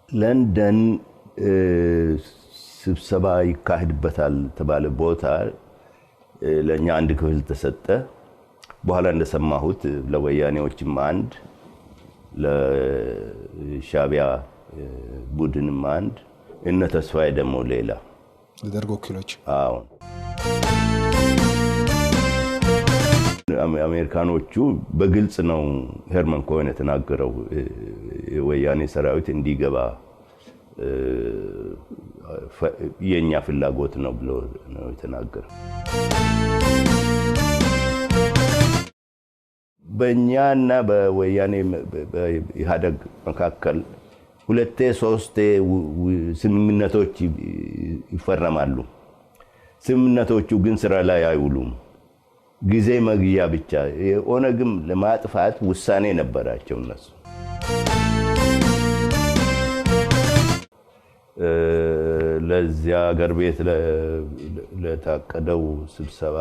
ለንደን ስብሰባ ይካሄድበታል ተባለ ቦታ ለኛ አንድ ክፍል ተሰጠ። በኋላ እንደሰማሁት ለወያኔዎችም አንድ ለሻቢያ ቡድንም አንድ እነ ተስፋዬ ደግሞ ሌላ ለደርግ ወኪሎች አዎ አሜሪካኖቹ በግልጽ ነው ሄርመን ኮሄን የተናገረው የወያኔ ሰራዊት እንዲገባ የኛ ፍላጎት ነው ብሎ ነው የተናገረው። በእኛና በወያኔ በኢህአደግ መካከል ሁለቴ ሶስቴ ስምምነቶች ይፈረማሉ። ስምምነቶቹ ግን ስራ ላይ አይውሉም። ጊዜ መግያ ብቻ የኦነግም ለማጥፋት ውሳኔ ነበራቸው እነሱ። ለዚያ ሀገር ቤት ለታቀደው ስብሰባ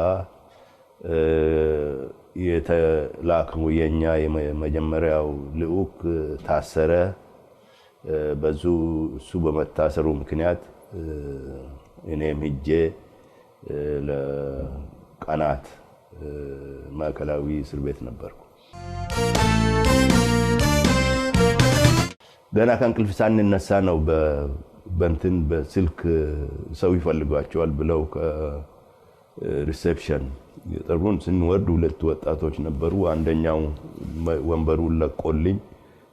የተላከው የኛ የመጀመሪያው ልዑክ ታሰረ። እሱ በመታሰሩ ምክንያት እኔም ሄጄ ለቀናት ማዕከላዊ እስር ቤት ነበርኩ። ገና ከእንቅልፍ ሳንነሳ ነው በስልክ ሰው ይፈልጓቸዋል ብለው ከሪሴፕሽን የጠሩን። ስንወርድ ሁለት ወጣቶች ነበሩ። አንደኛው ወንበሩን ለቆልኝ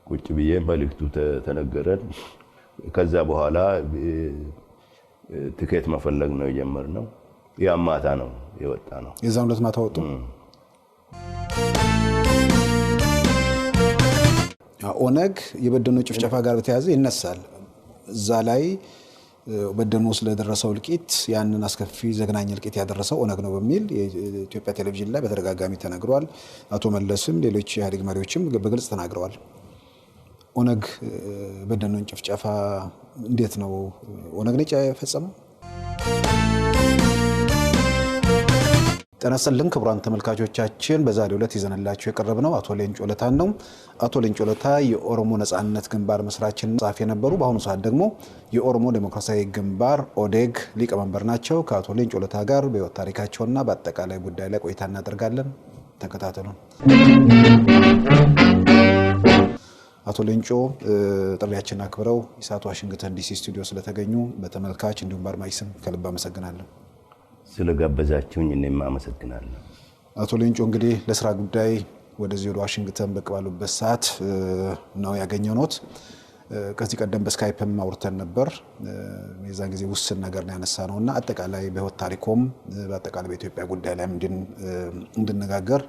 ቁጭ ብዬ መልእክቱ ተነገረን። ከዛ በኋላ ትኬት መፈለግ ነው የጀመርነው። ያ ማታ ነው የወጣ ነው። የዛን ዕለት ማታ ወጡ። ኦነግ የበደኖ ጭፍጨፋ ጋር በተያያዘ ይነሳል። እዛ ላይ በደኖ ስለደረሰው እልቂት ያንን አስከፊ ዘግናኝ እልቂት ያደረሰው ኦነግ ነው በሚል የኢትዮጵያ ቴሌቪዥን ላይ በተደጋጋሚ ተነግሯል። አቶ መለስም ሌሎች የኢህአዴግ መሪዎችም በግልጽ ተናግረዋል። ኦነግ በደኖን ጭፍጨፋ እንዴት ነው ኦነግ ነው የፈጸመው? ጤና ይስጥልን ክቡራን ተመልካቾቻችን፣ በዛሬው ዕለት ይዘንላችሁ የቀረብነው አቶ ሌንጮ ለታን ነው። አቶ ሌንጮ ለታ የኦሮሞ ነጻነት ግንባር መስራችና ጸሐፊ ነበሩ። በአሁኑ ሰዓት ደግሞ የኦሮሞ ዴሞክራሲያዊ ግንባር ኦዴግ ሊቀመንበር ናቸው። ከአቶ ሌንጮ ለታ ጋር በህይወት ታሪካቸውና በአጠቃላይ ጉዳይ ላይ ቆይታ እናደርጋለን። ተከታተሉ። አቶ ሌንጮ ጥሪያችንን አክብረው ኢሳት ዋሽንግተን ዲሲ ስቱዲዮ ስለተገኙ በተመልካች እንዲሁም በአድማጭ ስም ከልብ አመሰግናለሁ። ስለጋበዛችሁኝ እኔም አመሰግናለሁ። አቶ ሌንጮ እንግዲህ ለስራ ጉዳይ ወደዚህ ወደ ዋሽንግተን ብቅ ባሉበት ሰዓት ነው ያገኘነዎት። ከዚህ ቀደም በስካይፕም አውርተን ነበር። የዛን ጊዜ ውስን ነገር ነው ያነሳነውና አጠቃላይ በህይወት ታሪኮም በአጠቃላይ በኢትዮጵያ ጉዳይ ላይ እንድንነጋገር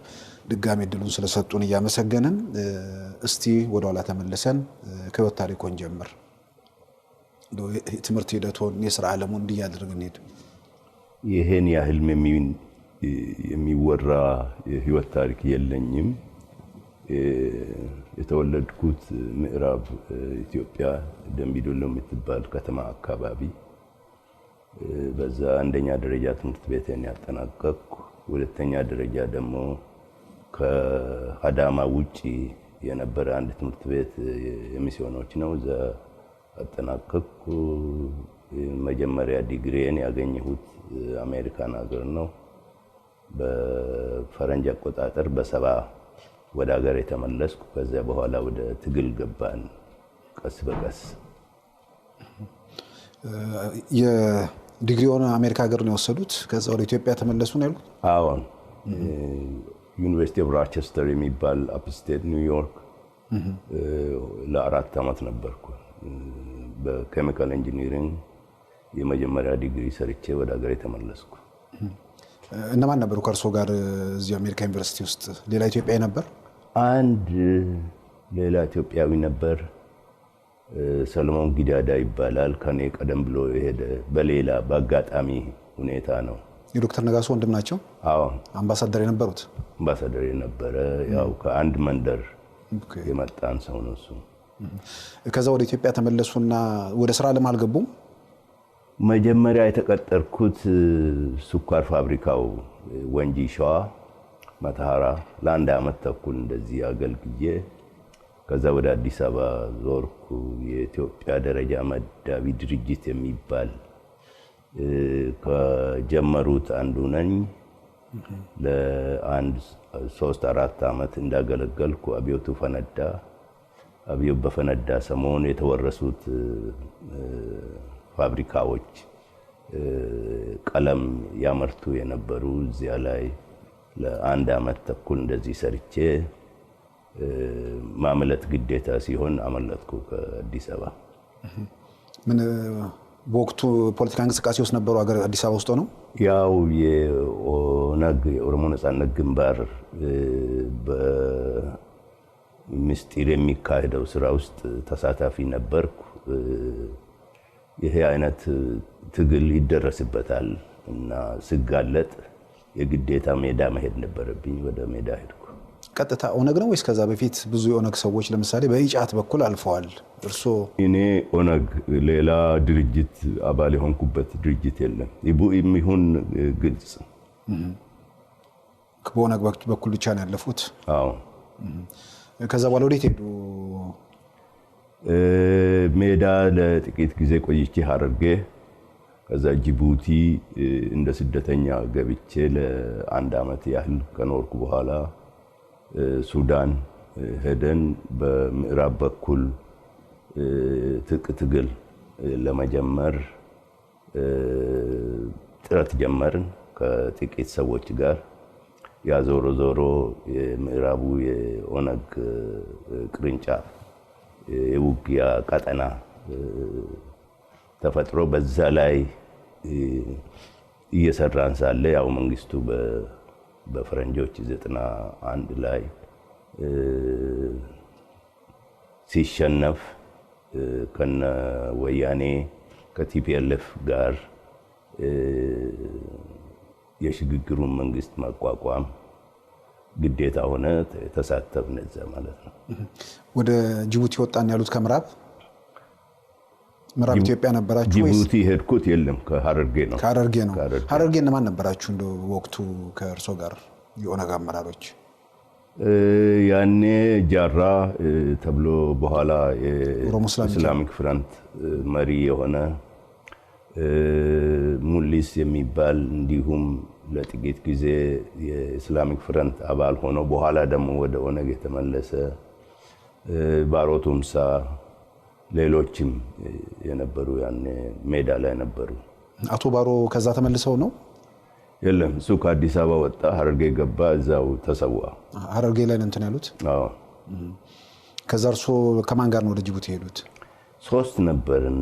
ድጋሜ እድሉን ስለሰጡን እያመሰገንን እስቲ ወደ ኋላ ተመልሰን ከህይወት ታሪኮን ጀምር ትምህርት ሂደቶን የሥራ ዓለሙን እንዲያደርግን ሄድ ይሄን ያህል የሚወራ የህይወት ታሪክ የለኝም። የተወለድኩት ምዕራብ ኢትዮጵያ ደምቢዶሎ የምትባል ከተማ አካባቢ በዛ አንደኛ ደረጃ ትምህርት ቤቴን ያጠናቀቅኩ። ሁለተኛ ደረጃ ደግሞ ከአዳማ ውጪ የነበረ አንድ ትምህርት ቤት የሚስዮኖች ነው፣ እዛ አጠናቀቅኩ። መጀመሪያ ዲግሪዬን ያገኘሁት አሜሪካን ሀገር ነው። በፈረንጅ አቆጣጠር በ70 ወደ ሀገር የተመለስኩ። ከዛ በኋላ ወደ ትግል ገባን ቀስ በቀስ። የዲግሪውን አሜሪካ ሀገር ነው የወሰዱት፣ ከዛ ወደ ኢትዮጵያ ተመለሱ ነው ያሉት? አዎን። ዩኒቨርሲቲ ኦፍ ሮቸስተር የሚባል አፕስቴት ኒውዮርክ ለ4 ዓመት ነበርኩ። በኬሚካል ኢንጂነሪንግ የመጀመሪያ ዲግሪ ሰርቼ ወደ ሀገር የተመለስኩ። እነማን ነበሩ ከእርሶ ጋር እዚህ አሜሪካ ዩኒቨርሲቲ ውስጥ? ሌላ ኢትዮጵያዊ ነበር? አንድ ሌላ ኢትዮጵያዊ ነበር፣ ሰለሞን ጊዳዳ ይባላል። ከኔ ቀደም ብሎ የሄደ በሌላ በአጋጣሚ ሁኔታ ነው። የዶክተር ነጋሶ ወንድም ናቸው? አዎ። አምባሳደር የነበሩት? አምባሳደር የነበረ ያው ከአንድ መንደር የመጣን ሰው ነው እሱ። ከዛ ወደ ኢትዮጵያ ተመለሱና ወደ ስራ ዓለም አልገቡም? መጀመሪያ የተቀጠርኩት ስኳር ፋብሪካው ወንጂ ሸዋ መተሃራ ለ1 ዓመት ተኩል እንደዚህ አገልግዬ ከዛ ወደ አዲስ አበባ ዞርኩ። የኢትዮጵያ ደረጃ መዳቢ ድርጅት የሚባል ከጀመሩት አንዱ ነኝ። ለአንድ 3-4 ዓመት እንዳገለገልኩ አብዮቱ ፈነዳ። አብዮት በፈነዳ ሰሞን የተወረሱት ፋብሪካዎች ቀለም ያመርቱ የነበሩ እዚያ ላይ ለአንድ ዓመት ተኩል እንደዚህ ሰርቼ ማምለጥ ግዴታ ሲሆን አመለጥኩ ከአዲስ አበባ። ምን በወቅቱ ፖለቲካ እንቅስቃሴ ውስጥ ነበሩ አዲስ አበባ ውስጥ ነው? ያው የኦነግ የኦሮሞ ነጻነት ግንባር በምስጢር የሚካሄደው ስራ ውስጥ ተሳታፊ ነበርኩ። ይሄ አይነት ትግል ይደረስበታል እና ስጋለጥ የግዴታ ሜዳ መሄድ ነበረብኝ። ወደ ሜዳ ሄድኩ። ቀጥታ ኦነግ ነው ወይስ ከዛ በፊት ብዙ የኦነግ ሰዎች ለምሳሌ በኢጫት በኩል አልፈዋል? እርሶ? እኔ ኦነግ ሌላ ድርጅት አባል የሆንኩበት ድርጅት የለም። ይቡኢም ይሁን ግልጽ በኦነግ በኩል ብቻ ነው ያለፉት? አዎ። ከዛ በኋላ ወዴት ሄዱ? ሜዳ ለጥቂት ጊዜ ቆይቼ ሐረርጌ፣ ከዛ ጅቡቲ እንደ ስደተኛ ገብቼ ለአንድ ዓመት ያህል ከኖርኩ በኋላ ሱዳን ሄደን በምዕራብ በኩል ትግል ለመጀመር ጥረት ጀመርን ከጥቂት ሰዎች ጋር። ያ ዞሮ ዞሮ የምዕራቡ የኦነግ ቅርንጫፍ የውጊያ ቀጠና ተፈጥሮ በዛ ላይ እየሰራን ሳለ ያው መንግስቱ በፈረንጆች 91 ላይ ሲሸነፍ ከነ ወያኔ ከቲፒኤልኤፍ ጋር የሽግግሩን መንግስት ማቋቋም ግዴታ ሆነ። ተሳተፍን እዛ ማለት ነው። ወደ ጅቡቲ ወጣን ያሉት ከምዕራብ ኢትዮጵያ ነበራችሁ ወይስ? ጅቡቲ ሄድኩት የለም፣ ከሐረርጌ ነው። ከሐረርጌ ነው። ሐረርጌ እነማን ነበራችሁ እንደው ወቅቱ ከእርሶ ጋር የኦነግ አመራሮች? ያኔ ጃራ ተብሎ በኋላ የኢስላሚክ ፍረንት መሪ የሆነ ሙሊስ የሚባል እንዲሁም ለጥቂት ጊዜ የኢስላሚክ ፍረንት አባል ሆኖ በኋላ ደግሞ ወደ ኦነግ የተመለሰ ባሮ ቱምሳ፣ ሌሎችም የነበሩ ያኔ ሜዳ ላይ ነበሩ። አቶ ባሮ ከዛ ተመልሰው ነው? የለም፣ እሱ ከአዲስ አበባ ወጣ፣ ሐረርጌ ገባ፣ እዛው ተሰዋ። ሐረርጌ ላይ እንትን ያሉት? አዎ። ከዛ እርሶ ከማን ጋር ነው ወደ ጅቡቲ ሄዱት? 3 ነበርን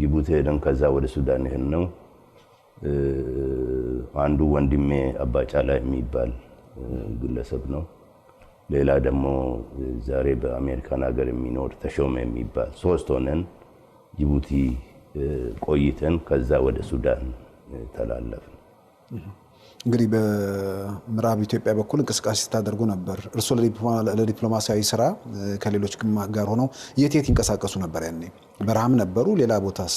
ጅቡቲ ሄደን ከዛ ወደ ሱዳን ይሄን ነው። አንዱ ወንድሜ አባጫላ የሚባል ግለሰብ ነው። ሌላ ደግሞ ዛሬ በአሜሪካን ሀገር የሚኖር ተሾመ የሚባል 3 ሆነን ጅቡቲ ቆይተን ከዛ ወደ ሱዳን ተላለፍን። እንግዲህ በምዕራብ ኢትዮጵያ በኩል እንቅስቃሴ ስታደርጉ ነበር። እርሶ ለዲፕሎማሲያዊ ስራ ከሌሎች ጋር ሆነው የት ይንቀሳቀሱ ነበር? ያኔ በረሃም ነበሩ? ሌላ ቦታስ?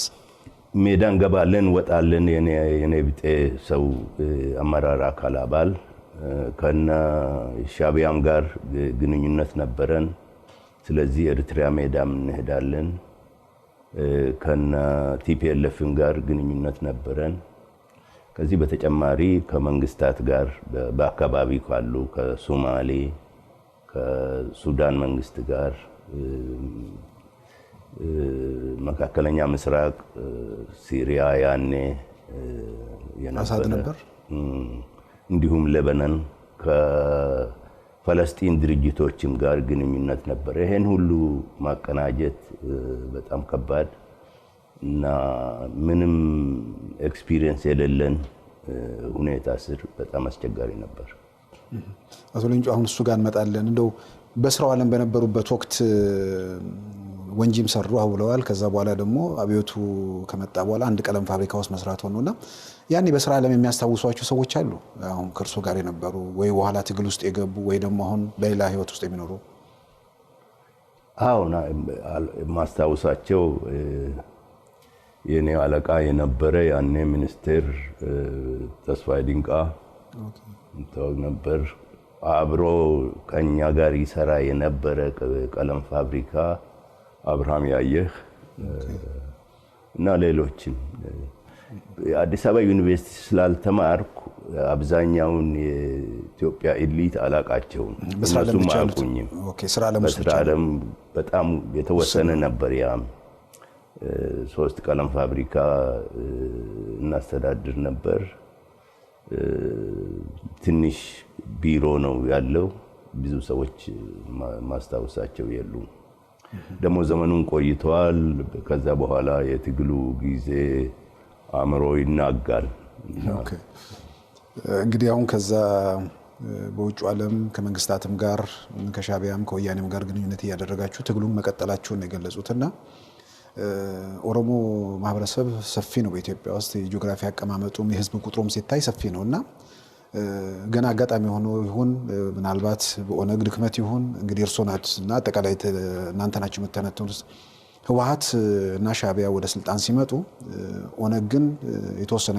ሜዳ እንገባለን፣ ወጣለን። የኔ ቢጤ ሰው አመራር አካል አባል ከነ ሻቢያም ጋር ግንኙነት ነበረን። ስለዚህ ኤርትራ ሜዳም እንሄዳለን። ከነ ቲፒኤልኤፍም ጋር ግንኙነት ነበረን። ከዚህ በተጨማሪ ከመንግስታት ጋር በአካባቢ ካሉ ከሶማሌ፣ ከሱዳን መንግስት ጋር፣ መካከለኛ ምስራቅ፣ ሲሪያ ያኔ ነበር፣ እንዲሁም ሌባኖን ከፈለስጢን ድርጅቶችም ጋር ግንኙነት ነበር። ይሄን ሁሉ ማቀናጀት በጣም ከባድ እና ምንም ኤክስፒሪየንስ የሌለን ሁኔታ ስር በጣም አስቸጋሪ ነበር። አቶ ሌንጮ አሁን እሱ ጋር እንመጣለን። እንደው በስራው ዓለም በነበሩበት ወቅት ወንጂም ሰሩ አውለዋል። ከዛ በኋላ ደግሞ አብዮቱ ከመጣ በኋላ አንድ ቀለም ፋብሪካ ውስጥ መስራት ሆነና ያኔ በስራ ዓለም የሚያስታውሷቸው ሰዎች አሉ? አሁን ከእርሶ ጋር የነበሩ ወይ በኋላ ትግል ውስጥ የገቡ ወይ ደግሞ አሁን በሌላ ህይወት ውስጥ የሚኖሩ? አሁን ማስታወሳቸው የኔ አለቃ የነበረ ያኔ ሚኒስቴር ተስፋዬ ዲንቃ ተወግ ነበር። አብሮ ከኛ ጋር ይሰራ የነበረ ቀለም ፋብሪካ አብርሃም ያየህ እና ሌሎችም አዲስ አበባ ዩኒቨርሲቲ ስላልተማርኩ አብዛኛውን የኢትዮጵያ ኤሊት አላቃቸውም። እነሱም አያውቁኝም። በስራ ዓለም በጣም የተወሰነ ነበር። ያም 3 ቀለም ፋብሪካ እናስተዳድር ነበር። ትንሽ ቢሮ ነው ያለው። ብዙ ሰዎች ማስታወሳቸው የሉም። ደግሞ ዘመኑን ቆይቷል። ከዛ በኋላ የትግሉ ጊዜ አእምሮ ይናጋል። እንግዲህ አሁን ከዛ በውጭ ዓለም ከመንግስታትም ጋር ከሻቢያም ከወያኔም ጋር ግንኙነት እያደረጋችሁ ትግሉን መቀጠላችሁን የገለጹትና ኦሮሞ ማህበረሰብ ሰፊ ነው በኢትዮጵያ ውስጥ የጂኦግራፊ አቀማመጡም የህዝብ ቁጥሩም ሲታይ ሰፊ ነውና ገና አጋጣሚ ሆኖ ይሁን ምናልባት በኦነግ ድክመት ይሁን እንግዲህ እርሶናትና አጠቃላይ እናንተ ናችሁ የምትተነተኑት ህወሓት እና ሻቢያ ወደ ስልጣን ሲመጡ ኦነግ ግን የተወሰነ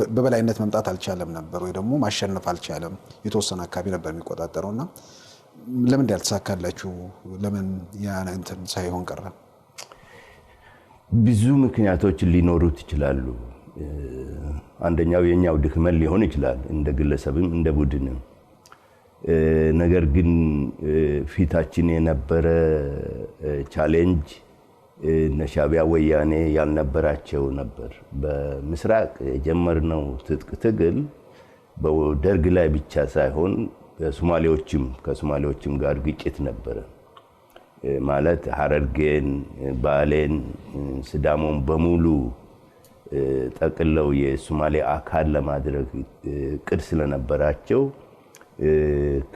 በበላይነት መምጣት አልቻለም ነበር ወይ ደግሞ ማሸነፍ አልቻለም። የተወሰነ አካባቢ ነበር የሚቆጣጠረውና ለምን ያልተሳካላችሁ? ለምን ያ እንትን ሳይሆን ቀረ? ብዙ ምክንያቶች ሊኖሩት ይችላሉ። አንደኛው የኛው ድክመት ሊሆን ይችላል እንደ ግለሰብም እንደ ቡድንም። ነገር ግን ፊታችን የነበረ ቻሌንጅ ነሻቢያ ወያኔ ያልነበራቸው ነበር። በምስራቅ የጀመርነው ትጥቅ ትግል በደርግ ላይ ብቻ ሳይሆን ከሶማሌዎችም ጋር ግጭት ነበረ። ማለት ሐረርጌን፣ ባሌን፣ ሲዳሞን በሙሉ ጠቅለው የሶማሌ አካል ለማድረግ ቅድ ስለነበራቸው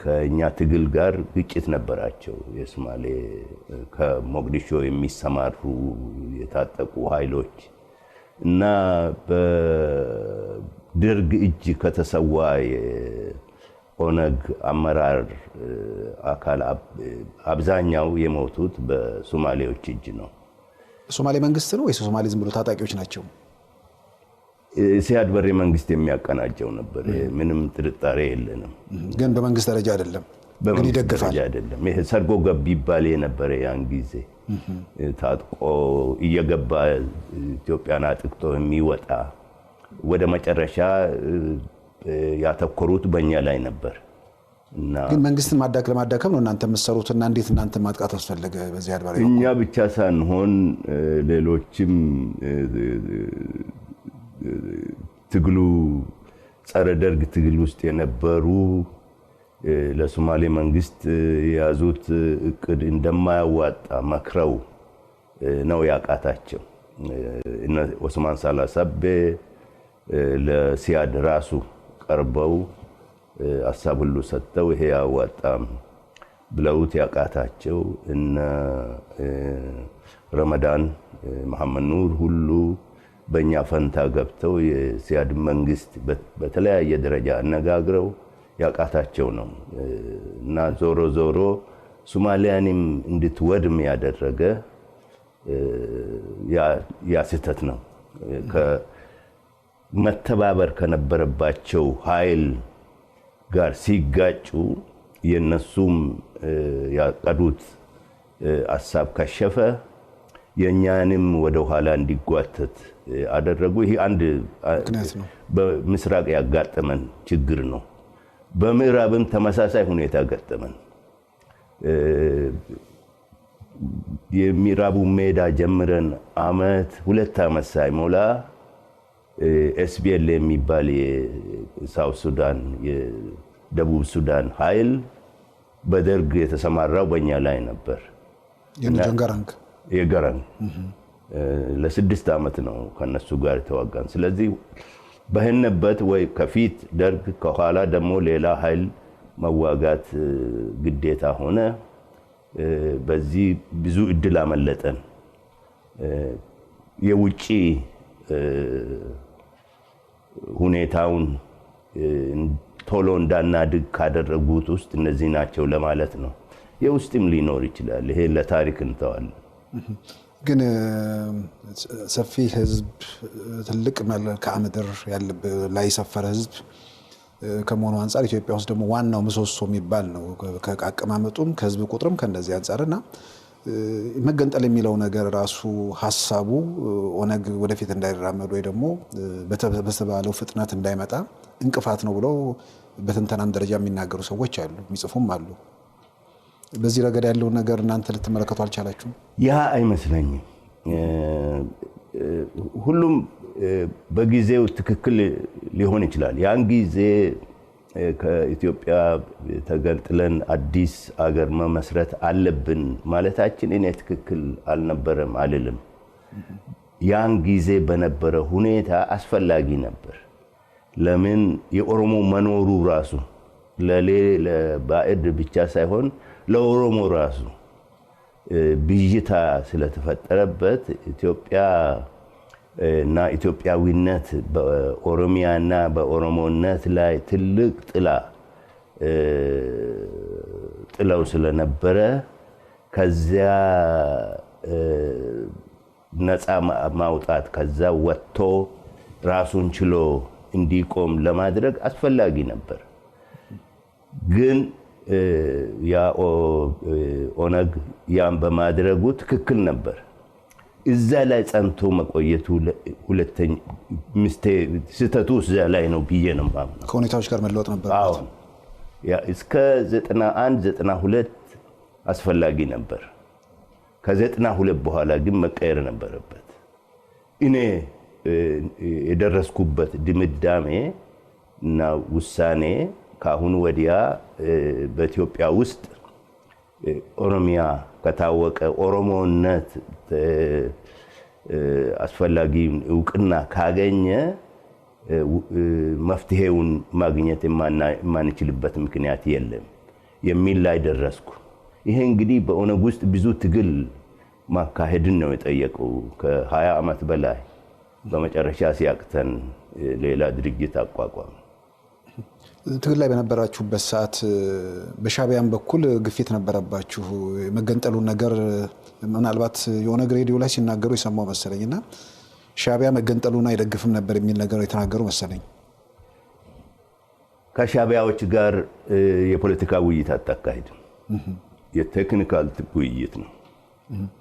ከኛ ትግል ጋር ግጭት ነበራቸው። የሶማሌ ከሞቃዲሾ የሚሰማሩ የታጠቁ ኃይሎች እና በደርግ እጅ ከተሰዋ የኦነግ አመራር አካል አብዛኛው የሞቱት በሶማሌዎች እጅ ነው። ሶማሌ መንግስት ነው ወይስ ሶማሌ ዝም ብሎ ታጣቂዎች ናቸው? ሲያድ በሬ መንግስት የሚያቀናጀው ነበር። ምንም ጥርጣሬ የለንም። ግን በመንግስት ደረጃ አይደለም፣ ግን ይደግፋል አይደለም። ይሄ ሰርጎ ገብ ይባል የነበረ ያን ጊዜ ታጥቆ እየገባ ኢትዮጵያን አጥቅቶ የሚወጣ ወደ መጨረሻ ያተኮሩት በእኛ ላይ ነበር። እና ግን መንግስትን ለማዳከም ነው እናንተ የምትሰሩትና እንዴት እናንተ ማጥቃት አስፈለገ? በዚህ አድባሪ እኛ ብቻ ሳንሆን ሌሎችም ትግሉ ጸረ ደርግ ትግል ውስጥ የነበሩ ለሶማሌ መንግስት የያዙት እቅድ እንደማያዋጣ መክረው ነው ያቃታቸው። ኦስማን ሳላሳቤ ለሲያድ ራሱ ቀርበው ሀሳብ ሁሉ ሰጥተው ይሄ ያዋጣም ብለውት ያቃታቸው እነ ረመዳን መሐመድ ኑር ሁሉ በእኛ ፈንታ ገብተው የሲያድ መንግስት በተለያየ ደረጃ አነጋግረው ያቃታቸው ነው። እና ዞሮ ዞሮ ሶማሊያንም እንድትወድም ያደረገ ያ ስህተት ነው። መተባበር ከነበረባቸው ኃይል ጋር ሲጋጩ የነሱም ያቀዱት ሐሳብ ከሸፈ፣ የኛንም ወደ ኋላ እንዲጓተት አደረጉ። ይሄ አንድ በምስራቅ ያጋጠመን ችግር ነው። በምዕራብም ተመሳሳይ ሁኔታ ገጠመን። የምዕራቡ ሜዳ ጀምረን ሁለት ዓመት ሳይሞላ ኤስቢኤል የሚባል የሳውት ሱዳን የደቡብ ሱዳን ኃይል በደርግ የተሰማራው በእኛ ላይ ነበር። የገረንግ ለ6 ዓመት ነው ከነሱ ጋር ተዋጋን። ስለዚህ በህንበት ወይ ከፊት ደርግ ከኋላ ደግሞ ሌላ ኃይል መዋጋት ግዴታ ሆነ። በዚህ ብዙ እድል አመለጠን። የውጪ ሁኔታውን ቶሎ እንዳናድግ ካደረጉት ውስጥ እነዚህ ናቸው ለማለት ነው። የውስጥም ሊኖር ይችላል። ይሄ ለታሪክ እንተዋለን። ግን ሰፊ ህዝብ፣ ትልቅ መልክዓ ምድር ላይ የሰፈረ ህዝብ ከመሆኑ አንፃር ኢትዮጵያ ውስጥ ደግሞ ዋናው ምሰሶ የሚባል ነው ከአቀማመጡም ከህዝብ ቁጥርም ከእንደዚህ አንፃርና መገንጠል የሚለው ነገር ራሱ ሀሳቡ ኦነግ ወደፊት እንዳይራመድ ወይ ደግሞ በተባለው ፍጥነት እንዳይመጣ እንቅፋት ነው ብለው በትንተናም ደረጃ የሚናገሩ ሰዎች አሉ፣ የሚጽፉም አሉ። በዚህ ረገድ ያለው ነገር እናንተ ልትመለከቱ አልቻላችሁም? ያ አይመስለኝም። ሁሉም በጊዜው ትክክል ሊሆን ይችላል። ያን ጊዜ ከኢትዮጵያ ተገንጥለን አዲስ አገር መመስረት አለብን ማለታችን እኔ ትክክል አልነበረም አልልም። ያን ጊዜ በነበረ ሁኔታ አስፈላጊ ነበር። ለምን የኦሮሞ መኖሩ ራሱ ለባዕድ ብቻ ሳይሆን ለኦሮሞ ራሱ ብዥታ ስለተፈጠረበት ኢትዮጵያ እና ኢትዮጵያዊነት በኦሮሚያና በኦሮሞነት ላይ ትልቅ ጥለው ስለነበረ ከዚያ ነፃ ማውጣት ከዛ ወጥቶ ራሱን ችሎ እንዲቆም ለማድረግ አስፈላጊ ነበር። ግን ያ ኦነግ ያን በማድረጉ ትክክል ነበር። እዛ ላይ ጸንቶ መቆየቱ ሁለተኛ ስህተቱ እዛ ላይ ነው ብዬ ነው የማምነው። ከሁኔታዎች ጋር መለወጥ ነበር። አሁን እስከ 91 92 አስፈላጊ ነበር። ከ92 በኋላ ግን መቀየር ነበረበት። እኔ የደረስኩበት ድምዳሜ እና ውሳኔ ከአሁን ወዲያ በኢትዮጵያ ውስጥ ኦሮሚያ ከታወቀ ኦሮሞነት አስፈላጊ እውቅና ካገኘ መፍትሄውን ማግኘት የማንችልበት ምክንያት የለም የሚል ላይ ደረስኩ። ይሄ እንግዲህ በኦነግ ውስጥ ብዙ ትግል ማካሄድን ነው የጠየቀው ከ20 ዓመት በላይ። በመጨረሻ ሲያቅተን ሌላ ድርጅት አቋቋም። ትግል ላይ በነበራችሁበት ሰዓት በሻዕቢያም በኩል ግፊት ነበረባችሁ። የመገንጠሉን ነገር ምናልባት የኦነግ ሬዲዮ ላይ ሲናገሩ የሰማው መሰለኝና ሻዕቢያ መገንጠሉን አይደግፍም ነበር የሚል ነገር የተናገሩ መሰለኝ። ከሻዕቢያዎች ጋር የፖለቲካ ውይይት አታካሂድም። የቴክኒካል ውይይት ነው።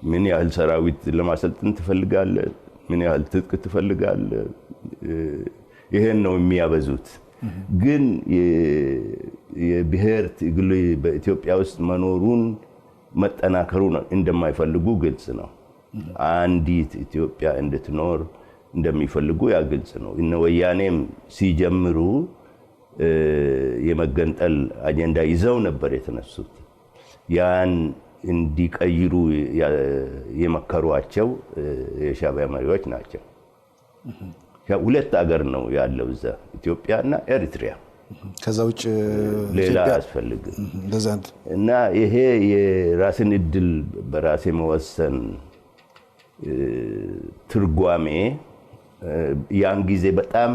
ምን ያህል ሰራዊት ለማሰልጠን ትፈልጋለህ? ምን ያህል ትጥቅ ትፈልጋለህ? ይሄን ነው የሚያበዙት። ግን የብሔር ትግል በኢትዮጵያ ውስጥ መኖሩን መጠናከሩን እንደማይፈልጉ ግልጽ ነው። አንዲት ኢትዮጵያ እንድትኖር እንደሚፈልጉ ያ ግልጽ ነው። እነ ወያኔም ሲጀምሩ የመገንጠል አጀንዳ ይዘው ነበር የተነሱት። ያን እንዲቀይሩ የመከሯቸው የሻዕቢያ መሪዎች ናቸው። ሁለት አገር ነው ያለው እዛ ኢትዮጵያና ኤሪትሪያ። ከዛ ውጭ ሌላ አያስፈልግም። እና ይሄ የራስን እድል በራስ መወሰን ትርጓሜ ያን ጊዜ በጣም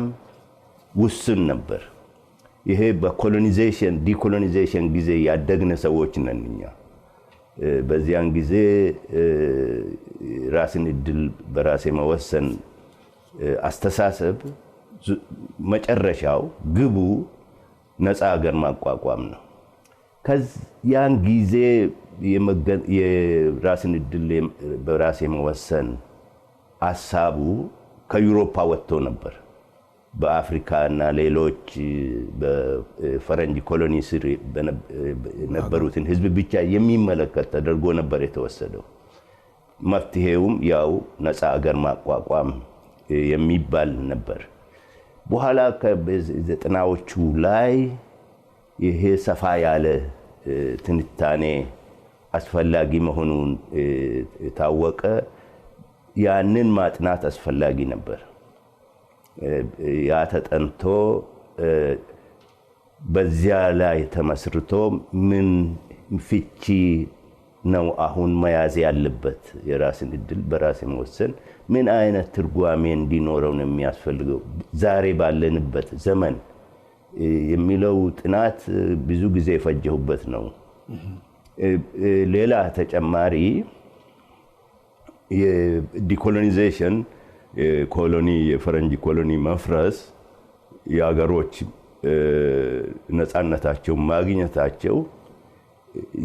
ውስን ነበር። ይሄ በኮሎናይዜሽን ዲኮሎናይዜሽን ጊዜ ያደግነ ሰዎች ነን እኛ። በዚያን ጊዜ ራስን እድል በራስ መወሰን አስተሳሰብ መጨረሻው ግቡ ነፃ ሀገር ማቋቋም ነው። ያን ጊዜ የራስን እድል በራስ መወሰን ሐሳቡ ከዩሮፓ ወጥቶ ነበር። በአፍሪካ እና ሌሎች በፈረንጅ ኮሎኒ ስር የነበሩትን ህዝብ ብቻ የሚመለከት ተደርጎ ነበር የተወሰደው። መፍትሄውም ያው ነፃ ሀገር ማቋቋም የሚባል ነበር። በኋላ ከዘጠናዎቹ ላይ ይሄ ሰፋ ያለ ትንታኔ አስፈላጊ መሆኑን ታወቀ። ያንን ማጥናት አስፈላጊ ነበር። ያ ተጠንቶ በዚያ ላይ ተመስርቶ ምን ፍቺ ነው አሁን መያዝ ያለበት የራስን እድል በራስ መወሰን ምን አይነት ትርጓሜ እንዲኖረው ነው የሚያስፈልገው ዛሬ ባለንበት ዘመን የሚለው ጥናት ብዙ ጊዜ የፈጀሁበት ነው። ሌላ ተጨማሪ የዲኮሎናይዜሽን ኮሎኒ የፈረንጅ ኮሎኒ መፍረስ የሀገሮች ነፃነታቸው ማግኘታቸው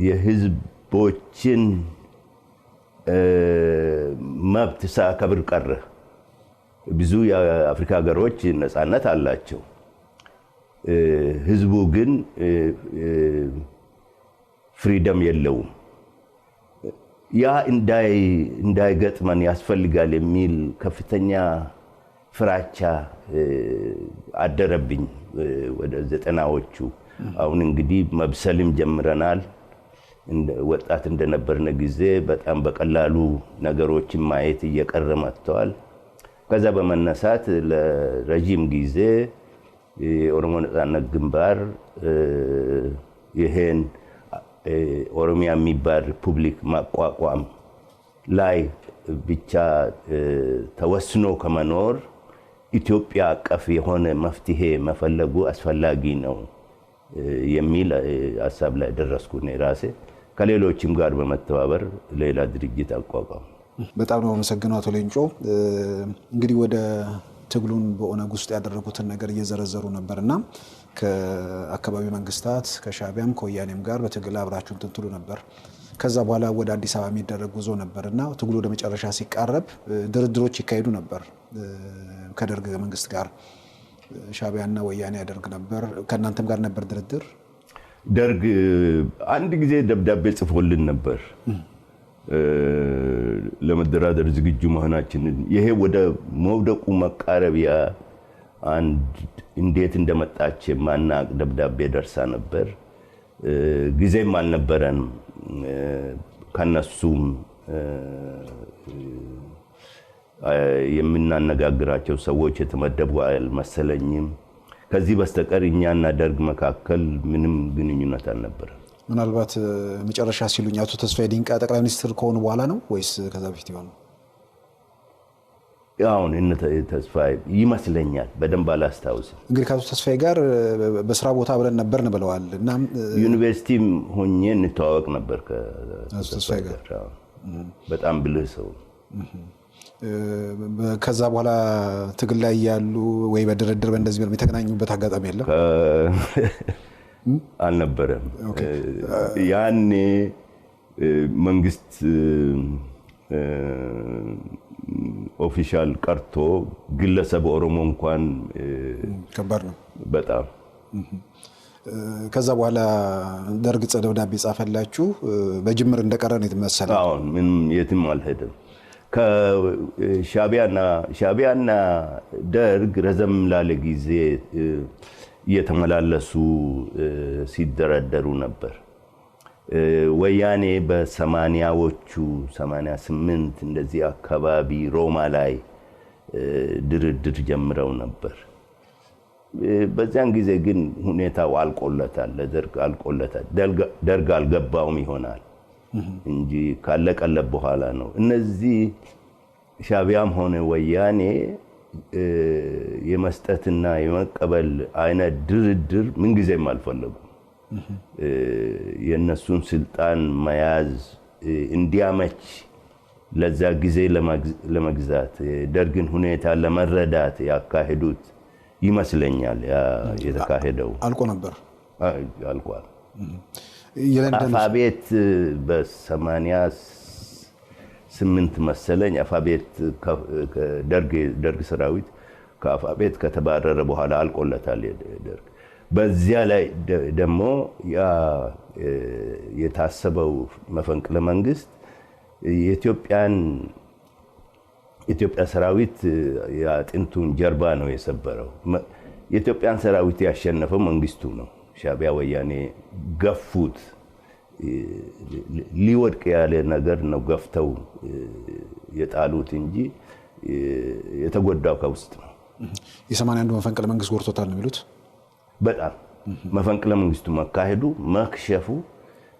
የህዝቦችን መብት ሳያከብር ቀረ። ብዙ የአፍሪካ ሀገሮች ነፃነት አላቸው። ህዝቡ ግን ፍሪደም የለውም። ያ እንዳይገጥመን ያስፈልጋል የሚል ከፍተኛ ፍራቻ አደረብኝ ወደ 90ዎቹ። አሁን እንግዲህ መብሰልም ጀምረናል። ወጣት እንደነበርነ ጊዜ በጣም በቀላሉ ነገሮችን ማየት እየቀረ መጥተዋል። ከዛ በመነሳት ለረጅም ጊዜ የኦሮሞ ነፃነት ግንባር ይሄን ኦሮሚያ የሚባል ሪፑብሊክ ማቋቋም ላይ ብቻ ተወስኖ ከመኖር ኢትዮጵያ አቀፍ የሆነ መፍትሄ መፈለጉ አስፈላጊ ነው የሚል ሐሳብ ላይ ደረስኩ እኔ ራሴ። ከሌሎችም ጋር በመተባበር ሌላ ድርጅት አቋቋም። በጣም ነው አመሰግናለሁ አቶ ሌንጮ። እንግዲህ ወደ ትግሉን በኦነግ ውስጥ ያደረጉትን ነገር እየዘረዘሩ ነበርና ከአካባቢ መንግስታት ከሻዕቢያም ከወያኔም ጋር በትግል አብራችሁን ትንትሉ ነበር። ከዛ በኋላ ወደ አዲስ አበባ የሚደረግ ጉዞ ነበርና ትግሉ ወደ መጨረሻ ሲቃረብ ድርድሮች ይካሄዱ ነበር ከደርግ መንግስት ጋር። ሻዕቢያና ወያኔ ያደርግ ነበር። ከእናንተም ጋር ነበር ድርድር? ደርግ አንድ ጊዜ ደብዳቤ ጽፎልን ነበር ለመደራደር ዝግጁ መሆናችንን። ይሄ ወደ መውደቁ መቃረቢያ እንዴት እንደመጣች ማናቅ ደብዳቤ ደርሳ ነበር። ጊዜም አልነበረንም። ከነሱም የምናነጋግራቸው ሰዎች የተመደቡ አልመሰለኝም። ከዚህ በስተቀር እኛና ደርግ መካከል ምንም ግንኙነት አልነበረም። ምናልባት መጨረሻ ሲሉኝ አቶ ተስፋዬ ዲንቃ ጠቅላይ ሚኒስትር ከሆኑ በኋላ ነው ወይስ ከዛ በፊት ይሆን? አሁን ተስፋዬ ይመስለኛል፣ በደንብ አላስታውስም። እንግዲህ ከአቶ ተስፋዬ ጋር በስራ ቦታ ብለን ነበርን ብለዋል እና ዩኒቨርሲቲም ሆኜ እንተዋወቅ ነበር ከተስፋዬ ጋር። በጣም ብልህ ሰው። ከዛ በኋላ ትግል ላይ ያሉ ወይ በድርድር በእንደዚህ የተገናኙበት አጋጣሚ የለም? አልነበረም። ያኔ መንግስት ኦፊሻል ቀርቶ ግለሰብ ኦሮሞ እንኳን ከባድ ነው በጣም። ከዛ በኋላ ደርግ ደብዳቤ ጻፈላችሁ። በጅምር እንደቀረ ነው የተመሰለ። አሁን ምንም የትም አልሄደም። ከሻዕቢያና ደርግ ረዘም ላለ ጊዜ እየተመላለሱ ሲደረደሩ ነበር። ወያኔ በ80ዎቹ 88 እንደዚህ አካባቢ ሮማ ላይ ድርድር ጀምረው ነበር። በዚያን ጊዜ ግን ሁኔታው አልቆለታል፣ ለደርግ አልቆለታል። ደርግ አልገባውም ይሆናል እንጂ ካለቀለት በኋላ ነው። እነዚህ ሻዕቢያም ሆነ ወያኔ የመስጠትና የመቀበል አይነት ድርድር ምንጊዜም አልፈለጉም። የነሱን ስልጣን መያዝ እንዲያመች ለዛ ጊዜ ለመግዛት ደርግን ሁኔታ ለመረዳት ያካሄዱት ይመስለኛል። የተካሄደው አልቆ ነበር። አልቋል። አፋቤት በ88 መሰለኝ አፋቤት ደርግ ሰራዊት ከአፋቤት ከተባረረ በኋላ አልቆለታል ደርግ። በዚያ ላይ ደግሞ የታሰበው መፈንቅለ መንግስት የኢትዮጵያ ሰራዊት የአጥንቱን ጀርባ ነው የሰበረው። የኢትዮጵያን ሰራዊት ያሸነፈው መንግስቱ ነው። ሻዕቢያ ወያኔ ገፉት። ሊወድቅ ያለ ነገር ነው ገፍተው የጣሉት እንጂ የተጎዳው ከውስጥ ነው። የ81 መፈንቅለ መንግስት ጎርቶታል ነው የሚሉት። በጣም መፈንቅለ መንግስቱ መካሄዱ መክሸፉ፣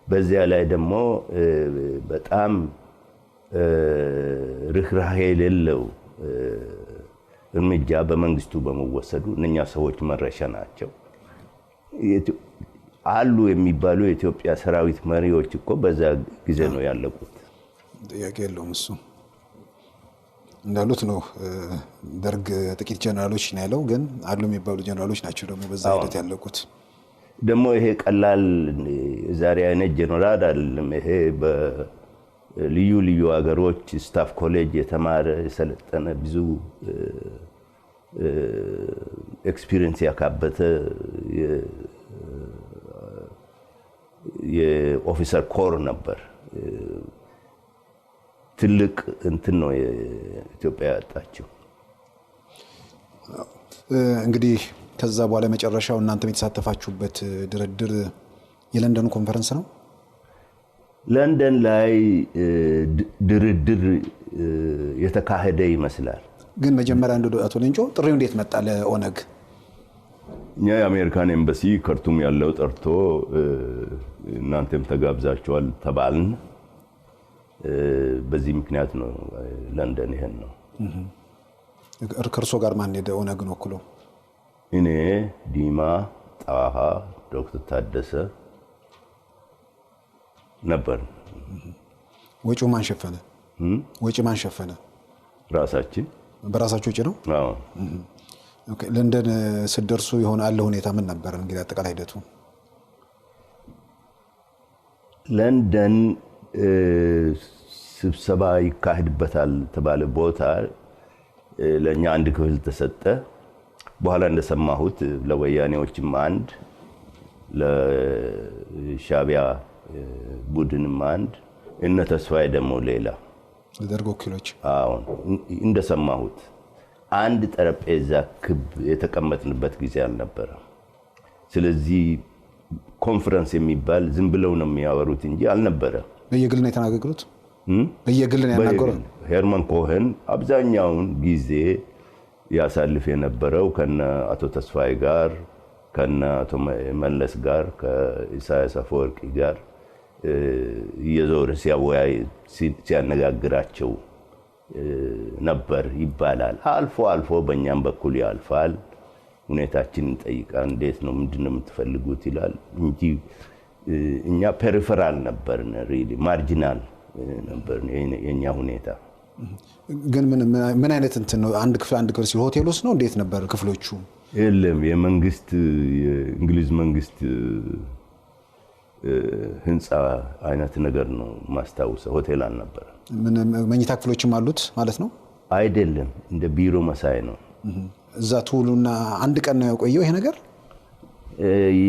በዚያ ላይ ደግሞ በጣም ርህራሄ የሌለው እርምጃ በመንግስቱ በመወሰዱ እነኛ ሰዎች መረሻ ናቸው። አሉ የሚባሉ የኢትዮጵያ ሰራዊት መሪዎች እኮ በዛ ጊዜ ነው ያለቁት። ጥያቄ የለውም እሱ። እንዳሉት ነው። ደርግ ጥቂት ጀነራሎች ነው ያለው፣ ግን አሉ የሚባሉ ጀነራሎች ናቸው ደግሞ በዛ ሂደት ያለቁት። ደግሞ ይሄ ቀላል ዛሬ አይነት ጀነራል አይደለም። ይሄ በልዩ ልዩ ሀገሮች ስታፍ ኮሌጅ የተማረ የሰለጠነ ብዙ ኤክስፒሪየንስ ያካበተ የኦፊሰር ኮር ነበር። ትልቅ እንትን ነው ኢትዮጵያ ያጣችው። እንግዲህ ከዛ በኋላ መጨረሻው እናንተም የተሳተፋችሁበት ድርድር የለንደኑ ኮንፈረንስ ነው። ለንደን ላይ ድርድር የተካሄደ ይመስላል። ግን መጀመሪያ አቶ ሌንጮ ጥሪው እንዴት መጣ ለኦነግ? እኛ የአሜሪካን ኤምባሲ ካርቱም ያለው ጠርቶ እናንተም ተጋብዛችኋል ተባልን። በዚህ ምክንያት ነው ለንደን ይሄን ነው። ከእርሶ ጋር ማን ሄደ ኦነግን ወክሎ? እኔ፣ ዲማ፣ ጣሃ፣ ዶክተር ታደሰ ነበር። ወጪው ማን ሸፈነ? ወጪ ማን ሸፈነ? ራሳችን። በራሳችሁ ወጪ ነው? አዎ። ኦኬ። ለንደን ስትደርሱ የሆነ አለ ሁኔታ ምን ነበር እንግዲህ አጠቃላይ ሂደቱ? ለንደን ስብሰባ ይካሄድበታል ተባለ ቦታ ለኛ አንድ ክፍል ተሰጠ። በኋላ እንደሰማሁት ለወያኔዎችም አንድ፣ ለሻቢያ ቡድንም አንድ፣ እነ ተስፋዬ ደግሞ ሌላ ለደርግ ወኪሎች። አዎ እንደሰማሁት አንድ ጠረጴዛ ክብ የተቀመጥንበት ጊዜ አልነበረ። ስለዚህ ኮንፈረንስ የሚባል ዝም ብለው ነው የሚያወሩት እንጂ አልነበረ። በየግል ነው የተናገሩት። በየግል ነው ያናገሩት። ሄርመን ኮሄን አብዛኛውን ጊዜ ያሳልፍ የነበረው ከነ አቶ ተስፋዬ ጋር፣ ከነ አቶ መለስ ጋር፣ ከኢሳያስ አፈወርቂ ጋር እየዞረ ሲያወያይ ሲያነጋግራቸው ነበር ይባላል። አልፎ አልፎ በእኛም በኩል ያልፋል። ሁኔታችንን ጠይቃል። እንዴት ነው ምንድነው የምትፈልጉት ይላል እንጂ እኛ ፔሪፈራል ነበር፣ ሪሊ ማርጂናል ነበር የኛ ሁኔታ። ግን ምን አይነት እንትን ነው? አንድ ክፍል ሲል ሆቴል ውስጥ ነው? እንዴት ነበር ክፍሎቹ? የለም የመንግስት የእንግሊዝ መንግስት ህንፃ አይነት ነገር ነው ማስታወሰው። ሆቴል አልነበረ። መኝታ ክፍሎችም አሉት ማለት ነው? አይደለም፣ እንደ ቢሮ መሳይ ነው። እዛ ትውሉና አንድ ቀን ነው የቆየው ይሄ ነገር?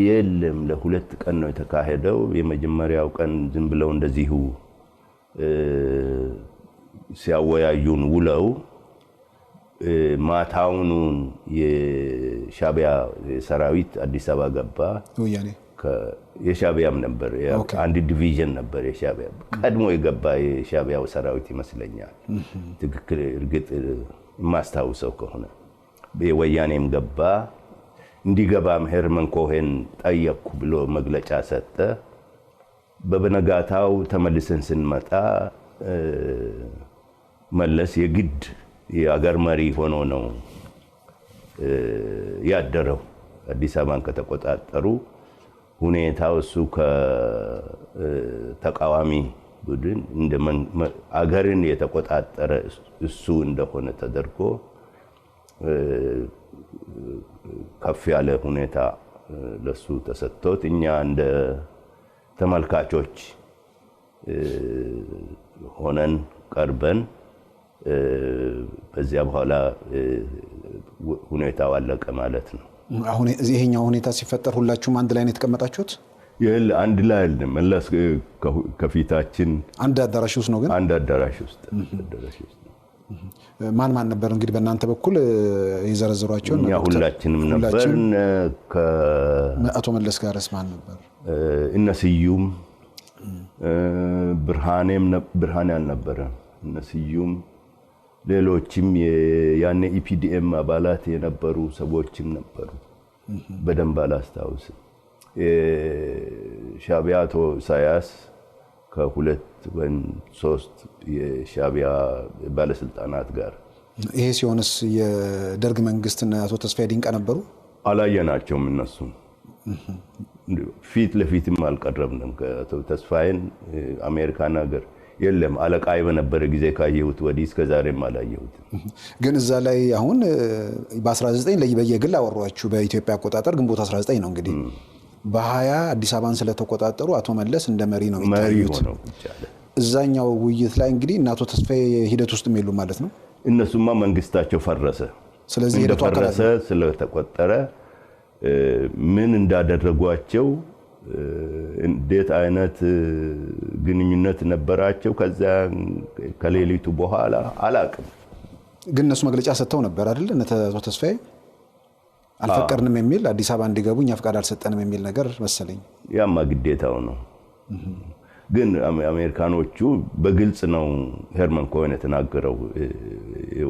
የለም ለሁለት ቀን ነው የተካሄደው። የመጀመሪያው ቀን ዝም ብለው እንደዚሁ ሲያወያዩን ውለው ማታውኑ የሻቢያ ሰራዊት አዲስ አበባ ገባ። ወያኔ የሻቢያም ነበር፣ አንድ ዲቪዥን ነበር የሻቢያ ቀድሞ የገባ የሻቢያው ሰራዊት ይመስለኛል። ትክክል እርግጥ የማስታውሰው ከሆነ የወያኔም ገባ። እንዲገባም ሄርመን ኮሄን ጠየቅኩ ብሎ መግለጫ ሰጠ። በበነጋታው ተመልሰን ስንመጣ መለስ የግድ የአገር መሪ ሆኖ ነው ያደረው። አዲስ አበባን ከተቆጣጠሩ ሁኔታው እሱ ከተቃዋሚ ቡድን እንደ አገርን የተቆጣጠረ እሱ እንደሆነ ተደርጎ ከፍ ያለ ሁኔታ ለሱ ተሰጥቶት እኛ እንደ ተመልካቾች ሆነን ቀርበን በዚያ በኋላ ሁኔታው አለቀ ማለት ነው። አሁን ይሄኛው ሁኔታ ሲፈጠር ሁላችሁም አንድ ላይ ነው የተቀመጣችሁት? አንድ ላይ አይደለም፣ መለስ ከፊታችን አንድ አዳራሽ ውስጥ ነው። ግን አንድ አዳራሽ ውስጥ ማን ማን ነበር እንግዲህ በእናንተ በኩል የዘረዘሯቸው? እኛ ሁላችንም ነበርን። አቶ መለስ ጋርስ ማን ነበር? እነ ስዩም፣ ብርሃኔ አልነበረ፣ እነ ስዩም፣ ሌሎችም ያኔ ኢፒዲኤም አባላት የነበሩ ሰዎችም ነበሩ። በደንብ አላስታውስም። ሻቢያ አቶ ኢሳያስ ከሁለት ወይም ሶስት የሻቢያ ባለስልጣናት ጋር። ይሄ ሲሆንስ የደርግ መንግስትና አቶ ተስፋዬ ዲንቃ ነበሩ? አላየናቸውም። እነሱም ፊት ለፊትም አልቀረብንም። ከአቶ ተስፋዬን አሜሪካን ሀገር የለም አለቃይ በነበረ ጊዜ ካየሁት ወዲህ እስከ ዛሬም አላየሁትም። ግን እዛ ላይ አሁን በ19 በየግል አወሯችሁ በኢትዮጵያ አቆጣጠር ግንቦት 19 ነው እንግዲህ በ20 አዲስ አበባን ስለተቆጣጠሩ አቶ መለስ እንደ መሪ ነው የሚታዩት። እዛኛው ውይይት ላይ እንግዲህ እና አቶ ተስፋዬ ሂደት ውስጥ የሚሉ ማለት ነው። እነሱማ መንግስታቸው ፈረሰ። ስለዚህ ሂደቱ ፈረሰ ስለተቆጠረ ምን እንዳደረጓቸው እንዴት አይነት ግንኙነት ነበራቸው ከዛ ከሌሊቱ በኋላ አላቅም። ግን እነሱ መግለጫ ሰጥተው ነበር አይደል? እነ አቶ ተስፋዬ አልፈቀድንም የሚል አዲስ አበባ እንዲገቡ እኛ ፍቃድ አልሰጠንም የሚል ነገር መሰለኝ። ያማ ግዴታው ነው። ግን አሜሪካኖቹ በግልጽ ነው ሄርመን ኮሄን የተናገረው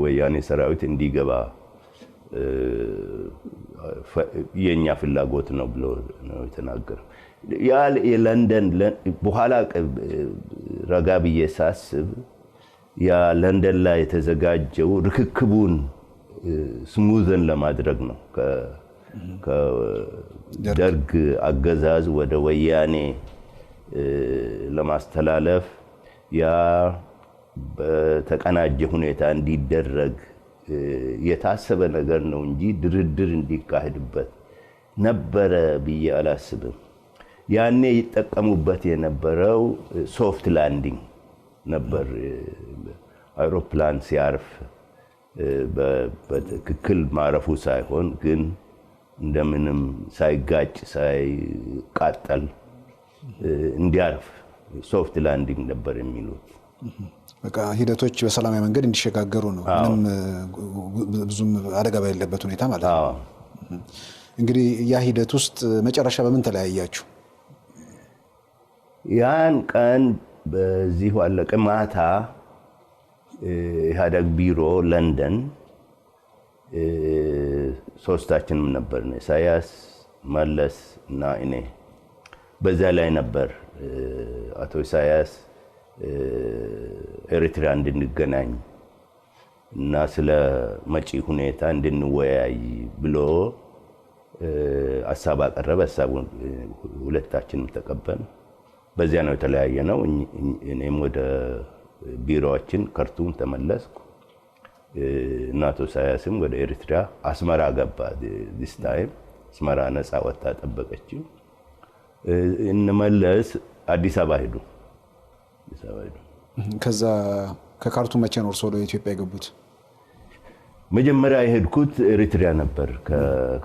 ወያኔ ሰራዊት እንዲገባ የኛ ፍላጎት ነው ብሎ ነው የተናገረው። ያ የለንደን በኋላ ረጋ ብዬ ሳስብ ያ ለንደን ላይ የተዘጋጀው ርክክቡን ስሙዝን ለማድረግ ነው ከደርግ አገዛዝ ወደ ወያኔ ለማስተላለፍ ያ በተቀናጀ ሁኔታ እንዲደረግ የታሰበ ነገር ነው እንጂ ድርድር እንዲካሄድበት ነበረ ብዬ አላስብም። ያኔ ይጠቀሙበት የነበረው ሶፍት ላንዲንግ ነበር። አውሮፕላን ሲያርፍ በትክክል ማረፉ ሳይሆን ግን እንደምንም ሳይጋጭ ሳይቃጠል እንዲያርፍ ሶፍት ላንዲንግ ነበር የሚሉት። በቃ ሂደቶች በሰላማዊ መንገድ እንዲሸጋገሩ ነው፣ ምንም ብዙም አደጋ በሌለበት ሁኔታ ማለት ነው። እንግዲህ ያ ሂደት ውስጥ መጨረሻ በምን ተለያያችሁ? ያን ቀን በዚህ አለቀ። ማታ ኢህአዴግ ቢሮ ለንደን ሶስታችንም ነበርን፣ ኢሳያስ፣ መለስ እና እኔ። በዛ ላይ ነበር አቶ ኢሳያስ ኤርትራ እንድንገናኝ እና ስለ መጪ ሁኔታ እንድንወያይ ብሎ ሀሳብ አቀረበ። ሀሳቡን ሁለታችንም ተቀበልን። በዚያ ነው የተለያየ ነው። እኔም ወደ ቢሮአችን ካርቱም ተመለስኩ እና አቶ ኢሳያስም ወደ ኤርትራ አስመራ ገባ። ዲስ ታይም አስመራ ነፃ ወጣ ጠበቀችው። እነመለስ አዲስ አበባ ሄዱ። ከዛ ከካርቱም መቼ ነው እርሶ ወደ ኢትዮጵያ የገቡት? መጀመሪያ የሄድኩት ኤርትራ ነበር።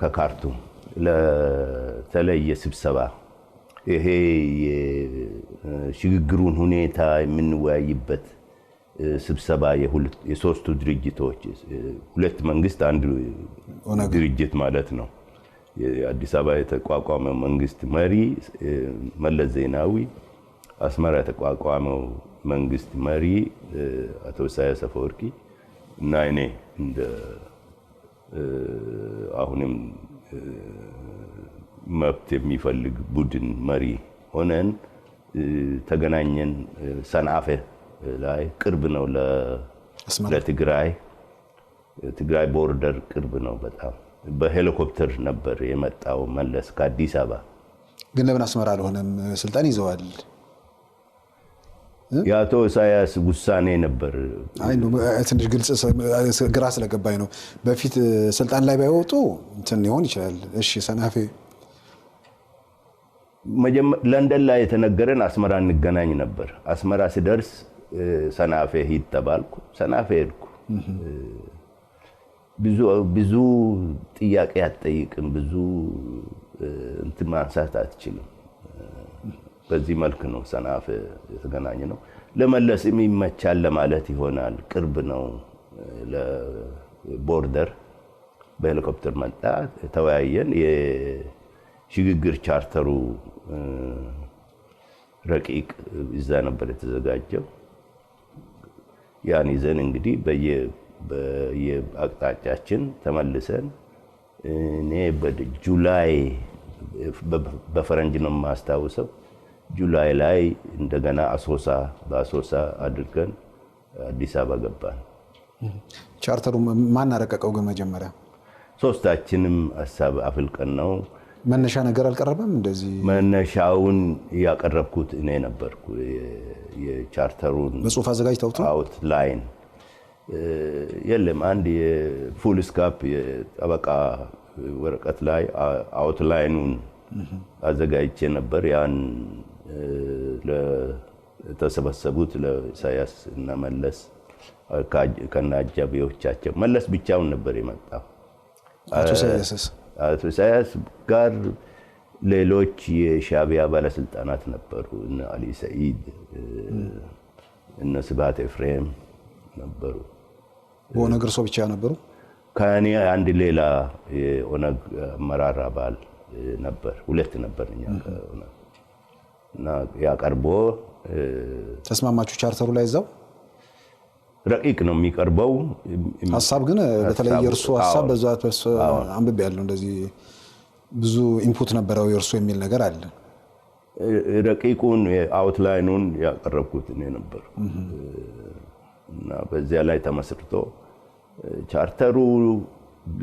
ከካርቱም ለተለየ ስብሰባ ይሄ የሽግግሩን ሁኔታ የምንወያይበት ስብሰባ የሶስቱ ድርጅቶች ሁለት መንግስት አንድ ድርጅት ማለት ነው። የአዲስ አበባ የተቋቋመው መንግስት መሪ መለስ ዜናዊ፣ አስመራ የተቋቋመው መንግስት መሪ አቶ ኢሳያስ አፈወርቂ እና እኔ እንደ አሁንም መብት የሚፈልግ ቡድን መሪ ሆነን ተገናኘን። ሰንዓፈ ላይ ቅርብ ነው ለትግራይ ቦርደር ቅርብ ነው በጣም። በሄሊኮፕተር ነበር የመጣው መለስ ከአዲስ አበባ። ግን ለምን አስመራ አልሆነም? ስልጣን ይዘዋል። የአቶ ኢሳያስ ውሳኔ ነበር። ትንሽ ግልጽ ግራ ስለገባኝ ነው። በፊት ስልጣን ላይ ባይወጡ እንትን ሊሆን ይችላል። እሺ ሰንዓፈ ለንደን ላይ የተነገረን አስመራ እንገናኝ ነበር። አስመራ ሲደርስ ሰንዓፈ ሂድ ተባልኩ። ሰንዓፈ ሄድኩ። ብዙ ጥያቄ አትጠይቅም፣ ብዙ እንትን ማንሳት አትችልም። በዚህ መልክ ነው ሰንዓፈ የተገናኘ ነው። ለመለስም ይመቻል ለማለት ይሆናል። ቅርብ ነው ለቦርደር። በሄሊኮፕተር መጣ፣ ተወያየን። የሽግግር ቻርተሩ ረቂቅ እዛ ነበር የተዘጋጀው። ያን ይዘን እንግዲህ በየአቅጣጫችን ተመልሰን እኔ በጁላይ በፈረንጅ ነው የማስታውሰው ጁላይ ላይ እንደገና በአሶሳ አድርገን አዲስ አበባ ገባን። ቻርተሩ ማን አረቀቀው? ግን መጀመሪያ ሶስታችንም ሀሳብ አፍልቀን ነው። መነሻ ነገር አልቀረበም? እንደዚህ መነሻውን ያቀረብኩት እኔ ነበርኩ። የቻርተሩን በጽሁፍ አዘጋጅተውት አውትላይን የለም አንድ የፉል ስካፕ የጠበቃ ወረቀት ላይ አውትላይኑን አዘጋጅቼ ነበር። ያን ለተሰበሰቡት ለኢሳያስ እና መለስ ከናጃቢዎቻቸው መለስ ብቻውን ነበር የመጣው። አቶ ኢሳያስ ጋር ሌሎች የሻዕቢያ ባለስልጣናት ነበሩ። እነ አሊ ሰዒድ እነ ስብሃት ኤፍሬም ነበሩ። በኦነግ እርሶ ብቻ ነበሩ? ከኔ አንድ ሌላ የኦነግ አመራር አባል ነበር። ሁለት ነበር እኛ ከኦነግ እና ያቀርቦ ተስማማችሁ ቻርተሩ ላይ እዛው ረቂቅ ነው የሚቀርበው። ሐሳብ ግን በተለይ የእርሱ ሐሳብ በዛት አንብቤ ያለው እንደዚህ ብዙ ኢንፑት ነበረው የእርሱ የሚል ነገር አለ። ረቂቁን አውትላይኑን ያቀረብኩት እኔ ነበር እና በዚያ ላይ ተመስርቶ ቻርተሩ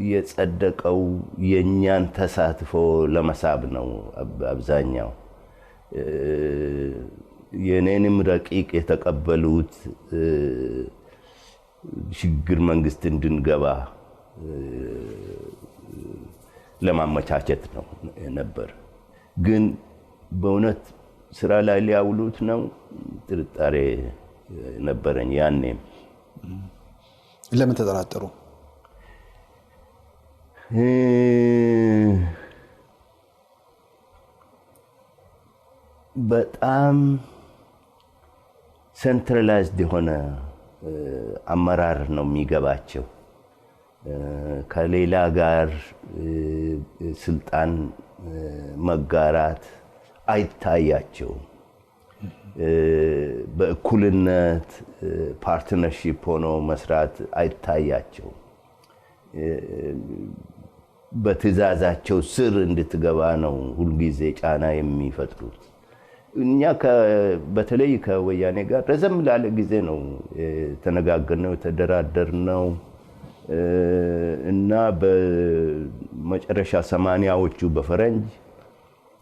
የጸደቀው የኛን ተሳትፎ ለመሳብ ነው። አብዛኛው የኔንም ረቂቅ የተቀበሉት ሽግግር መንግስት እንድንገባ ለማመቻቸት ነው ነበር። ግን በእውነት ስራ ላይ ሊያውሉት ነው ጥርጣሬ ነበረኝ ያኔም። ለምን ተጠራጠሩ? በጣም ሴንትራላይዝድ የሆነ አመራር ነው የሚገባቸው። ከሌላ ጋር ስልጣን መጋራት አይታያቸውም። በእኩልነት ፓርትነርሺፕ ሆኖ መስራት አይታያቸውም። በትዕዛዛቸው ስር እንድትገባ ነው ሁልጊዜ ጫና የሚፈጥሩት። እኛ በተለይ ከወያኔ ጋር ረዘም ላለ ጊዜ ነው የተነጋገርነው የተደራደርነው እና በመጨረሻ 80ዎቹ በፈረንጅ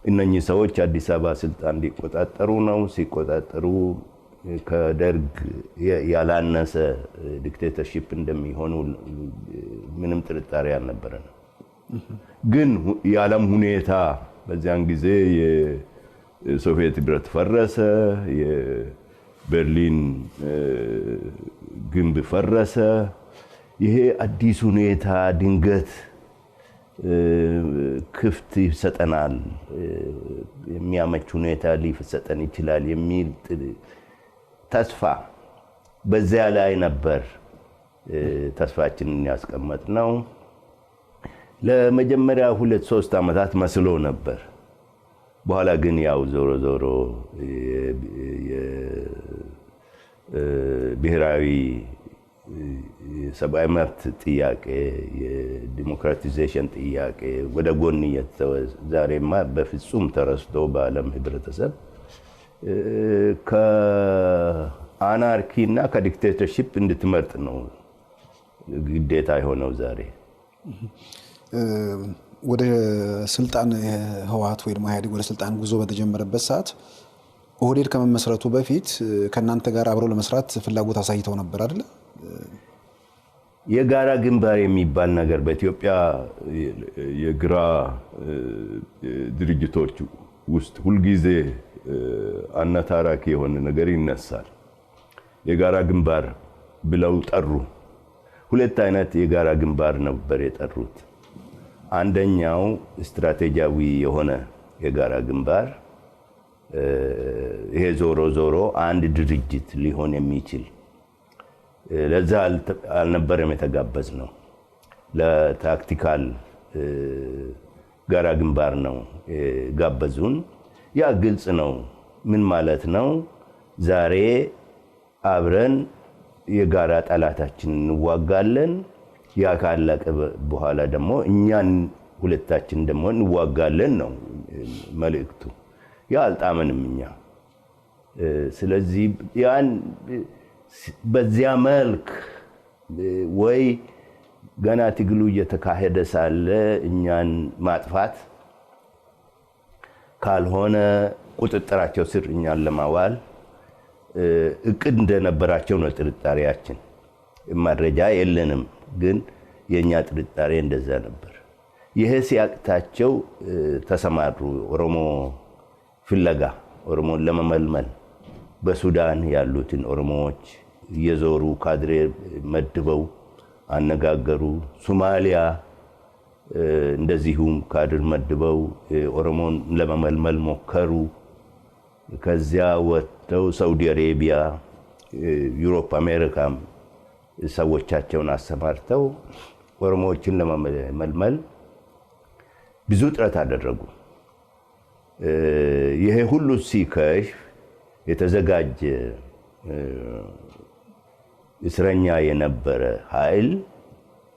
እነኚህ ሰዎች አዲስ አበባ ስልጣን ሊቆጣጠሩ ነው። ሲቆጣጠሩ ከደርግ ያላነሰ ዲክቴተርሺፕ እንደሚሆኑ ምንም ጥርጣሬ አልነበረንም። ግን የዓለም ሁኔታ በዚያን ጊዜ የሶቪየት ህብረት ፈረሰ፣ የበርሊን ግንብ ፈረሰ። ይሄ አዲስ ሁኔታ ድንገት ክፍት ይሰጠናል፣ የሚያመች ሁኔታ ሊሰጠን ይችላል የሚል ተስፋ በዚያ ላይ ነበር ተስፋችንን ያስቀመጥነው። ለመጀመሪያ 2-3 ዓመታት መስሎ ነበር። በኋላ ግን ያው ዞሮ ዞሮ ብሔራዊ የሰብአዊ መብት ጥያቄ የዲሞክራቲዜሽን ጥያቄ ወደ ጎን እየተተወ ዛሬማ በፍጹም ተረስቶ በዓለም ህብረተሰብ ከአናርኪና ከዲክቴተርሺፕ እንድትመርጥ ነው ግዴታ የሆነው ዛሬ። ወደ ስልጣን ህወሓት ወይ ደግሞ ኢህአዴግ ወደ ስልጣን ጉዞ በተጀመረበት ሰዓት ኦህዴድ ከመመስረቱ በፊት ከእናንተ ጋር አብረው ለመስራት ፍላጎት አሳይተው ነበር አይደል? የጋራ ግንባር የሚባል ነገር በኢትዮጵያ የግራ ድርጅቶች ውስጥ ሁልጊዜ አነታራኪ የሆነ ነገር ይነሳል። የጋራ ግንባር ብለው ጠሩ። ሁለት አይነት የጋራ ግንባር ነበር የጠሩት። አንደኛው ስትራቴጂያዊ የሆነ የጋራ ግንባር፣ ይሄ ዞሮ ዞሮ አንድ ድርጅት ሊሆን የሚችል ለዛ አልነበረም የተጋበዝ ነው። ለታክቲካል ጋራ ግንባር ነው ጋበዙን። ያ ግልጽ ነው። ምን ማለት ነው? ዛሬ አብረን የጋራ ጠላታችን እንዋጋለን። ያ ካለቀ በኋላ ደግሞ እኛን ሁለታችን ደግሞ እንዋጋለን ነው መልእክቱ። ያ አልጣመንም እኛ። ስለዚህ ያን በዚያ መልክ ወይ ገና ትግሉ እየተካሄደ ሳለ እኛን ማጥፋት ካልሆነ ቁጥጥራቸው ስር እኛን ለማዋል እቅድ እንደነበራቸው ነው ጥርጣሬያችን። መረጃ የለንም፣ ግን የኛ ጥርጣሬ እንደዛ ነበር። ይሄ ሲያቅታቸው ተሰማሩ። ኦሮሞ ፍለጋ፣ ኦሮሞን ለመመልመል በሱዳን ያሉትን ኦሮሞዎች እየዞሩ ካድሬ መድበው አነጋገሩ። ሶማሊያ እንደዚሁም ካድር መድበው ኦሮሞን ለመመልመል ሞከሩ። ከዚያ ወጥተው ሳውዲ አረቢያ፣ ዩሮፕ፣ አሜሪካም ሰዎቻቸውን አሰማርተው ኦሮሞዎችን ለመመልመል ብዙ ጥረት አደረጉ። ይሄ ሁሉ ሲከሽፍ የተዘጋጀ እስረኛ የነበረ ኃይል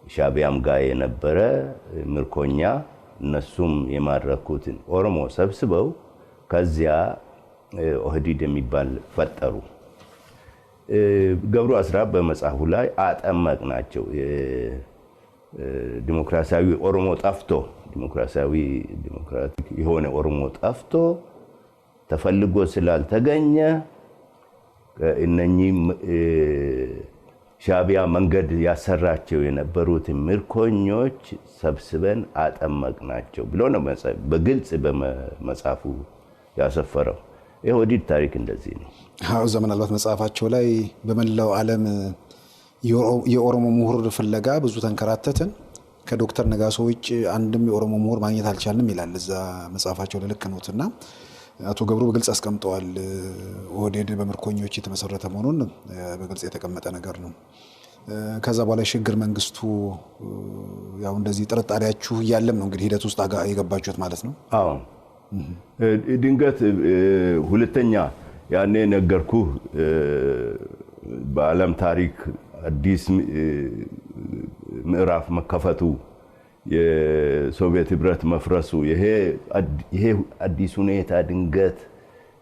ሻዕቢያም ጋር የነበረ ምርኮኛ እነሱም የማረኩትን ኦሮሞ ሰብስበው ከዚያ ኦህዲድ የሚባል ፈጠሩ። ገብሩ አስራት በመጽሐፉ ላይ አጠመቅናቸው። ዲሞክራሲያዊ ኦሮሞ ጠፍቶ ዲሞክራቲክ የሆነ ኦሮሞ ጠፍቶ ተፈልጎ ስላልተገኘ እነኚህ ሻዕቢያ መንገድ ያሰራቸው የነበሩት ምርኮኞች ሰብስበን አጠመቅናቸው ብሎ ነው በግልጽ በመጽሐፉ ያሰፈረው። የኦህዲድ ታሪክ እንደዚህ ነው። አዎ ምናልባት መጽሐፋቸው ላይ በመላው ዓለም የኦሮሞ ምሁር ፍለጋ ብዙ ተንከራተትን፣ ከዶክተር ነጋሶ ውጭ አንድም የኦሮሞ ምሁር ማግኘት አልቻልንም ይላል እዛ መጽሐፋቸው ላይ። ልክ ነውና አቶ ገብሩ በግልጽ አስቀምጠዋል። ኦህዴድ በምርኮኞች የተመሰረተ መሆኑን በግልጽ የተቀመጠ ነገር ነው። ከዛ በኋላ ሽግግር መንግስቱ ያው እንደዚህ ጥርጣሬያችሁ እያለም ነው እንግዲህ ሂደት ውስጥ የገባችሁት ማለት ነው? አዎ ድንገት ሁለተኛ ያኔ ነገርኩህ በዓለም ታሪክ አዲስ ምዕራፍ መከፈቱ፣ የሶቪየት ህብረት መፍረሱ፣ ይሄ አዲስ ሁኔታ ድንገት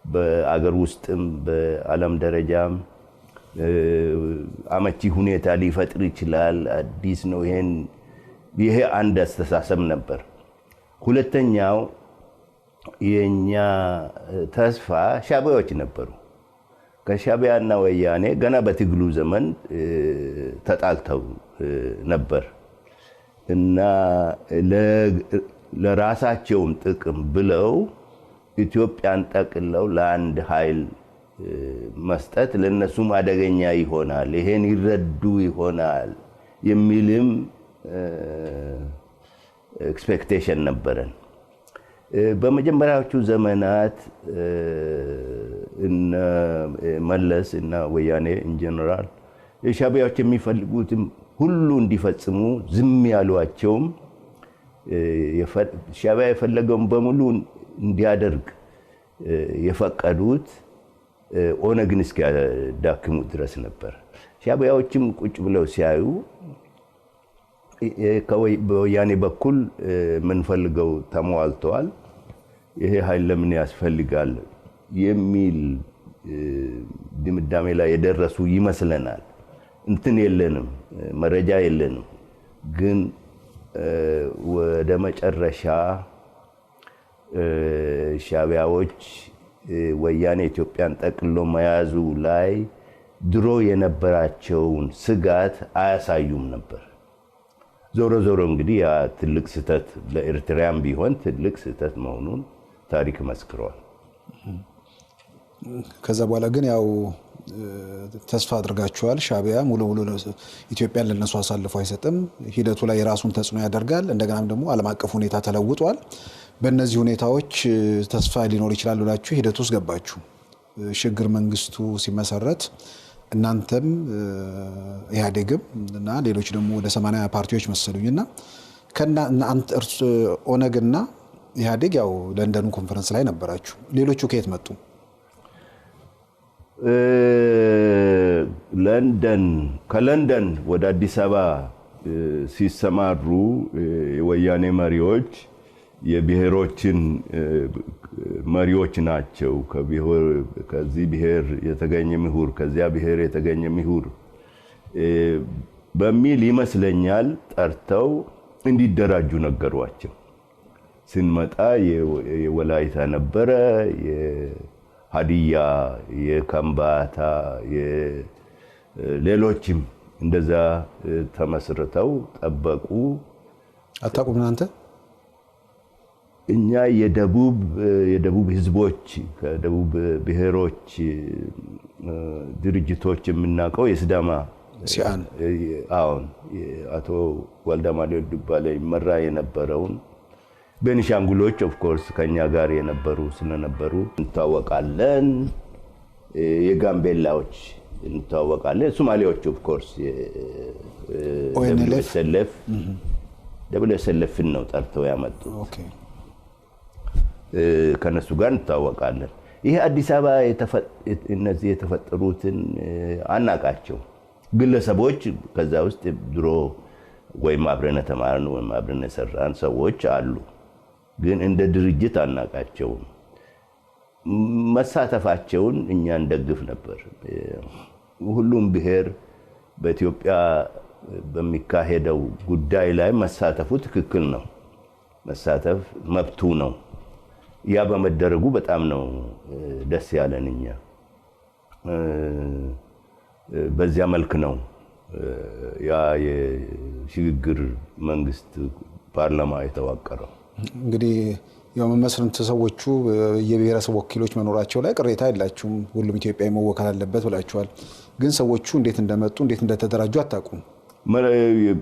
በአገር ውስጥም በዓለም ደረጃም አመቺ ሁኔታ ሊፈጥር ይችላል፣ አዲስ ነው። ይሄ አንድ አስተሳሰብ ነበር። ሁለተኛው የኛ ተስፋ ሻዕቢያዎች ነበሩ። ከሻዕቢያና ወያኔ ገና በትግሉ ዘመን ተጣልተው ነበር እና ለራሳቸውም ጥቅም ብለው ኢትዮጵያን ጠቅለው ለአንድ ኃይል መስጠት ለነሱም አደገኛ ይሆናል፣ ይሄን ይረዱ ይሆናል የሚልም ኤክስፔክቴሽን ነበረን። በመጀመሪያዎቹ ዘመናት እነ መለስ እና ወያኔ ኢንጀነራል የሻዕቢያዎች የሚፈልጉትም ሁሉ እንዲፈጽሙ ዝም ያሏቸውም ሻዕቢያ የፈለገውን በሙሉ እንዲያደርግ የፈቀዱት ኦነግን እስኪያዳክሙ ድረስ ነበር። ሻዕቢያዎችም ቁጭ ብለው ሲያዩ በወያኔ በኩል የምንፈልገው ተሟልተዋል፣ ይሄ ኃይል ለምን ያስፈልጋል የሚል ድምዳሜ ላይ የደረሱ ይመስለናል። እንትን የለንም፣ መረጃ የለንም። ግን ወደ መጨረሻ ሻዕቢያዎች ወያኔ ኢትዮጵያን ጠቅሎ መያዙ ላይ ድሮ የነበራቸውን ስጋት አያሳዩም ነበር። ዞሮ ዞሮ እንግዲህ ያ ትልቅ ስህተት ለኤርትራም ቢሆን ትልቅ ስህተት መሆኑን ታሪክ መስክሯል። ከዛ በኋላ ግን ያው ተስፋ አድርጋችኋል። ሻዕቢያ ሙሉ ኢትዮጵያን ለነሱ አሳልፎ አይሰጥም፣ ሂደቱ ላይ የራሱን ተጽዕኖ ያደርጋል። እንደገናም ደግሞ ዓለም አቀፍ ሁኔታ ተለውጧል። በእነዚህ ሁኔታዎች ተስፋ ሊኖር ይችላል ብላችሁ ሂደት ውስጥ ገባችሁ። ሽግግር መንግስቱ ሲመሰረት እናንተም ኢህአዴግም እና ሌሎች ደግሞ ወደ 80 ፓርቲዎች መሰሉኝና ኦነግና ኢህአዴግ ያው ለንደኑ ኮንፈረንስ ላይ ነበራችሁ። ሌሎቹ ከየት መጡ? ከለንደን ወደ አዲስ አበባ ሲሰማሩ የወያኔ መሪዎች የብሔሮችን መሪዎች ናቸው። ከዚህ ብሔር የተገኘ ምሁር፣ ከዚያ ብሔር የተገኘ ምሁር በሚል ይመስለኛል ጠርተው እንዲደራጁ ነገሯቸው። ስንመጣ የወላይታ ነበረ፣ የሀዲያ፣ የከምባታ፣ ሌሎችም እንደዛ ተመስርተው ጠበቁ። አታውቁም እናንተ? እኛ የደቡብ ህዝቦች ከደቡብ ብሔሮች ድርጅቶች የምናውቀው የሲዳማ ሲአን አሁን አቶ ወልደማርያም ዱባሌ ይመራ የነበረውን ቤኒሻንጉሎች ኦፍ ኮርስ ከኛ ጋር የነበሩ ስለነበሩ እንታወቃለን። የጋምቤላዎች እንታወቃለን። ሶማሌዎች ኦፍ ኮርስ ደብለሰለፍን ነው ጠርተው ያመጡት። ኦኬ ከነሱ ጋር እንታወቃለን። ይሄ አዲስ አበባ እነዚህ የተፈጠሩትን አናቃቸው ግለሰቦች ከዛ ውስጥ ድሮ ወይም አብረን ተማርን ወይም አብረን ሰራን ሰዎች አሉ፣ ግን እንደ ድርጅት አናቃቸውም። መሳተፋቸውን እኛ እንደግፍ ነበር። ሁሉም ብሔር በኢትዮጵያ በሚካሄደው ጉዳይ ላይ መሳተፉ ትክክል ነው። መሳተፍ መብቱ ነው። ያ በመደረጉ በጣም ነው ደስ ያለን እኛ። በዚያ መልክ ነው ያ የሽግግር መንግስት ፓርላማ የተዋቀረው። እንግዲህ ያው መመስረት ሰዎቹ የብሔረሰብ ወኪሎች መኖራቸው ላይ ቅሬታ የላችሁም፣ ሁሉም ኢትዮጵያዊ መወከል አለበት ብላችኋል። ግን ሰዎቹ እንዴት እንደመጡ እንዴት እንደተደራጁ አታውቁም።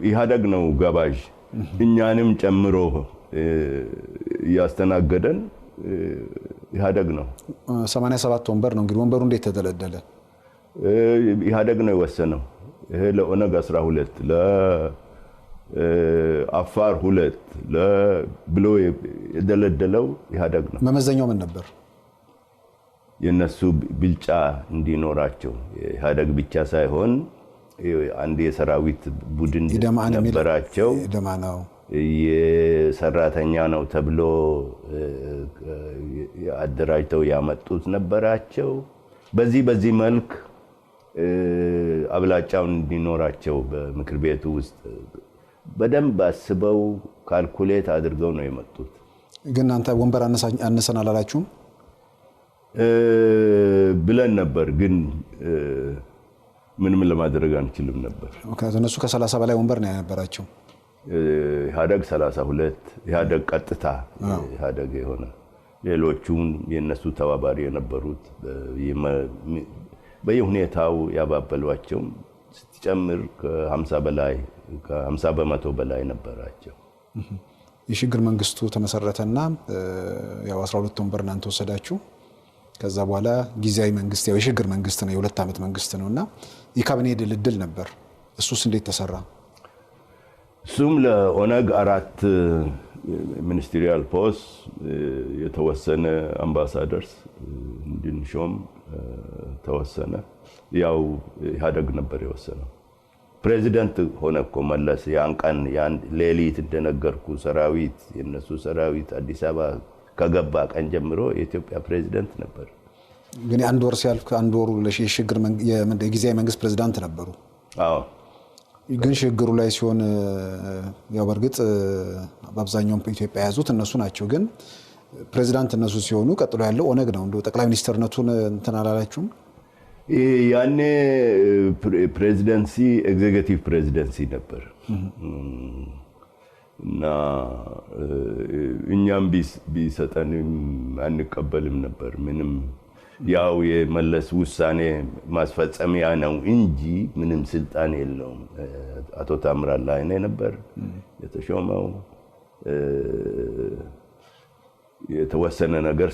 ኢህአዴግ ነው ጋባዥ፣ እኛንም ጨምሮ ያስተናገደን ኢህአዴግ ነው። 87 ወንበር ነው እንግዲህ። ወንበሩ እንዴት ተደለደለ? ኢህአዴግ ነው የወሰነው። ይሄ ለኦነግ 12 ለአፋር 2 ብሎ የደለደለው ኢህአዴግ ነው። መመዘኛው ምን ነበር? የነሱ ብልጫ እንዲኖራቸው ኢህአዴግ ብቻ ሳይሆን አንድ የሰራዊት ቡድን ነበራቸው። ደማናው የሰራተኛ ነው ተብሎ አደራጅተው ያመጡት ነበራቸው። በዚህ መልክ አብላጫውን እንዲኖራቸው በምክር ቤቱ ውስጥ በደንብ አስበው ካልኩሌት አድርገው ነው የመጡት። ግን እናንተ ወንበር አነሰን አላላችሁም? ብለን ነበር፣ ግን ምንም ለማድረግ አንችልም ነበር። እነሱ ከ30 በላይ ወንበር ነው የነበራቸው። ኢህአዴግ 32 ኢህአዴግ ቀጥታ ኢህአዴግ የሆነ ሌሎቹም የነሱ ተባባሪ የነበሩት በየሁኔታው ያባበሏቸው ስትጨምር ከ50 በመቶ በላይ ነበራቸው። የሽግግር መንግስቱ ተመሰረተና ያው 12 ወንበር እናንተ ወሰዳችሁ። ከዛ በኋላ ጊዜያዊ መንግስት ያው የሽግግር መንግስት ነው፣ የ2 ዓመት መንግስት ነውና የካቢኔ ድልድል ነበር። እሱስ እንዴት ተሰራ? እሱም ለኦነግ 4 ሚኒስትሪያል ፖስት የተወሰነ አምባሳደርስ እንድንሾም ተወሰነ። ያው ኢህአዴግ ነበር የወሰነው። ፕሬዚደንት ሆነ እኮ መለስ። ያን ቀን ያን ሌሊት እንደነገርኩ ሰራዊት የነሱ ሰራዊት አዲስ አበባ ከገባ ቀን ጀምሮ የኢትዮጵያ ፕሬዚደንት ነበር። ግን አንድ ወር ሲያልፍ አንድ ወሩ ለሽግግር የጊዜያዊ መንግስት ፕሬዚዳንት ነበሩ። አዎ ግን ሽግግሩ ላይ ሲሆን ያው በርግጥ በአብዛኛው ኢትዮጵያ ያዙት እነሱ ናቸው። ግን ፕሬዚዳንት እነሱ ሲሆኑ ቀጥሎ ያለው ኦነግ ነው። እንደው ጠቅላይ ሚኒስትርነቱን እንትን አላላችሁም? ያኔ ፕሬዚደንሲ ኤግዜኪቲቭ ፕሬዚደንሲ ነበር እና እኛም ቢሰጠንም አንቀበልም ነበር። ምንም ያው የመለስ ውሳኔ ማስፈጸሚያ ነው እንጂ ምንም ስልጣን የለውም። አቶ ታምራት ላይኔ ነበር የተሾመው። የተወሰነ ነገር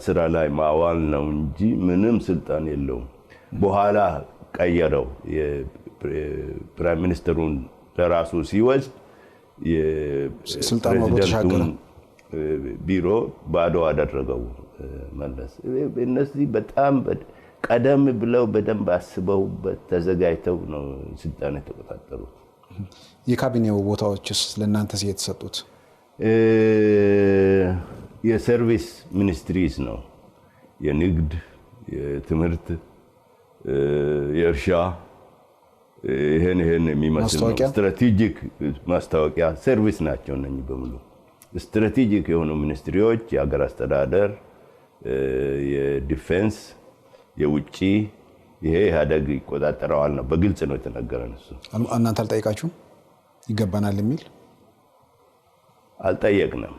ስራ ላይ ማዋል ነው እንጂ ምንም ስልጣን የለውም። በኋላ ቀየረው። የፕራይም ሚኒስትሩን ለራሱ ሲወስድ የፕሬዚደንቱን ቢሮ ባዶ አደረገው መለስ። እነዚህ በጣም ቀደም ብለው በደንብ አስበውበት ተዘጋጅተው ነው ስልጣን የተቆጣጠሩት። የካቢኔው ቦታዎችስ ለእናንተ የተሰጡት? የሰርቪስ ሚኒስትሪስ ነው። የንግድ፣ የትምህርት፣ የእርሻ ይሄን የሚመስል ነው። ስትራቴጂክ ማስታወቂያ ሰርቪስ ናቸው እነኚህ በሙሉ። ስትራቴጂክ የሆኑ ሚኒስትሪዎች የሀገር አስተዳደር፣ የዲፌንስ የውጪ ይሄ ኢህአዴግ ይቆጣጠረዋል ነው በግልጽ ነው የተነገረን። እሱ እናንተ አልጠይቃችሁም ይገባናል የሚል አልጠየቅንም።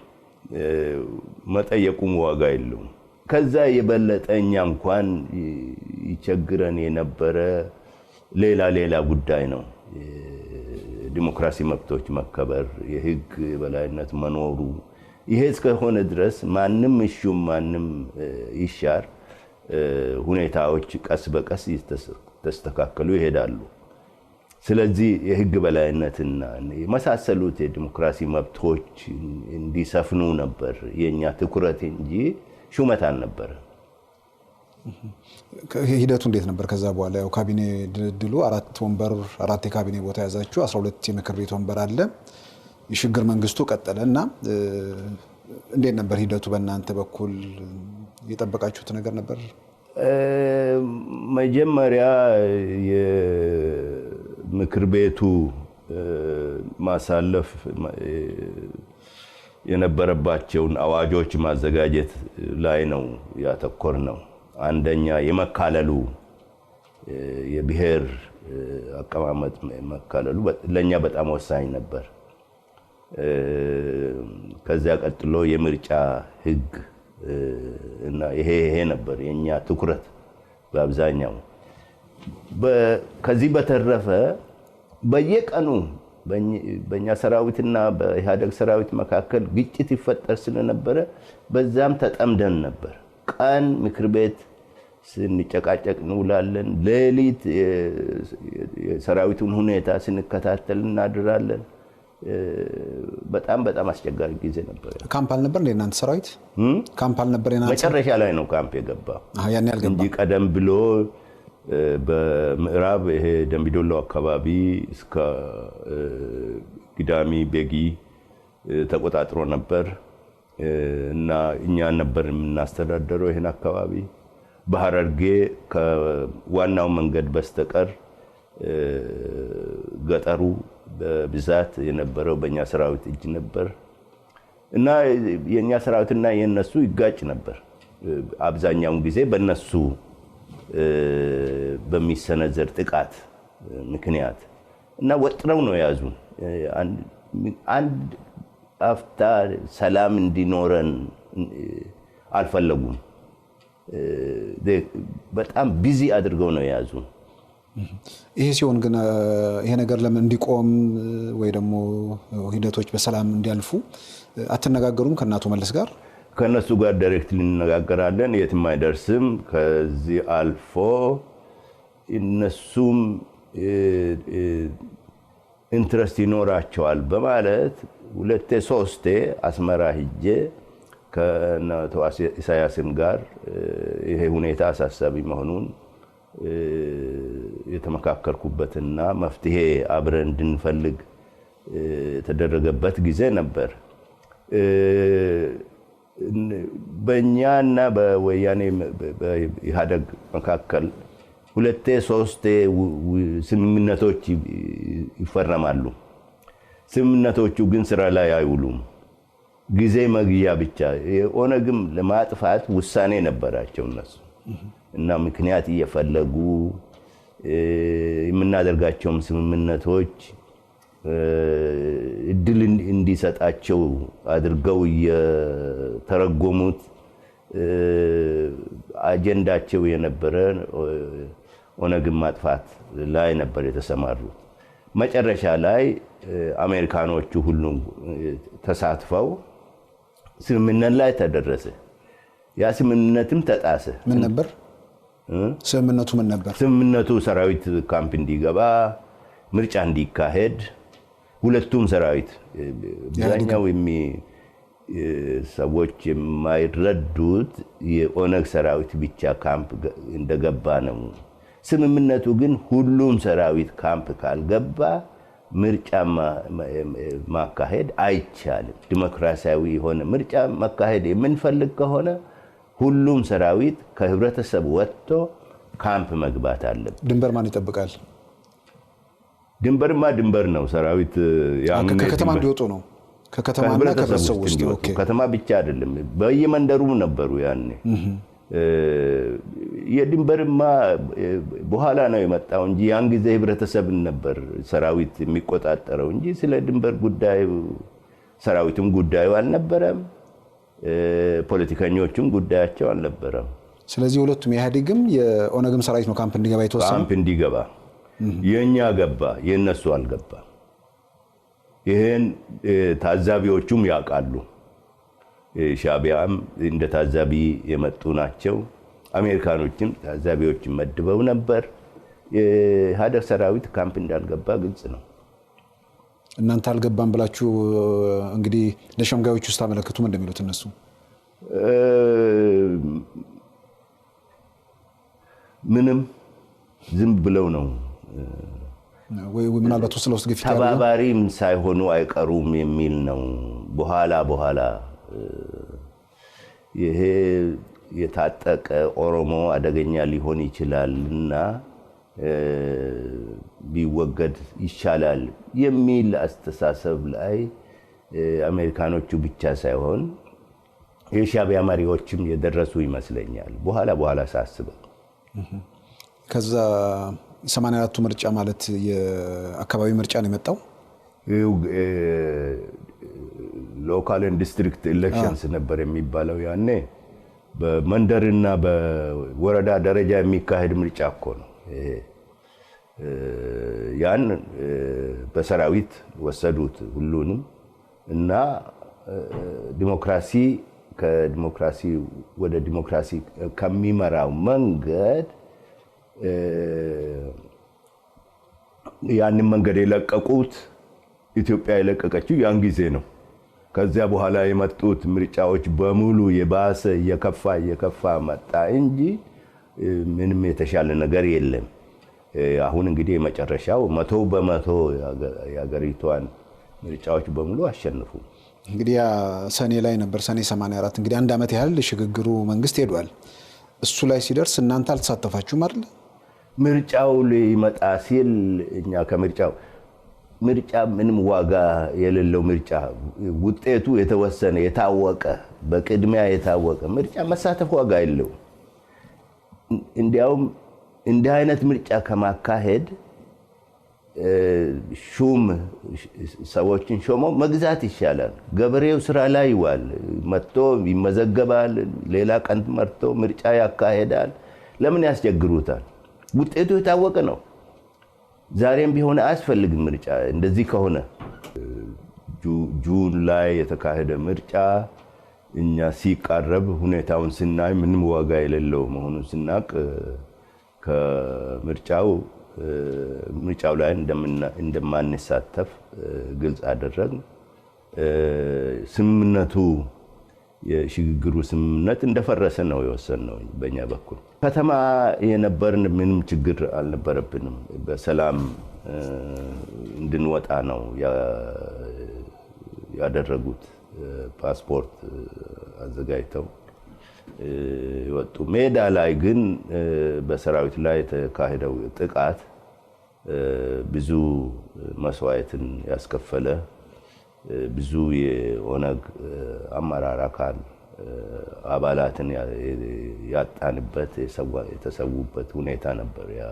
መጠየቁም ዋጋ የለውም። ከዛ የበለጠ እኛ እንኳን ይቸግረን የነበረ ሌላ ጉዳይ ነው። ዲሞክራሲ መብቶች መከበር፣ የህግ የበላይነት መኖሩ ይሄ እስከሆነ ድረስ ማንም እሹም ማንም ይሻር ሁኔታዎች ቀስ በቀስ ተስተካከሉ ይሄዳሉ። ስለዚህ የህግ በላይነትና የመሳሰሉት የዲሞክራሲ መብቶች እንዲሰፍኑ ነበር የኛ ትኩረት እንጂ ሹመት አልነበረ። ሂደቱ እንዴት ነበር? ከዛ በኋላ ያው ካቢኔ ድልድሉ አራት የካቢኔ ቦታ ያዛችሁ፣ 12 የምክር ቤት ወንበር አለ። የሽግግር መንግስቱ ቀጠለና እንዴት ነበር ሂደቱ? በእናንተ በኩል የጠበቃችሁት ነገር ነበር? መጀመሪያ የምክር ቤቱ ማሳለፍ የነበረባቸውን አዋጆች ማዘጋጀት ላይ ነው ያተኮር ነው። አንደኛ የመካለሉ የብሔር አቀማመጥ መካለሉ ለኛ በጣም ወሳኝ ነበር። ከዚያ ቀጥሎ የምርጫ ህግ እና ይሄ ነበር የኛ ትኩረት በአብዛኛው። ከዚህ በተረፈ በየቀኑ በእኛ ሰራዊትና በኢህአዴግ ሰራዊት መካከል ግጭት ይፈጠር ስለነበረ በዛም ተጠምደን ነበር። ቀን ምክር ቤት ስንጨቃጨቅ እንውላለን፣ ሌሊት የሰራዊቱን ሁኔታ ስንከታተል እናድራለን። በጣም አስቸጋሪ ጊዜ ነበር። ካምፕ አልነበር እንደ እናንተ ሰራዊት? ካምፕ አልነበር የናንተ? መጨረሻ ላይ ነው ካምፕ የገባው ያን ያልገባ እንጂ ቀደም ብሎ በምዕራብ ይሄ ደምቢዶሎ አካባቢ እስከ ግዳሚ ቤጊ ተቆጣጥሮ ነበር እና እኛ ነበር የምናስተዳደረው ይሄን አካባቢ። በሐረርጌ ከዋናው መንገድ በስተቀር ገጠሩ በብዛት የነበረው በእኛ ሰራዊት እጅ ነበር እና የኛ ሰራዊትና የነሱ ይጋጭ ነበር አብዛኛውን ጊዜ በነሱ በሚሰነዘር ጥቃት ምክንያት እና ወጥረው ነው ያዙን። አንድ አፍታ ሰላም እንዲኖረን አልፈለጉም። በጣም ቢዚ አድርገው ነው ያዙን። ይሄ ሲሆን ግን ይሄ ነገር ለምን እንዲቆም ወይ ደግሞ ሂደቶች በሰላም እንዲያልፉ አትነጋገሩም ከእናቶ መለስ ጋር? ከነሱ ጋር ዳይሬክትሊ እንነጋገራለን፣ የትም አይደርስም። ከዚህ አልፎ እነሱም ኢንትረስት ይኖራቸዋል በማለት ሁለቴ ሶስቴ አስመራ ሂጄ ከአቶ ኢሳያስም ጋር ይሄ ሁኔታ አሳሳቢ መሆኑን የተመካከርኩበትና መፍትሄ አብረን እንድንፈልግ የተደረገበት ጊዜ ነበር። በእኛና በወያኔ በኢህአዴግ መካከል ሁለቴ ሶስቴ ስምምነቶች ይፈረማሉ። ስምምነቶቹ ግን ስራ ላይ አይውሉም። ጊዜ መግያ ብቻ። የኦነግም ለማጥፋት ውሳኔ ነበራቸው እነሱ እና ምክንያት እየፈለጉ የምናደርጋቸውም ስምምነቶች እድል እንዲሰጣቸው አድርገው የተረጎሙት አጀንዳቸው የነበረ ኦነግን ማጥፋት ላይ ነበር የተሰማሩት። መጨረሻ ላይ አሜሪካኖቹ ሁሉም ተሳትፈው ስምምነት ላይ ተደረሰ። ያ ስምምነትም ተጣሰ። ምን ነበር ስምምነቱ? ምን ነበር ስምምነቱ? ሰራዊት ካምፕ እንዲገባ፣ ምርጫ እንዲካሄድ፣ ሁለቱም ሰራዊት አብዛኛው ሰዎች የማይረዱት የኦነግ ሰራዊት ብቻ ካምፕ እንደገባ ነው። ስምምነቱ ግን ሁሉም ሰራዊት ካምፕ ካልገባ ምርጫ ማካሄድ አይቻልም። ዲሞክራሲያዊ የሆነ ምርጫ ማካሄድ የምንፈልግ ከሆነ ሁሉም ሰራዊት ከህብረተሰብ ወጥቶ ካምፕ መግባት አለበት። ድንበር ማን ይጠብቃል? ድንበርማ ድንበር ነው። ሰራዊት ከከተማ እንዲወጡ ነው ከከተማና ከህብረተሰቡ ውስጥ ከተማ ብቻ አይደለም፣ በየመንደሩም ነበሩ ያኔ። የድንበርማ በኋላ ነው የመጣው እንጂ ያን ጊዜ ህብረተሰብን ነበር ሰራዊት የሚቆጣጠረው እንጂ ስለ ድንበር ጉዳይ ሰራዊቱም ጉዳዩ አልነበረም፣ ፖለቲከኞቹም ጉዳያቸው አልነበረም። ስለዚህ ሁለቱም የኢህአዴግም የኦነግም ሰራዊት ነው ካምፕ እንዲገባ የተወሰነ። ካምፕ እንዲገባ የኛ ገባ፣ የነሱ አልገባ። ይሄን ታዛቢዎቹም ያውቃሉ። ሻዕቢያም እንደ ታዛቢ የመጡ ናቸው። አሜሪካኖችም ታዛቢዎችን መድበው ነበር። የኢህአዴግ ሰራዊት ካምፕ እንዳልገባ ግልጽ ነው። እናንተ አልገባም ብላችሁ እንግዲህ ለሸምጋዮቹ ስታመለክቱ ምን እንደሚሉት እነሱ ምንም ዝም ብለው ነው ወይ ምናልባት ስለውስጥ ግፊት ተባባሪም ሳይሆኑ አይቀሩም የሚል ነው። በኋላ ይሄ የታጠቀ ኦሮሞ አደገኛ ሊሆን ይችላልና ቢወገድ ይሻላል የሚል አስተሳሰብ ላይ አሜሪካኖቹ ብቻ ሳይሆን የሻዕቢያ መሪዎችም የደረሱ ይመስለኛል። በኋላ ሳስበው ከዛ 84ቱ ምርጫ ማለት የአካባቢ ምርጫ ነው የመጣው። ሎካል ኤንድ ዲስትሪክት ኢሌክሽንስ ነበር የሚባለው ያኔ። በመንደርና በወረዳ ደረጃ የሚካሄድ ምርጫ እኮ ነው ይሄ። ያን በሰራዊት ወሰዱት ሁሉንም እና ከዲሞክራሲ ወደ ዲሞክራሲ ከሚመራው መንገድ ያንን መንገድ የለቀቁት ኢትዮጵያ የለቀቀችው ያን ጊዜ ነው። ከዚያ በኋላ የመጡት ምርጫዎች በሙሉ የባሰ የከፋ መጣ እንጂ ምንም የተሻለ ነገር የለም። አሁን እንግዲህ የመጨረሻው 100% የሀገሪቷን ምርጫዎች በሙሉ አሸንፉ። እንግዲህ ሰኔ ላይ ነበር፣ ሰኔ 84። እንግዲህ አንድ አመት ያህል ሽግግሩ መንግስት ሄዷል። እሱ ላይ ሲደርስ እናንተ አልተሳተፋችሁም አይደል? ምርጫው ሊመጣ ሲል እኛ ምርጫ ምንም ዋጋ የሌለው ምርጫ፣ ውጤቱ የተወሰነ የታወቀ በቅድሚያ የታወቀ ምርጫ መሳተፍ ዋጋ የለው። እንዲያውም እንዲህ አይነት ምርጫ ከማካሄድ ሰዎችን ሾሞ መግዛት ይሻላል። ገበሬው ስራ ላይ ይዋል፣ መጥቶ ይመዘገባል፣ ሌላ ቀን መርቶ ምርጫ ያካሄዳል። ለምን ያስቸግሩታል? ውጤቱ የታወቀ ነው። ዛሬም ቢሆን አያስፈልግም ምርጫ። እንደዚህ ከሆነ ጁን ላይ የተካሄደ ምርጫ እኛ ሲቃረብ ሁኔታውን ስናይ ምንም ዋጋ የሌለው መሆኑን ስናቅ ከምርጫው ላይ እንደማንሳተፍ ግልጽ አደረግን። ስምምነቱ የሽግግሩ ስምምነት እንደፈረሰ ነው የወሰንነው በእኛ በኩል። ከተማ የነበርን ምንም ችግር አልነበረብንም። በሰላም እንድንወጣ ነው ያደረጉት። ፓስፖርት አዘጋጅተው ይወጡ። ሜዳ ላይ ግን በሰራዊት ላይ የተካሄደው ጥቃት ብዙ መስዋዕትን ያስከፈለ፣ ብዙ የኦነግ አመራር አካል አባላትን ያጣንበት የተሰዉበት ሁኔታ ነበር። ያ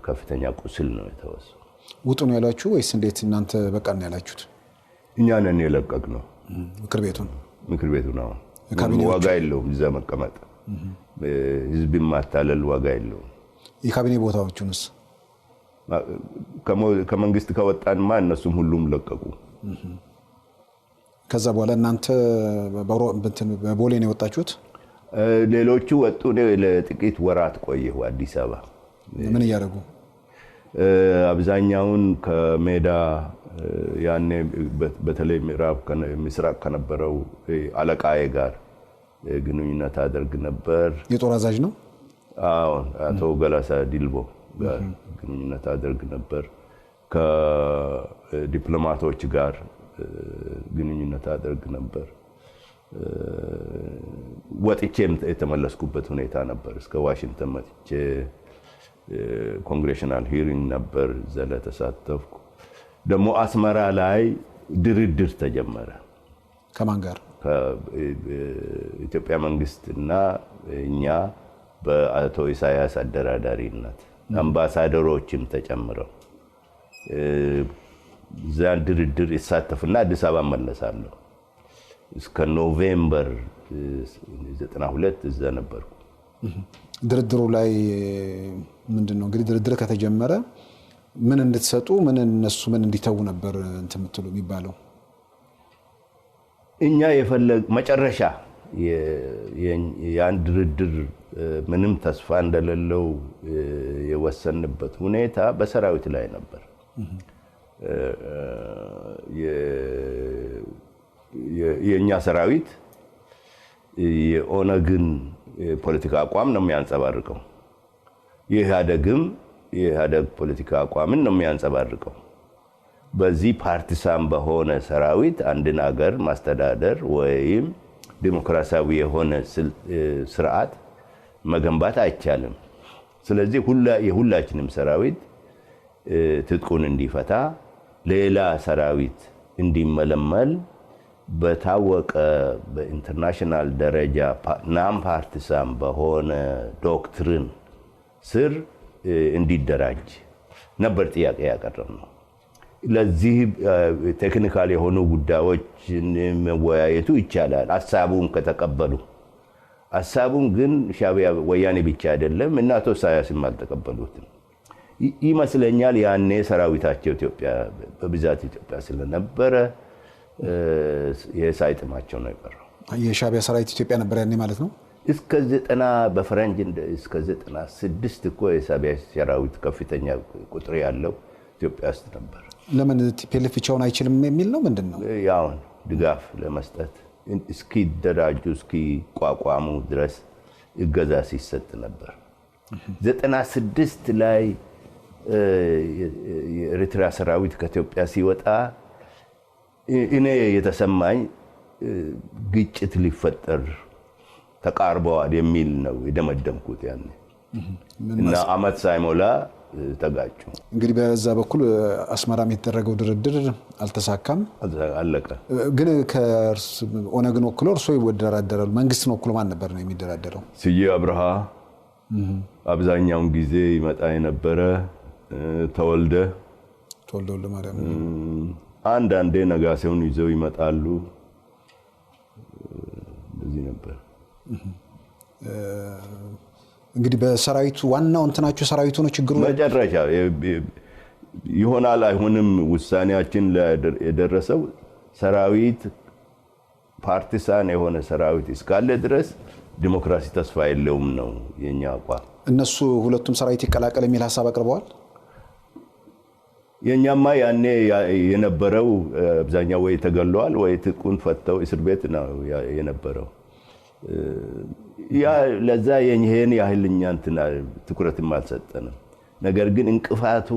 ከፍተኛ ቁስል ነው የተወሰው። ውጡ ነው ያላችሁ ወይስ እንዴት? እናንተ በቃ ነው ያላችሁት? እኛ ነን የለቀቅነው። ምክር ቤቱ ነው። ዋጋ የለውም እዛ መቀመጥ። ህዝብን ማታለል ዋጋ የለውም። የካቢኔ ቦታዎቹንስ ከመንግስት ከወጣንማ እነሱም ሁሉም ለቀቁ። ከዛ በኋላ እናንተ በቦሌ ነው የወጣችሁት? ሌሎቹ ወጡ። ለጥቂት ወራት ቆየሁ አዲስ አበባ። ምን እያደረጉ? አብዛኛውን ከሜዳ ያኔ በተለይ ምስራቅ ከነበረው አለቃዬ ጋር ግንኙነት አደርግ ነበር። የጦር አዛዥ ነው? አዎ፣ አቶ ገላሳ ዲልቦ ጋር ግንኙነት አደርግ ነበር። ከዲፕሎማቶች ጋር ግንኙነት አደርግ ነበር። ወጥቼም የተመለስኩበት ሁኔታ ነበር። እስከ ዋሽንግተን መጥቼ ኮንግሬሽናል ሂሪንግ ነበር፣ እዛ ላይ ተሳተፍኩ። ደግሞ አስመራ ላይ ድርድር ተጀመረ። ከማን ጋር? ከኢትዮጵያ መንግስትና እኛ በአቶ ኢሳያስ አደራዳሪነት አምባሳደሮችም ተጨምረው ዛን ድርድር ይሳተፍና አዲስ አበባ መለሳለሁ። እስከ ኖቬምበር 92 እዛ ነበርኩ። ድርድሩ ላይ ምንድነው እንግዲህ ድርድር ከተጀመረ ምን እንድትሰጡ ምን እነሱ ምን እንዲተው ነበር እንትን የምትሉ የሚባለው? እኛ የፈለግ መጨረሻ ያን ድርድር ምንም ተስፋ እንደሌለው የወሰንበት ሁኔታ በሰራዊት ላይ ነበር። የኛ ሰራዊት የኦነግን ፖለቲካ አቋም ነው የሚያንጸባርቀው። የኢህአደግ ፖለቲካ አቋምን ነው የሚያንጸባርቀው። በዚህ ፓርቲሳን በሆነ ሰራዊት አንድን ሀገር ማስተዳደር ወይም ዲሞክራሲያዊ የሆነ ስርዓት መገንባት አይቻልም። ስለዚህ የሁላችንም ሰራዊት ትጥቁን እንዲፈታ ሌላ ሰራዊት እንዲመለመል በታወቀ በኢንተርናሽናል ደረጃ ናን ፓርቲሳን በሆነ ዶክትሪን ስር እንዲደራጅ ነበር ጥያቄ ያቀረብነው። ለዚህ ቴክኒካል የሆኑ ጉዳዮችን መወያየቱ ይቻላል ሐሳቡን ከተቀበሉ። ሐሳቡን ግን ሻዕቢያ ወያኔ ብቻ አይደለም እና አቶ ኢሳያስም አልተቀበሉትም ይመስለኛል። ያኔ ሰራዊታቸው ኢትዮጵያ በብዛት ኢትዮጵያ ስለነበረ የሳይጥማቸው ነው የቀረው። የሻዕቢያ ሰራዊት ኢትዮጵያ ነበር ያኔ ማለት ነው። እስከ 90 በፈረንጅ እስከ 96 እኮ የሻዕቢያ ሰራዊት ከፍተኛ ቁጥር ያለው ኢትዮጵያ ውስጥ ነበር። ለምን ቲፒኤልኤፍ ብቻውን አይችልም የሚል ነው ምንድነው? ያውን ድጋፍ ለመስጠት እስኪደራጁ እስኪቋቋሙ ድረስ እገዛ ሲሰጥ ነበር። 96 ላይ የኤርትራ ሰራዊት ከኢትዮጵያ ሲወጣ እኔ የተሰማኝ ግጭት ሊፈጠር ተቃርበዋል የሚል ነው የደመደምኩት ያኔ እና አመት ሳይሞላ ተጋጩ። እንግዲህ በዛ በኩል አስመራም የተደረገው ድርድር አልተሳካም፣ አለቀ። ግን ከኦነግን ወክሎ እርሶ ይወዳደራሉ። መንግስትን ወክሎ ማን ነበር ነው የሚደራደረው? ስዬ አብርሃ አብዛኛውን ጊዜ ይመጣ የነበረ፣ ተወልደ ማርያም አንዳንዴ ነጋሴውን ይዘው ይመጣሉ። እንደዚህ ነበር። እንግዲህ በሰራዊቱ ዋናው እንትናችሁ ሰራዊቱ ነው ችግሩ። መጨረሻ ይሆናል አይሆንም ውሳኔያችን የደረሰው ሰራዊት ፓርቲሳን የሆነ ሰራዊት እስካለ ድረስ ዲሞክራሲ ተስፋ የለውም ነው የኛ አቋም። እነሱ ሁለቱም ሰራዊት ይቀላቀል የሚል ሐሳብ አቅርበዋል። የኛማ ያኔ የነበረው አብዛኛው ወይ ተገለዋል ወይ ትጥቁን ፈተው እስር ቤት ነው የነበረው። ያ ለዛ የኛን ያህልኛ እንትና ትኩረትም አልሰጠንም። ነገር ግን እንቅፋቱ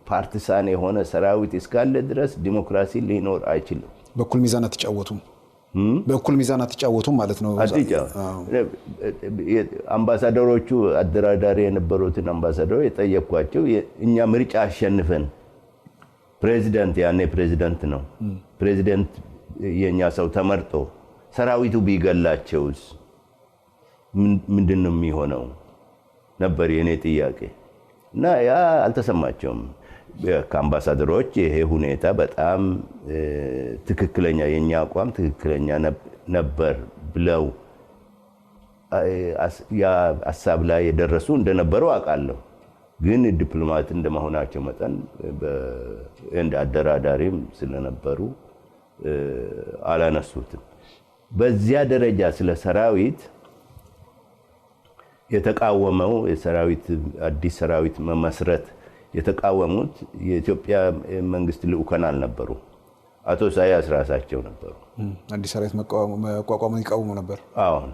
ፓርቲሳን የሆነ ሰራዊት እስካለ ድረስ ዲሞክራሲ ሊኖር አይችልም። በኩል ሚዛን አትጫወቱም ማለት ነው። አምባሳደሮቹ አደራዳሪ የነበሩትን አምባሳደሮች የጠየኳቸው እኛ ምርጫ አሸንፈን ፕሬዚዳንት ያኔ ፕሬዚዳንት ነው ፕሬዚዳንት የኛ ሰው ተመርጦ ሰራዊቱ ቢገላቸውስ ምንድነው የሚሆነው ነበር የኔ ጥያቄ። እና ያ አልተሰማቸውም። ከአምባሳደሮች ይሄ ሁኔታ በጣም ትክክለኛ የኛ አቋም ትክክለኛ ነበር ብለው ያ ሐሳብ ላይ የደረሱ እንደነበሩ አውቃለሁ። ግን ዲፕሎማት እንደመሆናቸው መጠን እንደ አደራዳሪም ስለነበሩ አላነሱትም። በዚያ ደረጃ ስለ ሰራዊት የተቃወመው የሰራዊት አዲስ ሰራዊት መመስረት የተቃወሙት የኢትዮጵያ መንግስት ልኡካን አልነበሩ፣ አቶ ኢሳያስ ራሳቸው ነበሩ። አዲስ ሰራዊት መቋቋሙን ይቃወሙ ነበር። አሁን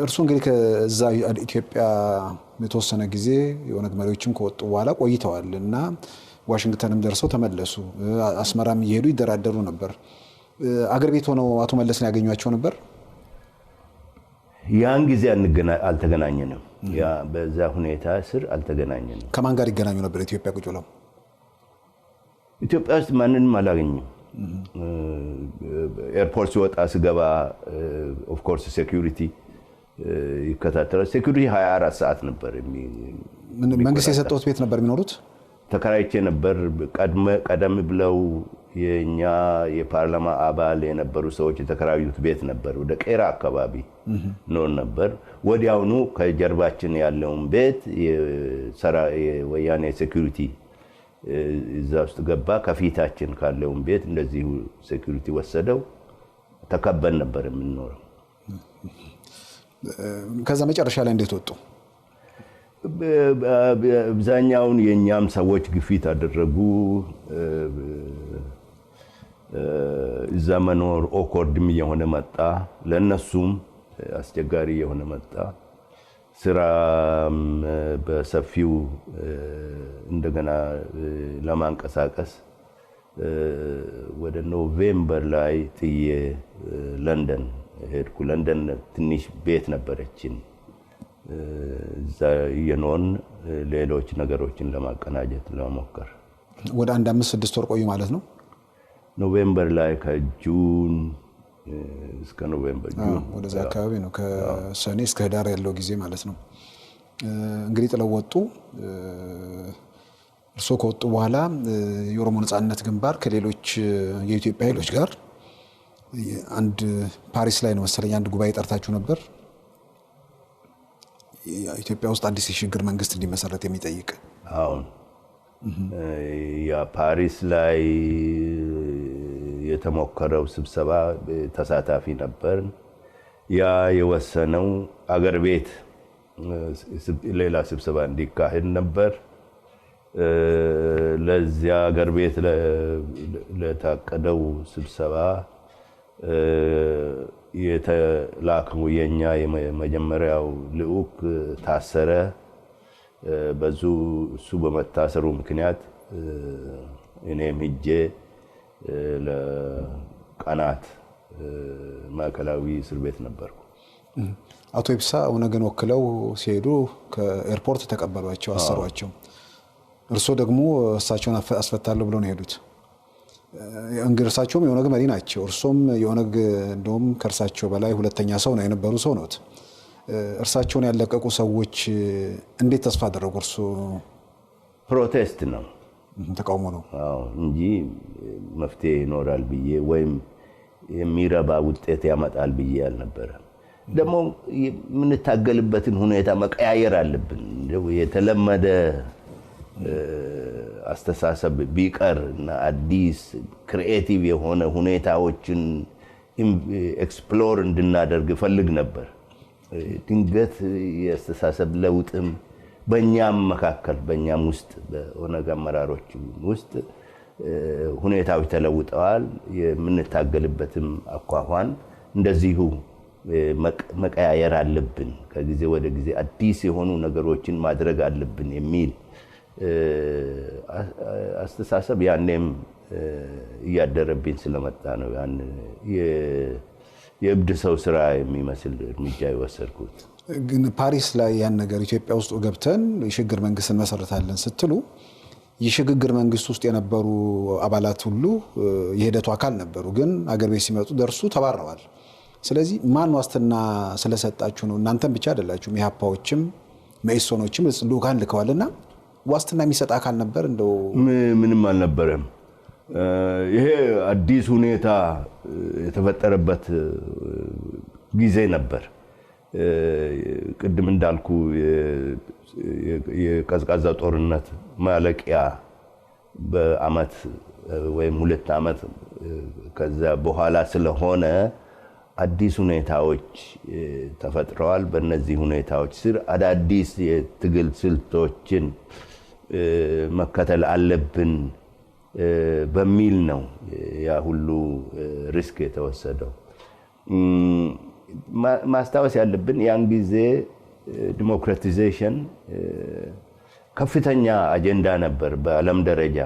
እርሱ እንግዲህ ከዛ ኢትዮጵያ የተወሰነ ጊዜ የኦነግ መሪዎችም ከወጡ በኋላ ቆይተዋል እና ዋሽንግተንም ደርሰው ተመለሱ። አስመራም እየሄዱ ይደራደሩ ነበር። አገር ቤት ሆነው አቶ መለስን ያገኟቸው ነበር። ያን ጊዜ አልተገናኘንም። ያ በዛ ሁኔታ ስር አልተገናኘንም። ከማን ጋር ይገናኙ ነበር? ኢትዮጵያ ቁጭ ብለው ኢትዮጵያ ውስጥ ማንንም አላገኘም። ኤርፖርት ሲወጣ ስገባ ኦፍ ኮርስ ሴኩሪቲ ይከታተላል። ሴኩሪቲ 24 ሰዓት ነበር። መንግስት የሰጠውት ቤት ነበር የሚኖሩት? ተከራይቼ ነበር። ቀደም ብለው የኛ የፓርላማ አባል የነበሩ ሰዎች የተከራዩት ቤት ነበር። ወደ ቄራ አካባቢ ነው ነበር። ወዲያውኑ ከጀርባችን ያለውን ቤት የወያኔ ሴኩሪቲ እዛ ውስጥ ገባ። ከፊታችን ካለውን ቤት እንደዚሁ ሴኩሪቲ ወሰደው። ተከበን ነበር የምንኖረው። ከዛ መጨረሻ ላይ እንዴት ወጡ? አብዛኛውን የኛም ሰዎች ግፊት አደረጉ። እዛ መኖር ኦኮርድም እየሆነ መጣ። ለነሱም አስቸጋሪ እየሆነ መጣ። ስራም በሰፊው እንደገና ለማንቀሳቀስ ወደ ኖቬምበር ላይ ጥዬ ለንደን ሄድኩ። ለንደን ትንሽ ቤት ነበረችን። እዛ እየኖርን ሌሎች ነገሮችን ለማቀናጀት ለመሞከር። ወደ 5-6 ወር ቆዩ ማለት ነው? ኖቬምበር ላይ ከጁን እስከ ኖቬምበር ጁን ወደዛ አካባቢ ነው። ከሰኔ እስከ ህዳር ያለው ጊዜ ማለት ነው። እንግዲህ ጥለው ወጡ። እርስዎ ከወጡ በኋላ የኦሮሞ ነጻነት ግንባር ከሌሎች የኢትዮጵያ ኃይሎች ጋር አንድ ፓሪስ ላይ ነው መሰለኝ አንድ ጉባኤ ጠርታችሁ ነበር። ኢትዮጵያ ውስጥ አዲስ የሽግግር መንግስት እንዲመሰረት የሚጠይቅ። አሁን ያ ፓሪስ ላይ የተሞከረው ስብሰባ ተሳታፊ ነበር። ያ የወሰነው አገር ቤት ሌላ ስብሰባ እንዲካሄድ ነበር። ለዚያ አገር ቤት ለታቀደው ስብሰባ የተላከው የኛ የመጀመሪያው ልዑክ ታሰረ። እሱ በመታሰሩ ምክንያት እኔም ሄጄ ለቀናት ማዕከላዊ እስር ቤት ነበርኩ። አቶ ኢብሳ ኦነግን ወክለው ሲሄዱ ከኤርፖርት ተቀበሏቸው፣ አሰሯቸው። እርስዎ ደግሞ እሳቸውን አስፈታለሁ ብለው ነው የሄዱት። እንግዲህ እርሳቸውም የኦነግ መሪ ናቸው። እርሶም የኦነግ እንደውም ከእርሳቸው በላይ ሁለተኛ ሰው ነው የነበሩ ሰው ነዎት። እርሳቸውን ያለቀቁ ሰዎች እንዴት ተስፋ አደረጉ? እርሶ ፕሮቴስት ነው ተቃውሞ ነው እንጂ መፍትሄ ይኖራል ብዬ ወይም የሚረባ ውጤት ያመጣል ብዬ አልነበረ። ደግሞ የምንታገልበትን ሁኔታ መቀያየር አለብን። የተለመደ አስተሳሰብ ቢቀር እና አዲስ ክሪኤቲቭ የሆነ ሁኔታዎችን ኤክስፕሎር እንድናደርግ ፈልግ ነበር። ድንገት የአስተሳሰብ ለውጥም በእኛም መካከል በእኛም ውስጥ በኦነግ አመራሮች ውስጥ ሁኔታዎች ተለውጠዋል። የምንታገልበትም አኳኋን እንደዚሁ መቀያየር አለብን። ከጊዜ ወደ ጊዜ አዲስ የሆኑ ነገሮችን ማድረግ አለብን የሚል አስተሳሰብ ያኔም እያደረብኝ ስለመጣ ነው ያን የእብድ ሰው ስራ የሚመስል እርምጃ የወሰድኩት። ግን ፓሪስ ላይ ያን ነገር ኢትዮጵያ ውስጥ ገብተን የሽግግር መንግስት እንመሰርታለን ስትሉ የሽግግር መንግስት ውስጥ የነበሩ አባላት ሁሉ የሂደቱ አካል ነበሩ። ግን አገር ቤት ሲመጡ ደርሱ ተባረዋል። ስለዚህ ማን ዋስትና ስለሰጣችሁ ነው? እናንተም ብቻ አይደላችሁም፣ ኢህአፓዎችም መኢሶኖችም ልኡካን ልከዋልና ዋስትና የሚሰጥ አካል ነበር? እንደው ምንም አልነበረም። ይሄ አዲስ ሁኔታ የተፈጠረበት ጊዜ ነበር። ቅድም እንዳልኩ የቀዝቃዛ ጦርነት ማለቂያ በአመት ወይም 2 አመት ከዛ በኋላ ስለሆነ አዲስ ሁኔታዎች ተፈጥረዋል። በእነዚህ ሁኔታዎች ስር አዳዲስ የትግል ስልቶችን መከተል አለብን በሚል ነው ያ ሁሉ ሪስክ የተወሰደው። ማስታወስ ያለብን ያን ጊዜ ዲሞክራቲዜሽን ከፍተኛ አጀንዳ ነበር በዓለም ደረጃ።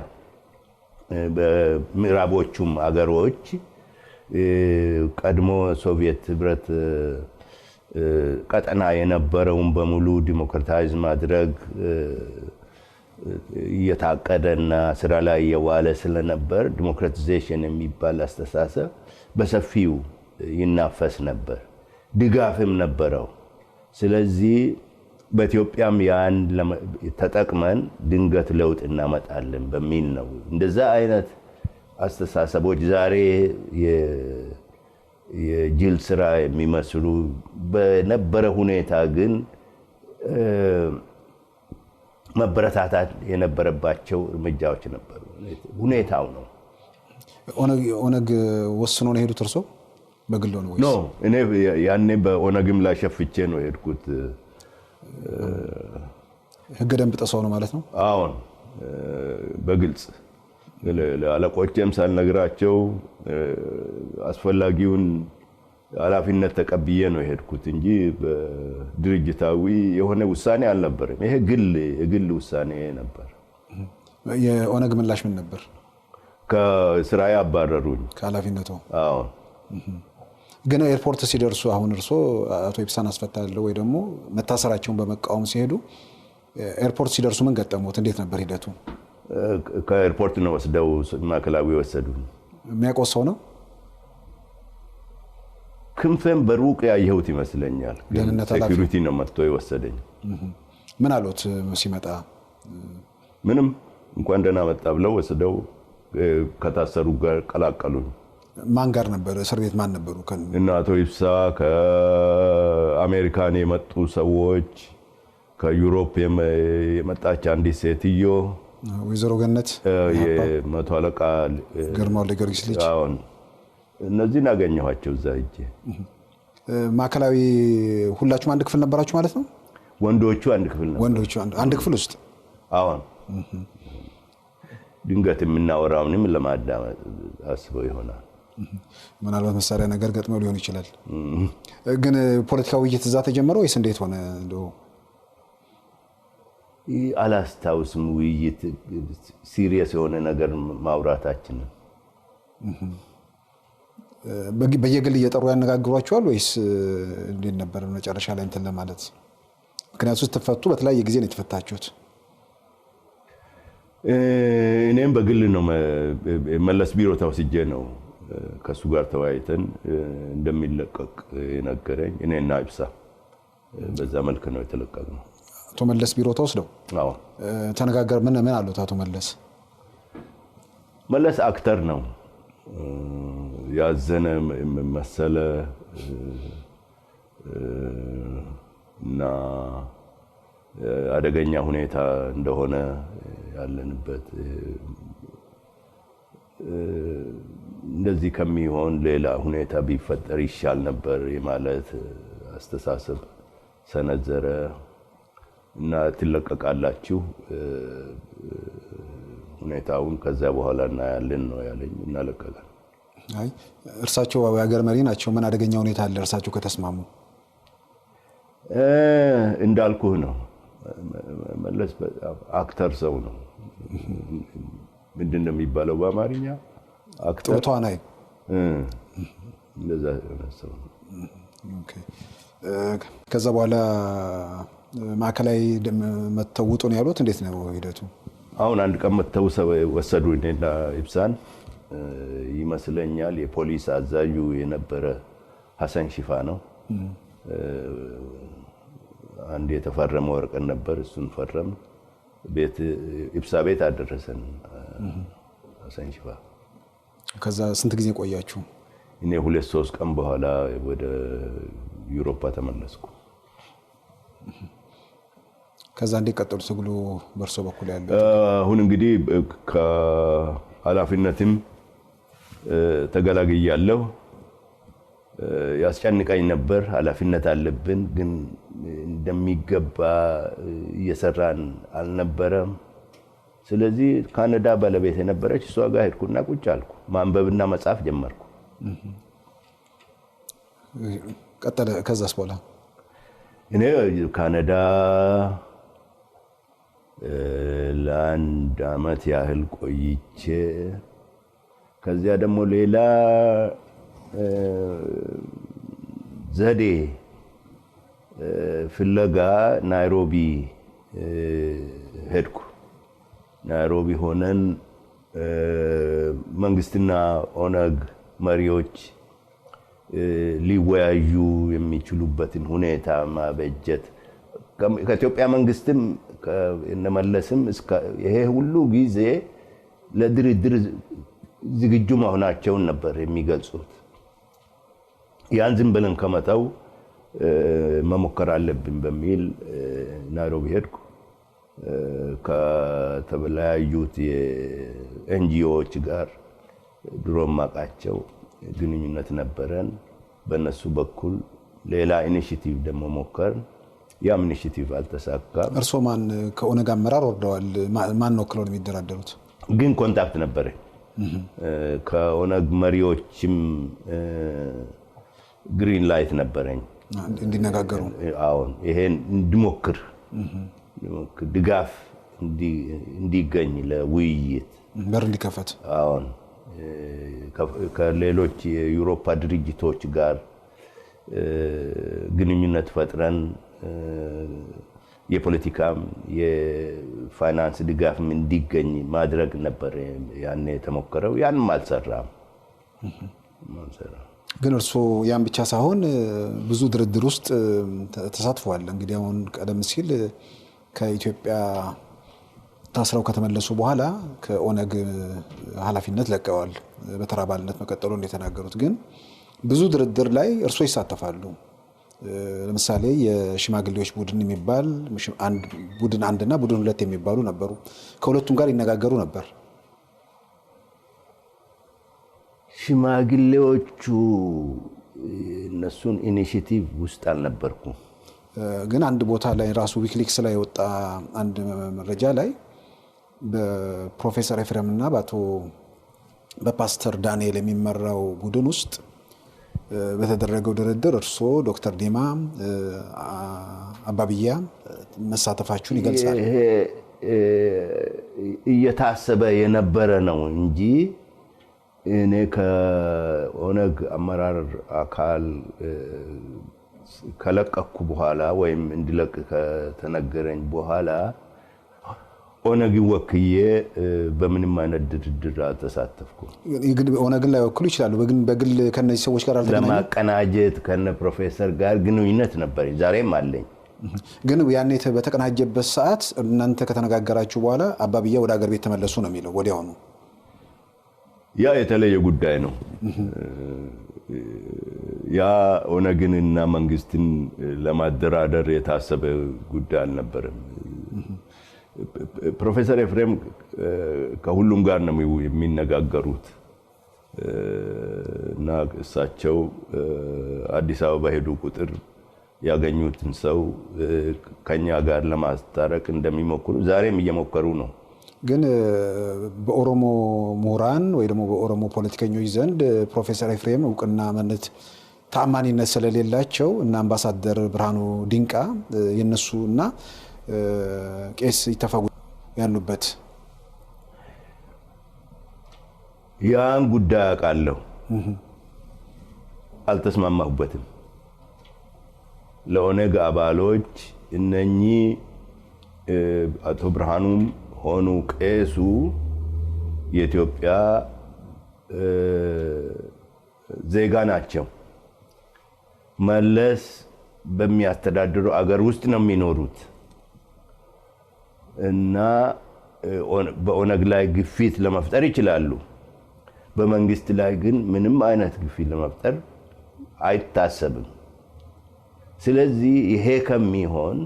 በምዕራቦቹም አገሮች ቀድሞ ሶቪየት ህብረት ቀጠና የነበረውን በሙሉ ዲሞክራታይዝ ማድረግ እየታቀደና ስራ ላይ የዋለ ስለነበር ዲሞክራቲዜሽን የሚባል አስተሳሰብ በሰፊው ይናፈስ ነበር፣ ድጋፍም ነበረው። ስለዚህ በኢትዮጵያም ያን ተጠቅመን ድንገት ለውጥ እናመጣለን በሚል ነው። እንደዛ አይነት አስተሳሰቦች ዛሬ የጅል ስራ የሚመስሉ በነበረ ሁኔታ ግን መበረታታት የነበረባቸው እርምጃዎች ነበሩ። ሁኔታው ነው። ኦነግ ወስኖ ነው የሄዱት? እርሶ በግል ነው ወይስ? ኖ እኔ ያኔ በኦነግም ላይ ሸፍቼ ነው የሄድኩት። ህገ ደንብ ጥሰው ነው ማለት ነው? አዎን፣ በግልጽ ለአለቆቼም ሳልነግራቸው አስፈላጊውን ኃላፊነት ተቀብዬ ነው የሄድኩት እንጂ በድርጅታዊ የሆነ ውሳኔ አልነበረም። ይሄ የግል ውሳኔ ነበር። የኦነግ ምላሽ ምን ነበር? ከስራዬ አባረሩኝ ከኃላፊነቱ። አዎ። ግን ኤርፖርት ሲደርሱ አሁን እርሶ አቶ ኢብሳን አስፈታለሁ ወይ ደግሞ መታሰራቸውን በመቃወም ሲሄዱ ኤርፖርት ሲደርሱ ምን ገጠሙት? እንዴት ነበር ሂደቱ? ከኤርፖርት ነው ወስደው ማዕከላዊ ወሰዱኝ። የሚያውቀው ሰው ነው? ክንፈን በሩቅ ያየሁት ይመስለኛል። ሴኩሪቲ ነው መጥቶ የወሰደኝ። ምን አሉት ሲመጣ? ምንም፣ እንኳን ደህና መጣ ብለው ወስደው ከታሰሩ ጋር ቀላቀሉኝ። ማን ጋር ነበር? እስር ቤት ማን ነበሩ? እና አቶ ኢብሳ፣ ከአሜሪካን የመጡ ሰዎች፣ ከዩሮፕ የመጣች አንዲት ሴትዮ፣ ወይዘሮ ገነት፣ የመቶ አለቃ ግርማው ለጊዮርጊስ ልጅ። አዎን፣ እነዚህን አገኘኋቸው እዛ ሂጄ። ማዕከላዊ ሁላችሁም አንድ ክፍል ነበራችሁ ማለት ነው? ወንዶቹ አንድ ክፍል ነበር። ወንዶቹ አንድ ክፍል ውስጥ? አዎን። ድንገት የምናወራውንም ለማዳመጥ አስበው ይሆናል። ምናልባት መሳሪያ ነገር ገጥመው ሊሆን ይችላል። ግን ፖለቲካዊ ውይይት እዛ ተጀመረ ወይስ እንዴት ሆነ? እንደው አላስታውስም። ውይይት ሲሪየስ የሆነ ነገር ማውራታችንን በየግል እየጠሩ ያነጋግሯቸዋል ወይስ እንዴት ነበር መጨረሻ ላይ እንትን ለማለት? ምክንያቱም ስትፈቱ በተለያየ ጊዜ ነው የተፈታችሁት። እኔም በግል ነው መለስ ቢሮ ተወስጄ ነው ከሱ ጋር ተወያይተን እንደሚለቀቅ የነገረኝ። እኔና ኢብሳ በዛ መልክ ነው የተለቀቅነው። አቶ መለስ ቢሮ ተወስደው? አዎ። ተነጋገር። ምን አሉት አቶ መለስ? መለስ አክተር ነው። ያዘነ መሰለ እና አደገኛ ሁኔታ እንደሆነ ያለንበት እንደዚህ ከሚሆን ሌላ ሁኔታ ቢፈጠር ይሻል ነበር የማለት አስተሳሰብ ሰነዘረ እና ትለቀቃላችሁ፣ ሁኔታውን ከዛ በኋላ እናያለን ነው ያለኝ። እናለቀቃለን። አይ እርሳቸው የሀገር መሪ ናቸው። ምን አደገኛ ሁኔታ አለ እርሳቸው ከተስማሙ? እንዳልኩህ ነው። መለስ አክተር ሰው ነው። ምንድነው የሚባለው በአማርኛ? አክተር ተዋናይ። እንደዛ ሰው ነው። ኦኬ። ከዛ በኋላ ማዕከላዊ መተው ውጡ ነው ያሉት? እንዴት ነው ሂደቱ? አሁን አንድ ቀን መተው ወሰዱ እኔና ኢብሳን ይመስለኛል። የፖሊስ አዛዡ የነበረ ሐሰን ሽፋ ነው። አንድ የተፈረመ ወረቀት ነበር፣ እሱን ፈረም። ኢብሳ ቤት አደረሰን ሐሰን ሽፋ። ከዛ ስንት ጊዜ ቆያችሁ? እኔ 2-3 ቀን በኋላ ወደ ዩሮፓ ተመለስኩ። ከዛ እንዴት ቀጠሉ ትግሉ በእርሶ በኩል ያለው? አሁን እንግዲህ ከኃላፊነትም ተገላግያለሁ። ያስጨንቀኝ ነበር። ኃላፊነት አለብን፣ ግን እንደሚገባ እየሰራን አልነበረም። ስለዚህ ካናዳ ባለቤት የነበረች እሷ ጋር ሄድኩና ቁጭ አልኩ። ማንበብና መጻፍ ጀመርኩ። ቀጠለ። ከዛስ በኋላ እኔ ካናዳ ለአንድ ዓመት ያህል ቆይቼ ከዚያ ደግሞ ሌላ ዘዴ ፍለጋ ናይሮቢ ሄድኩ። ናይሮቢ ሆነን መንግስትና ኦነግ መሪዎች ሊወያዩ የሚችሉበትን ሁኔታ ማበጀት ከኢትዮጵያ መንግስትም ከነመለስም ይሄ ሁሉ ጊዜ ለድርድር ዝግጁ መሆናቸውን ነበር የሚገልጹት። ያን ዝም ብለን ከመተው መሞከር አለብን በሚል ናይሮቢ ሄድኩ። ከተለያዩት የኤንጂኦዎች ጋር ድሮ ማቃቸው ግንኙነት ነበረን። በእነሱ በኩል ሌላ ኢኒሺቲቭ ደግሞ ሞከር። ያም ኢኒሺቲቭ አልተሳካም። እርስዎ ማን ከኦነግ አመራር ወርደዋል? ማን ነው ክሎን የሚደራደሩት? ግን ኮንታክት ነበረኝ ከኦነግ መሪዎችም ግሪን ላይት ነበረኝ እንዲነጋገሩ። አሁን ይሄን እንድሞክር ድጋፍ እንዲገኝ ለውይይት በር እንዲከፈት። አሁን ከሌሎች የዩሮፓ ድርጅቶች ጋር ግንኙነት ፈጥረን የፖለቲካም የፋይናንስ ድጋፍም እንዲገኝ ማድረግ ነበር ያኔ የተሞከረው። ያንም አልሰራም። ግን እርስዎ ያን ብቻ ሳይሆን ብዙ ድርድር ውስጥ ተሳትፈዋል። እንግዲህ አሁን ቀደም ሲል ከኢትዮጵያ ታስረው ከተመለሱ በኋላ ከኦነግ ኃላፊነት ለቀዋል። በተራ አባልነት መቀጠሉ እንደተናገሩት ግን ብዙ ድርድር ላይ እርስዎ ይሳተፋሉ። ለምሳሌ የሽማግሌዎች ቡድን የሚባል ቡድን 1 እና ቡድን 2 የሚባሉ ነበሩ። ከሁለቱም ጋር ይነጋገሩ ነበር። ሽማግሌዎቹ እነሱን ኢኒሺቲቭ ውስጥ አልነበርኩም። ግን አንድ ቦታ ላይ ራሱ ዊኪሊክስ ላይ የወጣ አንድ መረጃ ላይ በፕሮፌሰር ኤፍሬም እና በፓስተር ዳንኤል የሚመራው ቡድን ውስጥ በተደረገው ድርድር እርስዎ፣ ዶክተር ዲማ፣ አባብያ መሳተፋችሁን ይገልጻል። ይሄ እየታሰበ የነበረ ነው እንጂ እኔ ከኦነግ አመራር አካል ከለቀኩ በኋላ ወይም እንድለቅ ከተነገረኝ በኋላ ኦነግ ወክዬ በምንም አይነት ድርድር አልተሳተፍኩም። ኦነግን ላይ ወክሉ ይችላሉ። በግል ከነዚህ ሰዎች ጋር አልተገናኙም። ለማቀናጀት ከነ ፕሮፌሰር ጋር ግንኙነት ነበር፣ ዛሬም አለኝ። ግን ያኔ በተቀናጀበት ሰዓት እናንተ ከተነጋገራችሁ በኋላ አባብያ ወደ ሀገር ቤት ተመለሱ ነው የሚለው ወዲያውኑ። ያ የተለየ ጉዳይ ነው። ያ ኦነግንና መንግስትን ለማደራደር የታሰበ ጉዳይ አልነበረም። ፕሮፌሰር ኤፍሬም ከሁሉም ጋር ነው የሚነጋገሩት እና እሳቸው አዲስ አበባ ሄዱ ቁጥር ያገኙትን ሰው ከኛ ጋር ለማስታረቅ እንደሚሞክሩ ዛሬም እየሞከሩ ነው። ግን በኦሮሞ ምሁራን ወይ ደግሞ በኦሮሞ ፖለቲከኞች ዘንድ ፕሮፌሰር ኤፍሬም እውቅና ማለት ተአማኒነት ስለሌላቸው እና አምባሳደር ብርሃኑ ዲንቃ የነሱ እና ቄስ ይተፋጉ ያሉበት ያን ጉዳይ አውቃለሁ። አልተስማማሁበትም። ለኦነግ አባሎች እነኚህ አቶ ብርሃኑም ሆኑ ቄሱ የኢትዮጵያ ዜጋ ናቸው። መለስ በሚያስተዳድሩ አገር ውስጥ ነው የሚኖሩት እና በኦነግ ላይ ግፊት ለመፍጠር ይችላሉ። በመንግስት ላይ ግን ምንም አይነት ግፊት ለመፍጠር አይታሰብም። ስለዚህ ይሄ ከሚሆን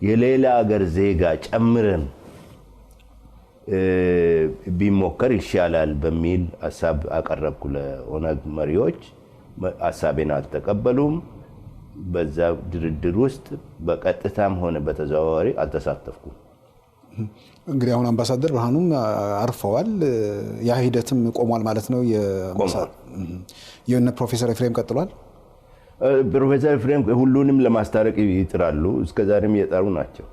የሌላ ሀገር ዜጋ ጨምረን ቢሞከር ይሻላል በሚል ሐሳብ አቀረብኩ ለኦነግ መሪዎች። ሐሳቤን አልተቀበሉም። በዛ ድርድር ውስጥ በቀጥታም ሆነ በተዘዋዋሪ አልተሳተፍኩም። እንግዲህ አሁን አምባሳደር ብርሃኑም አርፈዋል። ያ ሂደትም ቆሟል ማለት ነው። የነ ፕሮፌሰር ኤፍሬም ቀጥሏል። ፕሮፌሰር ኤፍሬም ሁሉንም ለማስታረቅ ይጥራሉ። እስከዛሬም እየጣሩ ናቸው።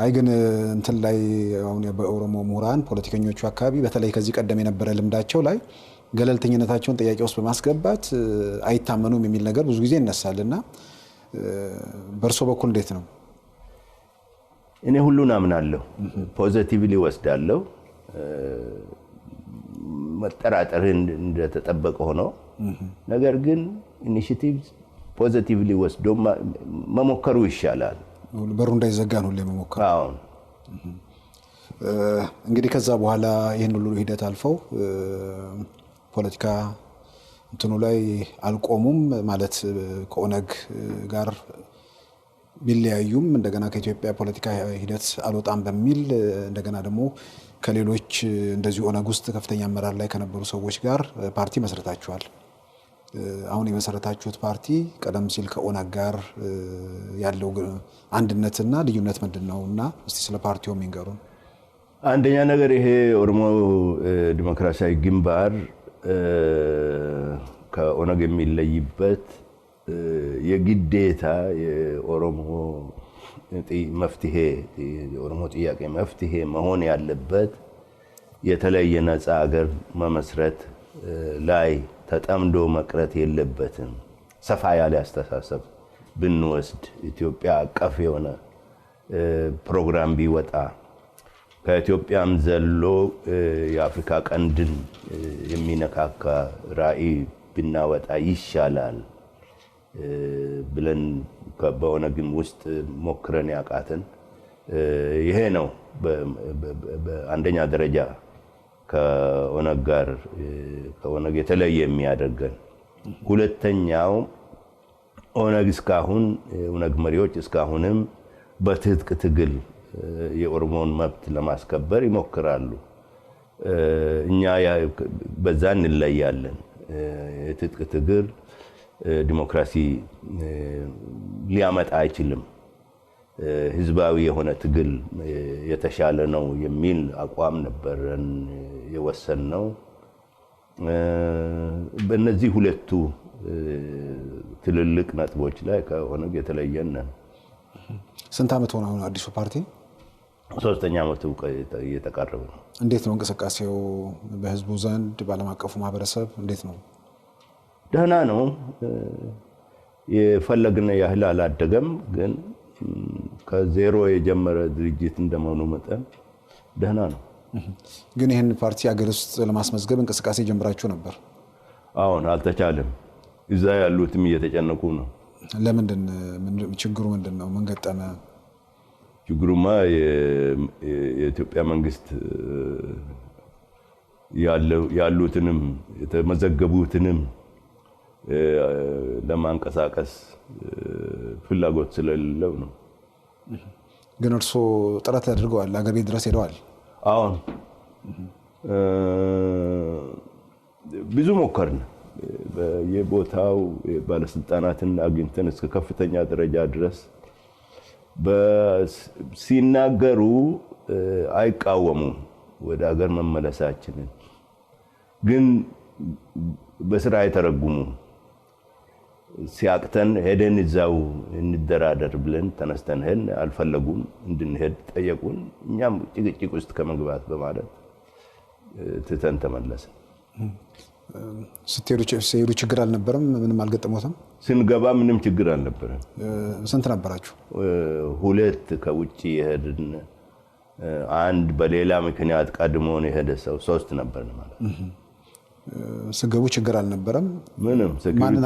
አይ ግን እንትን ላይ አሁን በኦሮሞ ምሁራን ፖለቲከኞቹ አካባቢ በተለይ ከዚህ ቀደም የነበረ ልምዳቸው ላይ ገለልተኝነታቸውን ጥያቄ ውስጥ በማስገባት አይታመኑም የሚል ነገር ብዙ ጊዜ ይነሳልና በእርሶ በኩል እንዴት ነው? እኔ ሁሉን አምናለሁ፣ ፖዚቲቭሊ ወስዳለሁ። መጠራጠር እንደተጠበቀ ሆኖ ነገር ግን ኢኒሺቲቭ ፖዚቲቭሊ ወስዶ መሞከሩ ይሻላል። በሩ እንዳይዘጋ ነው ለመሞከር። አዎ እንግዲህ ከዛ በኋላ ይሄን ሁሉ ሂደት አልፈው ፖለቲካ እንትኑ ላይ አልቆሙም ማለት ከኦነግ ጋር ቢለያዩም እንደገና ከኢትዮጵያ ፖለቲካ ሂደት አልወጣም በሚል እንደገና ደግሞ ከሌሎች እንደዚህ ኦነግ ውስጥ ከፍተኛ አመራር ላይ ከነበሩ ሰዎች ጋር ፓርቲ መስርታችኋል። አሁን የመሰረታችሁት ፓርቲ ቀደም ሲል ከኦነግ ጋር ያለው አንድነትና ልዩነት ምንድነው? እና እስቲ ስለ ፓርቲው የሚንገሩን። አንደኛ ነገር ይሄ ኦሮሞ ዲሞክራሲያዊ ግንባር ከኦነግ የሚለይበት የግዴታ የኦሮሞ መፍትሄ የኦሮሞ ጥያቄ መፍትሄ መሆን ያለበት የተለየ ነፃ ሀገር መመስረት ላይ ተጠምዶ መቅረት የለበትም። ሰፋ ያለ አስተሳሰብ ብንወስድ ኢትዮጵያ አቀፍ የሆነ ፕሮግራም ቢወጣ ከኢትዮጵያም ዘሎ የአፍሪካ ቀንድን የሚነካካ ራዕይ ብናወጣ ይሻላል ብለን በኦነግም ውስጥ ሞክረን ያቃተን ይሄ ነው። በአንደኛ ደረጃ ከኦነግ ጋር ከኦነግ የተለየ የሚያደርገን። ሁለተኛው ኦነግ መሪዎች እስካሁንም በትጥቅ ትግል የኦሮሞን መብት ለማስከበር ይሞክራሉ። እኛ በዛ እንለያለን። የትጥቅ ትግል ዲሞክራሲ ሊያመጣ አይችልም። ህዝባዊ የሆነ ትግል የተሻለ ነው የሚል አቋም ነበረን የወሰንነው። በእነዚህ ሁለቱ ትልልቅ ነጥቦች ላይ ከኦነግ የተለየን ነን። ስንት ዓመት ሆነ አሁን አዲሱ ፓርቲ? 3ኛ ዓመቱ እየተቃረበ ነው። እንዴት ነው እንቅስቃሴው በህዝቡ ዘንድ በዓለም አቀፉ ማህበረሰብ እንዴት ነው? ደህና ነው። የፈለግነው ያህል አላደገም፣ ግን ከዜሮ የጀመረ ድርጅት እንደመሆኑ መጠን ደህና ነው። ግን ይህን ፓርቲ ሀገር ውስጥ ለማስመዝገብ እንቅስቃሴ ጀምራችሁ ነበር? አሁን አልተቻለም። እዛ ያሉትም እየተጨነቁ ነው። ለምንድን ችግሩ ምንድን ነው? ምን ገጠመ? ችግሩማ የኢትዮጵያ መንግስት ያሉትንም የተመዘገቡትንም ለማንቀሳቀስ ፍላጎት ስለሌለው ነው። ግን እርስዎ ጥረት አድርገዋል? አገር ቤት ድረስ ሄደዋል? አሁን ብዙ ሞከርን። በየቦታው ባለስልጣናትን አግኝተን እስከ ከፍተኛ ደረጃ ድረስ ሲናገሩ አይቃወሙም ወደ ሀገር መመለሳችንን፣ ግን በስራ አይተረጉሙም። ሲያቅተን ሄደን እዛው እንደራደር ብለን ተነስተን ሄድን። አልፈለጉም እንድንሄድ ጠየቁን። እኛም ጭቅጭቅ ውስጥ ከመግባት በማለት ትተን ተመለስን። ስትሄዱ ችግር አልነበረም? ምንም አልገጠሞትም? ስንገባ ምንም ችግር አልነበረም። ስንት ነበራችሁ? 2 ከውጭ የሄድን፣ አንድ በሌላ ምክንያት ቀድሞን የሄደ ሰው 3 ነበር ማለት ነው። ስገቡ ችግር አልነበረም? ምንም። ሴኩሪቲ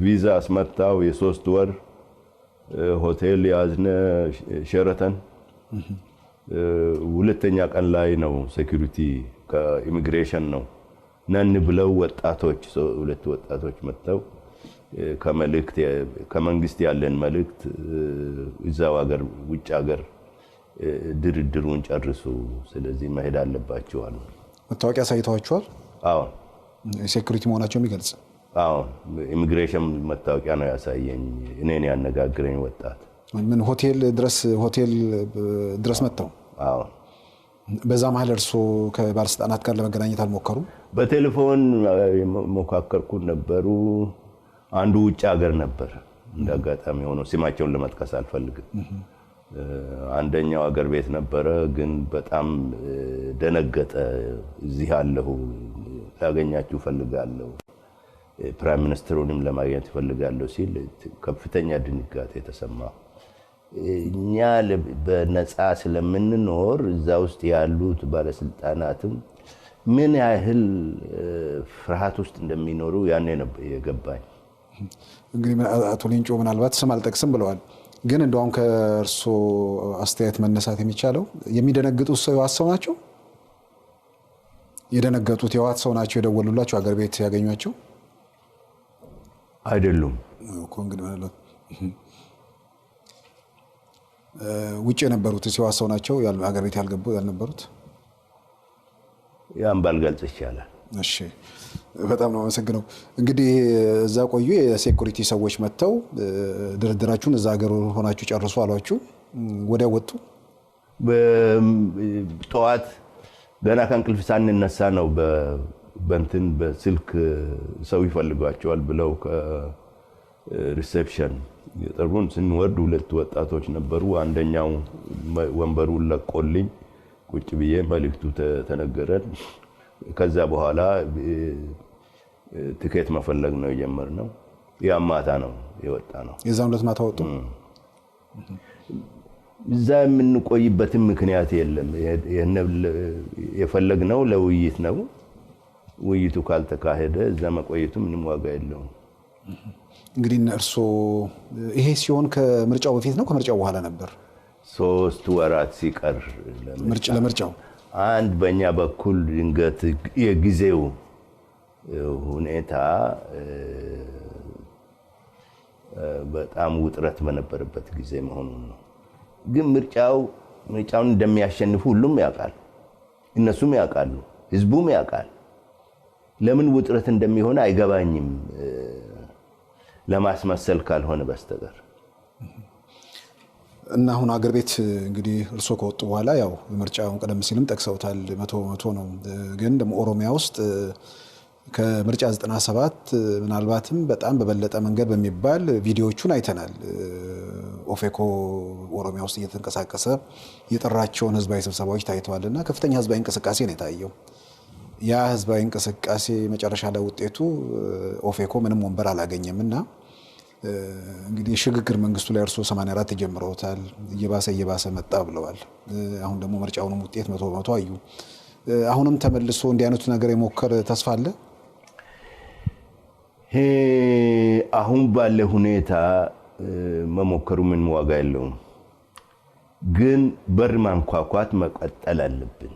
ቪዛ አስመታው። የ3 ወር ሆቴል ያዝነ ሸረተን። 2ኛ ቀን ላይ ነው ሴኩሪቲ ከኢሚግሬሽን ነው ነን ብለው ወጣቶች 2 ወጣቶች መጥተው ከመንግስት ያለን መልእክት እዛው ሀገር ውጭ ሀገር ድርድሩን ጨርሱ፣ ስለዚህ መሄድ አለባችሁ አሉ። መታወቂያ ሳይተዋቸዋል? አዎ። ሴኩሪቲ መሆናቸው የሚገልጽ? አዎ። ኢሚግሬሽን መታወቂያ ነው ያሳየኝ። እኔን ያነጋግረኝ ወጣት። ምን ሆቴል ድረስ መጥተው? አዎ። በዛ መሀል እርስዎ ከባለስልጣናት ጋር ለመገናኘት አልሞከሩም? በቴሌፎን ሞካከርኩ ነበሩ። አንዱ ውጭ ሀገር ነበር። እንዳጋጣሚ ሆኖ ስማቸውን ለመጥቀስ አልፈልግም። አንደኛው ሀገር ቤት ነበረ፣ ግን በጣም ደነገጠ። እዚህ አለሁ፣ ላገኛችሁ ፈልጋለሁ፣ ፕራይም ሚኒስትሩንም ለማግኘት ፈልጋለሁ ሲል ከፍተኛ ድንጋጤ ተሰማ። እኛ በነፃ ስለምንኖር እዛ ውስጥ ያሉት ባለስልጣናትም ምን ያህል ፍርሃት ውስጥ እንደሚኖሩ ያኔ ነው የገባኝ። እንግዲህ አቶ ሌንጮ ምናልባት ስም አልጠቅስም ብለዋል፣ ግን እንደውም ከእርሶ አስተያየት መነሳት የሚቻለው የሚደነግጡት ሰው የዋት ሰው ናቸው? የደነገጡት የዋት ሰው ናቸው የደወሉላቸው አገር ቤት ያገኟቸው? አይደሉም እኮ እንግዲህ ማለት ውጭ የነበሩት የዋት ሰው ናቸው አገር ቤት ያልነበሩት? ያን ባልገልጽ ይቻላል። እሺ፣ በጣም ነው አመሰግነው። እንግዲህ እዛ ቆዩ። የሴኩሪቲ ሰዎች መጥተው ድርድራችሁን እዛ ሀገር ሆናችሁ ጨርሱ አሏችሁ። ወዲያ ወጡ። ጠዋት ገና ከእንቅልፍ ሳንነሳ ነው በእንትን በስልክ ሰው ይፈልጓቸዋል ብለው ከሪሴፕሽን የጠሩን። ስንወርድ 2 ወጣቶች ነበሩ። አንደኛው ወንበሩን ለቆልኝ ቁጭ ብዬ መልእክቱ ተነገረን። ከዛ በኋላ ትኬት መፈለግ ነው የጀመርነው። ያ ማታ ነው የወጣ ነው። የዛን ዕለት ማታ ወጡ። እዛ የምንቆይበትም ምክንያት የለም። የፈለግነው ለውይይት ነው። ውይይቱ ካልተካሄደ እዛ መቆየቱ ምንም ዋጋ የለውም። እንግዲህ እርሶ ይሄ ሲሆን ከምርጫው በፊት ነው ከምርጫው በኋላ ነበር? 3 ወራት ሲቀር ለምርጫው አንድ በእኛ በኩል ድንገት የጊዜው ሁኔታ በጣም ውጥረት በነበረበት ጊዜ መሆኑን ነው። ግን ምርጫውን እንደሚያሸንፉ ሁሉም ያውቃል፣ እነሱም ያውቃሉ፣ ህዝቡም ያውቃል። ለምን ውጥረት እንደሚሆን አይገባኝም ለማስመሰል ካልሆነ በስተቀር። እና አሁን አገር ቤት እንግዲህ እርሶ ከወጡ በኋላ ያው ምርጫውን ቀደም ሲልም ጠቅሰውታል፣ 100% ነው። ግን ደግሞ ኦሮሚያ ውስጥ ከምርጫ 97 ምናልባትም በጣም በበለጠ መንገድ በሚባል ቪዲዮዎቹን አይተናል። ኦፌኮ ኦሮሚያ ውስጥ እየተንቀሳቀሰ የጠራቸውን ህዝባዊ ስብሰባዎች ታይተዋልና ከፍተኛ ህዝባዊ እንቅስቃሴ ነው የታየው። ያ ህዝባዊ እንቅስቃሴ መጨረሻ ላይ ውጤቱ ኦፌኮ ምንም ወንበር አላገኘምና እንግዲህ የሽግግር መንግስቱ ላይ እርሶ 84 ጀምረውታል፣ እየባሰ መጣ ብለዋል። አሁን ደግሞ ምርጫውንም ውጤት 100% አዩ። አሁንም ተመልሶ እንዲህ አይነቱ ነገር የሞከር ተስፋ አለ? አሁን ባለ ሁኔታ መሞከሩ ምን ዋጋ የለውም። ግን በር ማንኳኳት መቀጠል አለብን።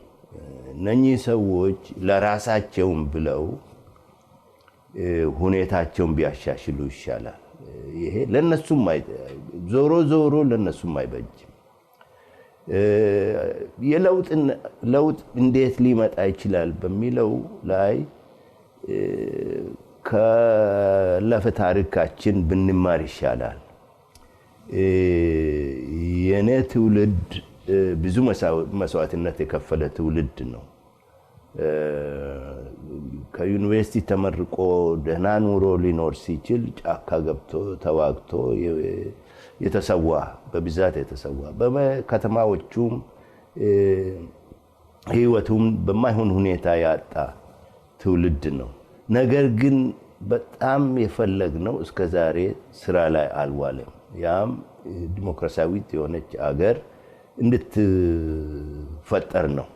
እነኚህ ሰዎች ለራሳቸውም ብለው ሁኔታቸውን ቢያሻሽሉ ይሻላል። ይሄ ለነሱም ዞሮ ለነሱም አይበጅም። ለውጥ እንዴት ሊመጣ ይችላል በሚለው ላይ ከለፈ ታሪካችን ብንማር ይሻላል። የኔ ትውልድ ብዙ መስዋዕትነት የከፈለ ትውልድ ነው። ከዩኒቨርሲቲ ተመርቆ ደህና ኑሮ ሊኖር ሲችል ጫካ ገብቶ ተዋግቶ የተሰዋ በብዛት የተሰዋ በከተማዎቹም ህይወቱም በማይሆን ሁኔታ ያጣ ትውልድ ነው። ነገር ግን በጣም የፈለግነው እስከዛሬ ስራ ላይ አልዋለም። ያም ዲሞክራሲያዊት የሆነች አገር እንድትፈጠር ነው።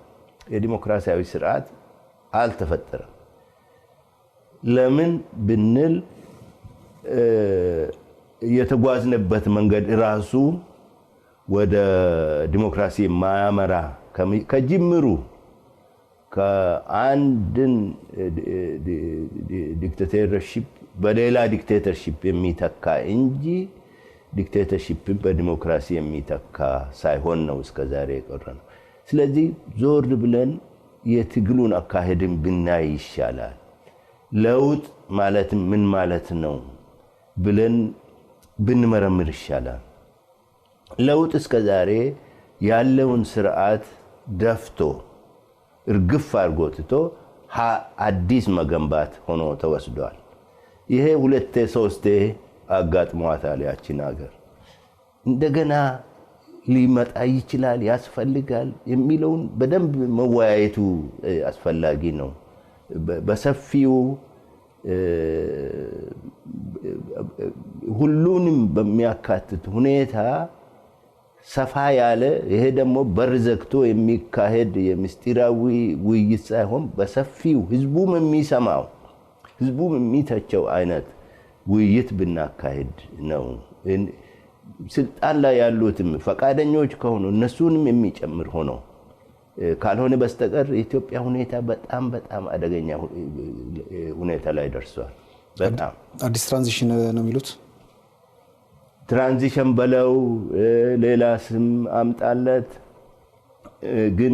የዲሞክራሲያዊ ስርዓት አልተፈጠረም። ለምን ብንል የተጓዝንበት መንገድ ራሱ ወደ ዲሞክራሲ ማያመራ ከጅምሩ ከአንድን ዲክቴተርሺፕ በሌላ ዲክቴተርሺፕ የሚተካ እንጂ ዲክቴተርሺፕን በዲሞክራሲ የሚተካ ሳይሆን ነው እስከዛሬ የቀረነው። ስለዚህ ዞር ብለን የትግሉን አካሄድን ብናይ ይሻላል። ለውጥ ማለት ምን ማለት ነው ብለን ብንመረምር ይሻላል። ለውጥ እስከዛሬ ያለውን ስርዓት ደፍቶ እርግፍ አድርጎ ትቶ አዲስ መገንባት ሆኖ ተወስዷል። ይሄ 2-3 አጋጥሟታል ያችን ሀገር። እንደገና ሊመጣ ይችላል ያስፈልጋል የሚለውን በደንብ መወያየቱ አስፈላጊ ነው። በሰፊው ሁሉንም በሚያካትት ሁኔታ ሰፋ ያለ ይሄ ደግሞ በር ዘግቶ የሚካሄድ የምስጢራዊ ውይይት ሳይሆን በሰፊው ህዝቡም የሚሰማው ህዝቡም የሚተቸው አይነት ውይይት ብናካሄድ ነው። ስልጣን ላይ ያሉትም ፈቃደኞች ከሆኑ እነሱንም የሚጨምር ሆኖ ካልሆነ በስተቀር የኢትዮጵያ ሁኔታ በጣም በጣም አደገኛ ሁኔታ ላይ ደርሷል። በጣም አዲስ ትራንዚሽን ነው የሚሉት። ትራንዚሽን በለው ሌላ ስም አምጣለት፣ ግን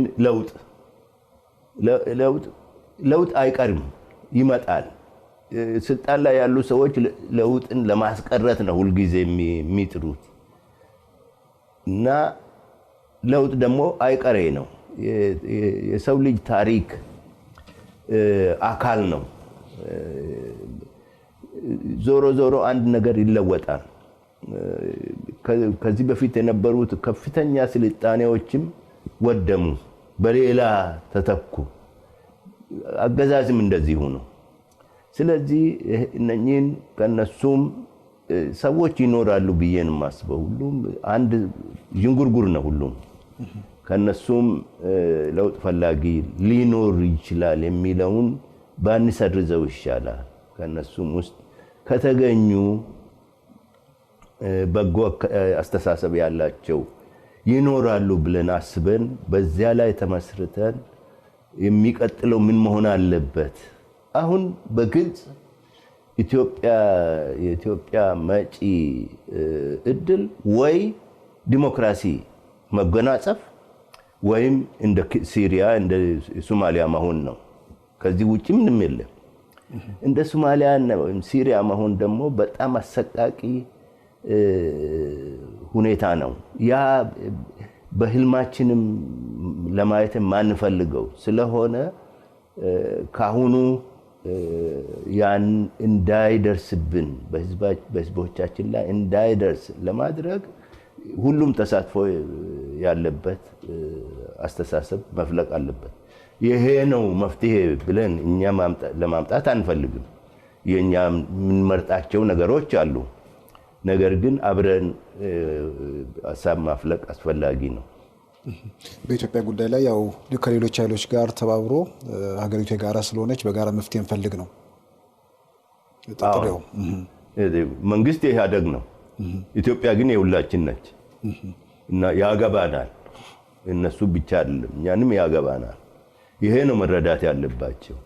ለውጥ አይቀርም፣ ይመጣል። ስልጣን ላይ ያሉ ሰዎች ለውጥን ለማስቀረት ነው ሁልጊዜ የሚጥሩት እና ለውጥ ደግሞ አይቀሬ ነው። የሰው ልጅ ታሪክ አካል ነው። ዞሮ ዞሮ አንድ ነገር ይለወጣል። ከዚህ በፊት የነበሩት ከፍተኛ ስልጣኔዎችም ወደሙ፣ በሌላ ተተኩ። አገዛዝም እንደዚህ ሆኖ ስለዚህ እነኚህን ከነሱም ሰዎች ይኖራሉ ብዬ ነው የማስበው። ሁሉም አንድ ዥንጉርጉር ነው ሁሉም። ከነሱም ለውጥ ፈላጊ ሊኖር ይችላል የሚለውን ባንሰርዘው ይሻላል። ከነሱም ውስጥ ከተገኙ በጎ አስተሳሰብ ያላቸው ይኖራሉ ብለን አስበን በዚያ ላይ ተመስርተን የሚቀጥለው ምን መሆን አለበት? አሁን በግልጽ የኢትዮጵያ መጪ እድል ወይ ዲሞክራሲ መጎናጸፍ ወይም እንደ ሲሪያ እንደ ሶማሊያ መሆን ነው። ከዚህ ውጪ ምንም የለም። እንደ ሶማሊያ ወይም ሲሪያ መሆን ደግሞ በጣም አሰቃቂ ሁኔታ ነው። ያ በህልማችንም ለማየት ማንፈልገው ስለሆነ ካሁኑ ያን እንዳይደርስብን በህዝቦቻችን ላይ እንዳይደርስ ለማድረግ ሁሉም ተሳትፎ ያለበት አስተሳሰብ መፍለቅ አለበት። ይሄ ነው መፍትሄ ብለን እኛ ለማምጣት አንፈልግም። የኛ የምንመርጣቸው ነገሮች አሉ። ነገር ግን አብረን ሀሳብ ማፍለቅ አስፈላጊ ነው። በኢትዮጵያ ጉዳይ ላይ ያው ከሌሎች ኃይሎች ጋር ተባብሮ ሀገሪቱ የጋራ ስለሆነች በጋራ መፍትሄ እንፈልግ ነው ጥሪው። መንግስት ኢህአዴግ ነው፣ ኢትዮጵያ ግን የሁላችን ነች እና ያገባናል። እነሱ ብቻ አይደለም፣ እኛንም ያገባናል። ይሄ ነው መረዳት ያለባቸው።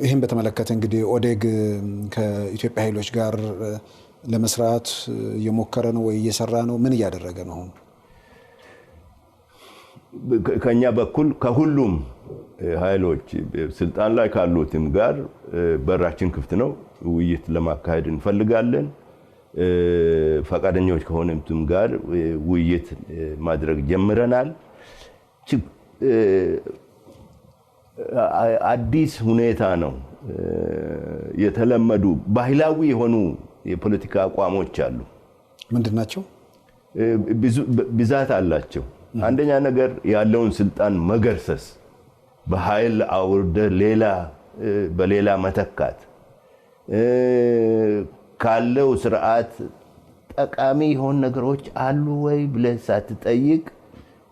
ይህን በተመለከተ እንግዲህ ኦዴግ ከኢትዮጵያ ኃይሎች ጋር ለመስራት እየሞከረ ነው ወይ እየሰራ ነው? ምን እያደረገ ነው? ከኛ በኩል ከሁሉም ኃይሎች ስልጣን ላይ ካሉትም ጋር በራችን ክፍት ነው። ውይይት ለማካሄድ እንፈልጋለን። ፈቃደኞች ከሆኑትም ጋር ውይይት ማድረግ ጀምረናል። አዲስ ሁኔታ ነው። የተለመዱ ባህላዊ የሆኑ የፖለቲካ አቋሞች አሉ። ምንድናቸው? ብዛት አላቸው። አንደኛ ነገር ያለውን ስልጣን መገርሰስ፣ በኃይል አውርደ በሌላ መተካት፣ ካለው ስርዓት ጠቃሚ የሆኑ ነገሮች አሉ ወይ ብለህ ሳትጠይቅ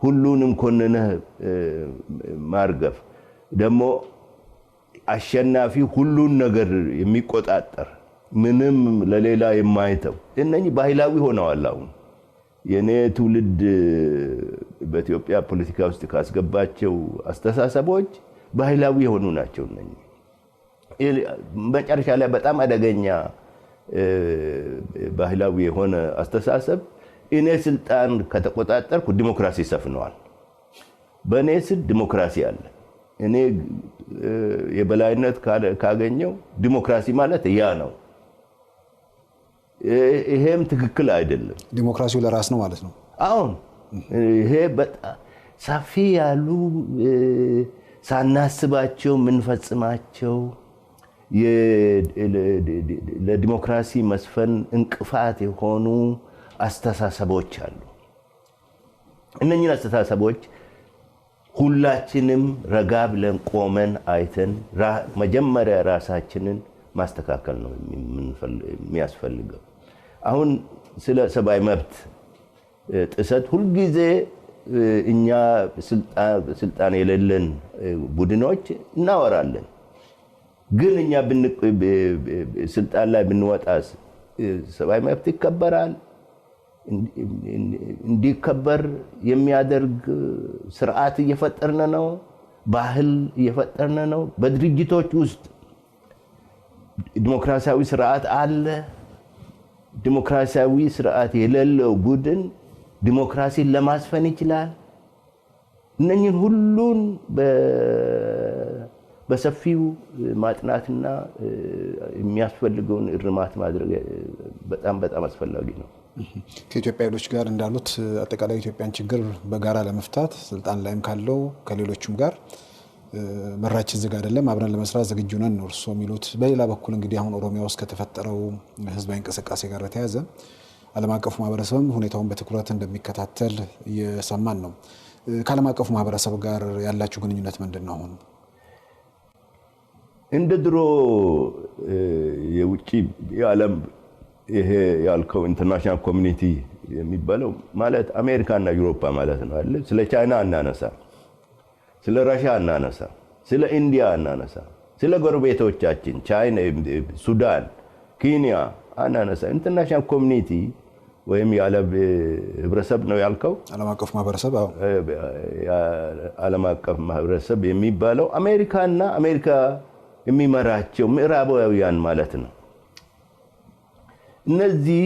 ሁሉንም ኮንነህ ማርገፍ፣ ደግሞ አሸናፊ ሁሉን ነገር የሚቆጣጠር ምንም ለሌላ የማይተው እነኚህ ባህላዊ ሆነዋል። አሁን የኔ ትውልድ በኢትዮጵያ ፖለቲካ ውስጥ ካስገባቸው አስተሳሰቦች ባህላዊ የሆኑ ናቸው። እነኚህ መጨረሻ ላይ በጣም አደገኛ ባህላዊ የሆነ አስተሳሰብ እኔ ስልጣን ከተቆጣጠርኩ ዲሞክራሲ ሰፍነዋል፣ በእኔ ስር ዲሞክራሲ አለ፣ እኔ የበላይነት ካገኘው ዲሞክራሲ ማለት ያ ነው። ይሄም ትክክል አይደለም። ዲሞክራሲው ለራስ ነው ማለት ነው። አሁን ይሄ በጣም ሰፊ ያሉ ሳናስባቸው የምንፈጽማቸው ለዲሞክራሲ መስፈን እንቅፋት የሆኑ አስተሳሰቦች አሉ። እነኚህን አስተሳሰቦች ሁላችንም ረጋ ብለን ቆመን አይተን መጀመሪያ ራሳችንን ማስተካከል ነው የሚያስፈልገው። አሁን ስለ ሰብአዊ መብት ጥሰት ሁልጊዜ እኛ ስልጣን የሌለን ቡድኖች እናወራለን። ግን እኛ ስልጣን ላይ ብንወጣስ ሰብአዊ መብት ይከበራል? እንዲከበር የሚያደርግ ስርዓት እየፈጠርን ነው፣ ባህል እየፈጠርን ነው። በድርጅቶች ውስጥ ዲሞክራሲያዊ ስርዓት አለ። ዲሞክራሲያዊ ስርዓት የሌለው ቡድን ዲሞክራሲን ለማስፈን ይችላል። እነኚህን ሁሉን በሰፊው ማጥናትና የሚያስፈልገውን እርማት ማድረግ በጣም በጣም አስፈላጊ ነው። ከኢትዮጵያ ኃይሎች ጋር እንዳሉት አጠቃላይ ኢትዮጵያን ችግር በጋራ ለመፍታት ስልጣን ላይም ካለው ከሌሎችም ጋር በራችን ዝግ አይደለም፣ አብረን ለመስራት ዝግጁ ነን ነው እርስዎ የሚሉት። በሌላ በኩል እንግዲህ አሁን ኦሮሚያ ውስጥ ከተፈጠረው ህዝባዊ እንቅስቃሴ ጋር በተያያዘ ዓለም አቀፉ ማህበረሰብም ሁኔታውን በትኩረት እንደሚከታተል እየሰማን ነው። ከዓለም አቀፉ ማህበረሰብ ጋር ያላችሁ ግንኙነት ምንድን ነው? አሁን እንደ ድሮ የውጭ የዓለም ይሄ ያልከው ኢንተርናሽናል ኮሚኒቲ የሚባለው ማለት አሜሪካና ዩሮፓ ማለት ነው አይደል? ስለ ቻይና አናነሳ፣ ስለ ራሽያ አናነሳ፣ ስለ ኢንዲያ አናነሳ፣ ስለ ጎረቤቶቻችን ቻይና፣ ሱዳን፣ ኬንያ አናነሳ። ኢንተርናሽናል ኮሚኒቲ ወይም የዓለም ህብረተሰብ ነው ያልከው፣ ዓለም አቀፍ ማህበረሰብ። አዎ ዓለም አቀፍ ማህበረሰብ የሚባለው አሜሪካና አሜሪካ የሚመራቸው ምዕራባውያን ማለት ነው። እነዚህ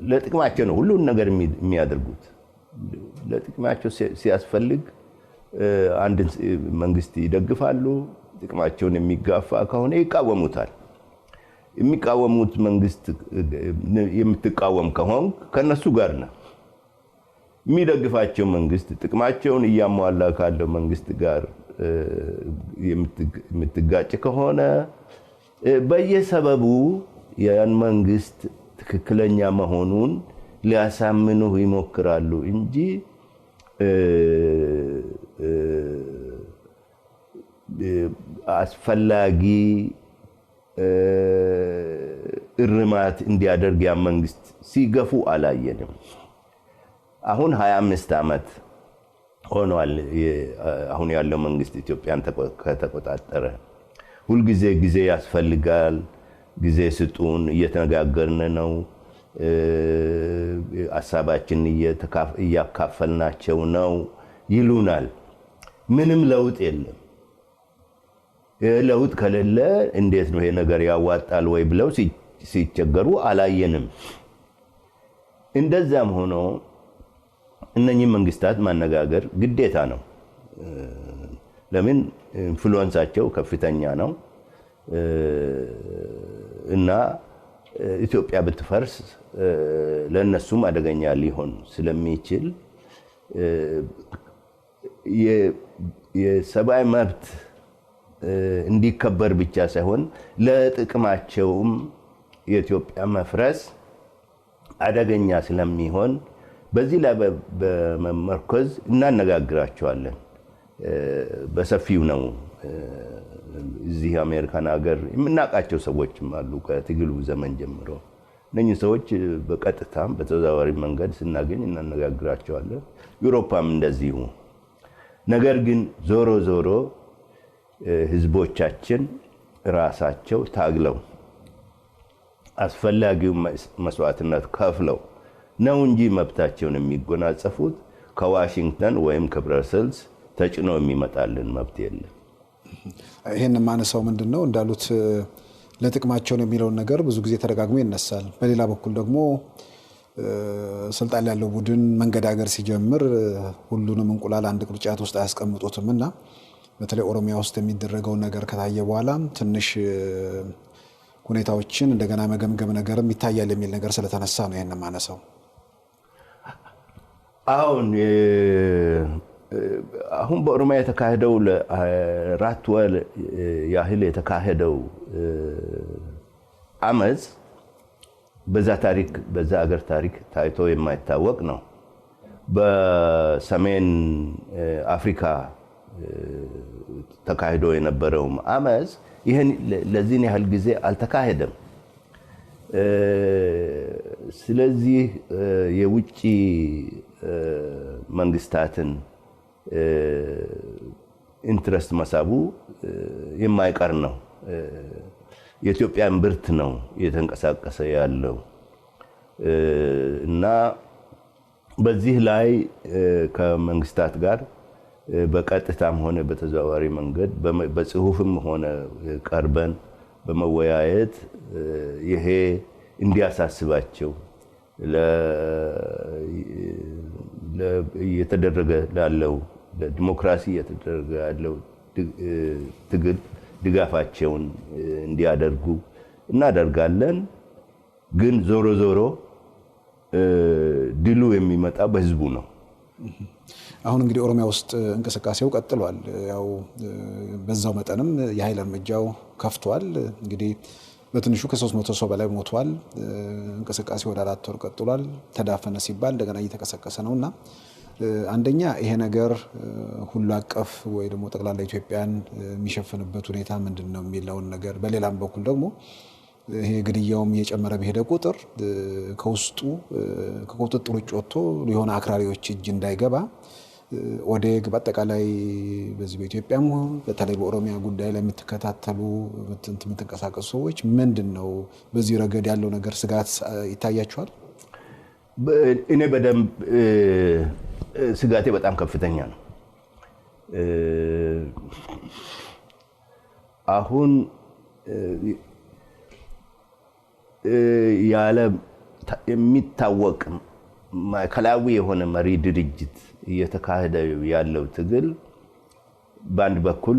ለጥቅማቸው ነው ሁሉን ነገር የሚያደርጉት። ለጥቅማቸው ሲያስፈልግ አንድ መንግስት ይደግፋሉ፣ ጥቅማቸውን የሚጋፋ ከሆነ ይቃወሙታል። የሚቃወሙት መንግስት የምትቃወም ከሆነ ከነሱ ጋር ነው። የሚደግፋቸው መንግስት ጥቅማቸውን እያሟላ ካለው መንግስት ጋር የምትጋጭ ከሆነ በየሰበቡ ያን መንግስት ትክክለኛ መሆኑን ሊያሳምኑ ይሞክራሉ እንጂ አስፈላጊ እርማት እንዲያደርግ ያ መንግስት ሲገፉ አላየንም። አሁን 25 ዓመት ሆኗል አሁን ያለው መንግስት ኢትዮጵያን ከተቆጣጠረ። ሁልጊዜ ጊዜ ያስፈልጋል፣ ጊዜ ስጡን፣ እየተነጋገርን ነው፣ ሀሳባችን እያካፈልናቸው ነው ይሉናል። ምንም ለውጥ የለም። ለውጥ ከሌለ እንዴት ነው ይሄ ነገር ያዋጣል ወይ ብለው ሲቸገሩ አላየንም። እንደዛም ሆኖ እነኚህ መንግስታት ማነጋገር ግዴታ ነው። ለምን? ኢንፍሉዌንሳቸው ከፍተኛ ነው እና ኢትዮጵያ ብትፈርስ ለነሱም አደገኛ ሊሆን ስለሚችል የሰብአዊ መብት እንዲከበር ብቻ ሳይሆን ለጥቅማቸውም የኢትዮጵያ መፍረስ አደገኛ ስለሚሆን በዚህ ላይ በመመርኮዝ እናነጋግራቸዋለን። በሰፊው ነው። እዚህ አሜሪካን ሀገር የምናውቃቸው ሰዎችም አሉ ከትግሉ ዘመን ጀምሮ። እነኚህ ሰዎች በቀጥታም በተዘዋዋሪ መንገድ ስናገኝ እናነጋግራቸዋለን። ዩሮፓም እንደዚሁ። ነገር ግን ዞሮ ዞሮ ህዝቦቻችን ራሳቸው ታግለው አስፈላጊው መስዋዕትነት ከፍለው ነው እንጂ መብታቸውን የሚጎናጸፉት ከዋሽንግተን ወይም ከብረሰልስ ተጭኖ የሚመጣልን መብት የለም። ይሄን ማነሳው ምንድነው እንዳሉት ለጥቅማቸው ነው የሚለውን ነገር ብዙ ጊዜ ተደጋግሞ ይነሳል። በሌላ በኩል ደግሞ ስልጣን ያለው ቡድን መንገዳገር ሲጀምር ሁሉንም እንቁላል አንድ ቅርጫት ውስጥ አያስቀምጡትምና በተለይ ኦሮሚያ ውስጥ የሚደረገው ነገር ከታየ በኋላ ትንሽ ሁኔታዎችን እንደገና መገምገም ነገርም ይታያል የሚል ነገር ስለተነሳ ነው ይሄን ማነሳው። አሁን በኦሮሚያ የተካሄደው ለአራት ወር ያህል የተካሄደው አመጽ በዛ ሀገር ታሪክ ታይቶ የማይታወቅ ነው። በሰሜን አፍሪካ ተካሂዶ የነበረው አመጽ ይሄን ለዚህን ያህል ጊዜ አልተካሄደም። ስለዚህ የውጭ መንግስታትን ኢንትረስት መሳቡ የማይቀር ነው። የኢትዮጵያን ብርት ነው የተንቀሳቀሰ ያለው እና በዚህ ላይ ከመንግስታት ጋር በቀጥታም ሆነ በተዘዋዋሪ መንገድ በጽሁፍም ሆነ ቀርበን በመወያየት ይሄ እንዲያሳስባቸው እየተደረገ ላለው ለዲሞክራሲ እየተደረገ ያለው ትግል ድጋፋቸውን እንዲያደርጉ እናደርጋለን። ግን ዞሮ ዞሮ ድሉ የሚመጣው በህዝቡ ነው። አሁን እንግዲህ ኦሮሚያ ውስጥ እንቅስቃሴው ቀጥሏል። ያው በዛው መጠንም የኃይል እርምጃው ከፍቷል። እንግዲህ በትንሹ ከ300 ሰው በላይ ሞቷል። እንቅስቃሴ ወደ 4 ወር ቀጥሏል። ተዳፈነ ሲባል እንደገና እየተቀሰቀሰ ነውና አንደኛ ይሄ ነገር ሁሉ አቀፍ ወይ ደግሞ ጠቅላላ ኢትዮጵያን የሚሸፍንበት ሁኔታ ምንድነው የሚለውን ነገር፣ በሌላም በኩል ደግሞ ይሄ ግድያውም እየጨመረ በሄደ ቁጥር ከውስጡ ከቁጥጥር ውጭ ወጥቶ የሆነ አክራሪዎች እጅ እንዳይገባ ኦዴግ በአጠቃላይ በዚህ በኢትዮጵያም በተለይ በኦሮሚያ ጉዳይ ላይ የምትከታተሉ የምትንቀሳቀሱ ሰዎች ምንድነው በዚህ ረገድ ያለው ነገር ስጋት ይታያችኋል? እኔ በደንብ ስጋቴ በጣም ከፍተኛ ነው። አሁን ያለ የሚታወቅ ማዕከላዊ የሆነ መሪ ድርጅት እየተካሄደ ያለው ትግል በአንድ በኩል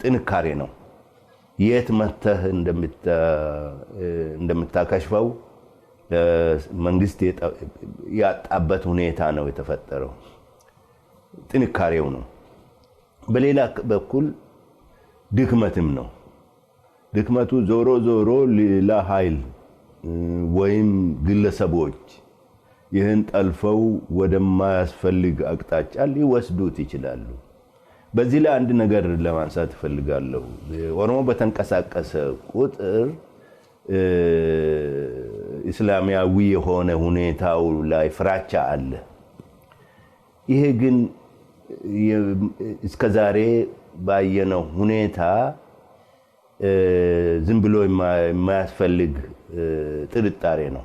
ጥንካሬ ነው። የት መተህ እንደምታከሽፈው መንግስት ያጣበት ሁኔታ ነው የተፈጠረው። ጥንካሬው ነው። በሌላ በኩል ድክመትም ነው። ድክመቱ ዞሮ ዞሮ ሌላ ኃይል ወይም ግለሰቦች ይህን ጠልፈው ወደማያስፈልግ አቅጣጫ ሊወስዱት ይችላሉ። በዚህ ላይ አንድ ነገር ለማንሳት እፈልጋለሁ። ኦሮሞ በተንቀሳቀሰ ቁጥር እስላማዊ የሆነ ሁኔታው ላይ ፍራቻ አለ። ይሄ ግን እስከዛሬ ባየነው ሁኔታ ዝም ብሎ የማያስፈልግ ጥርጣሬ ነው።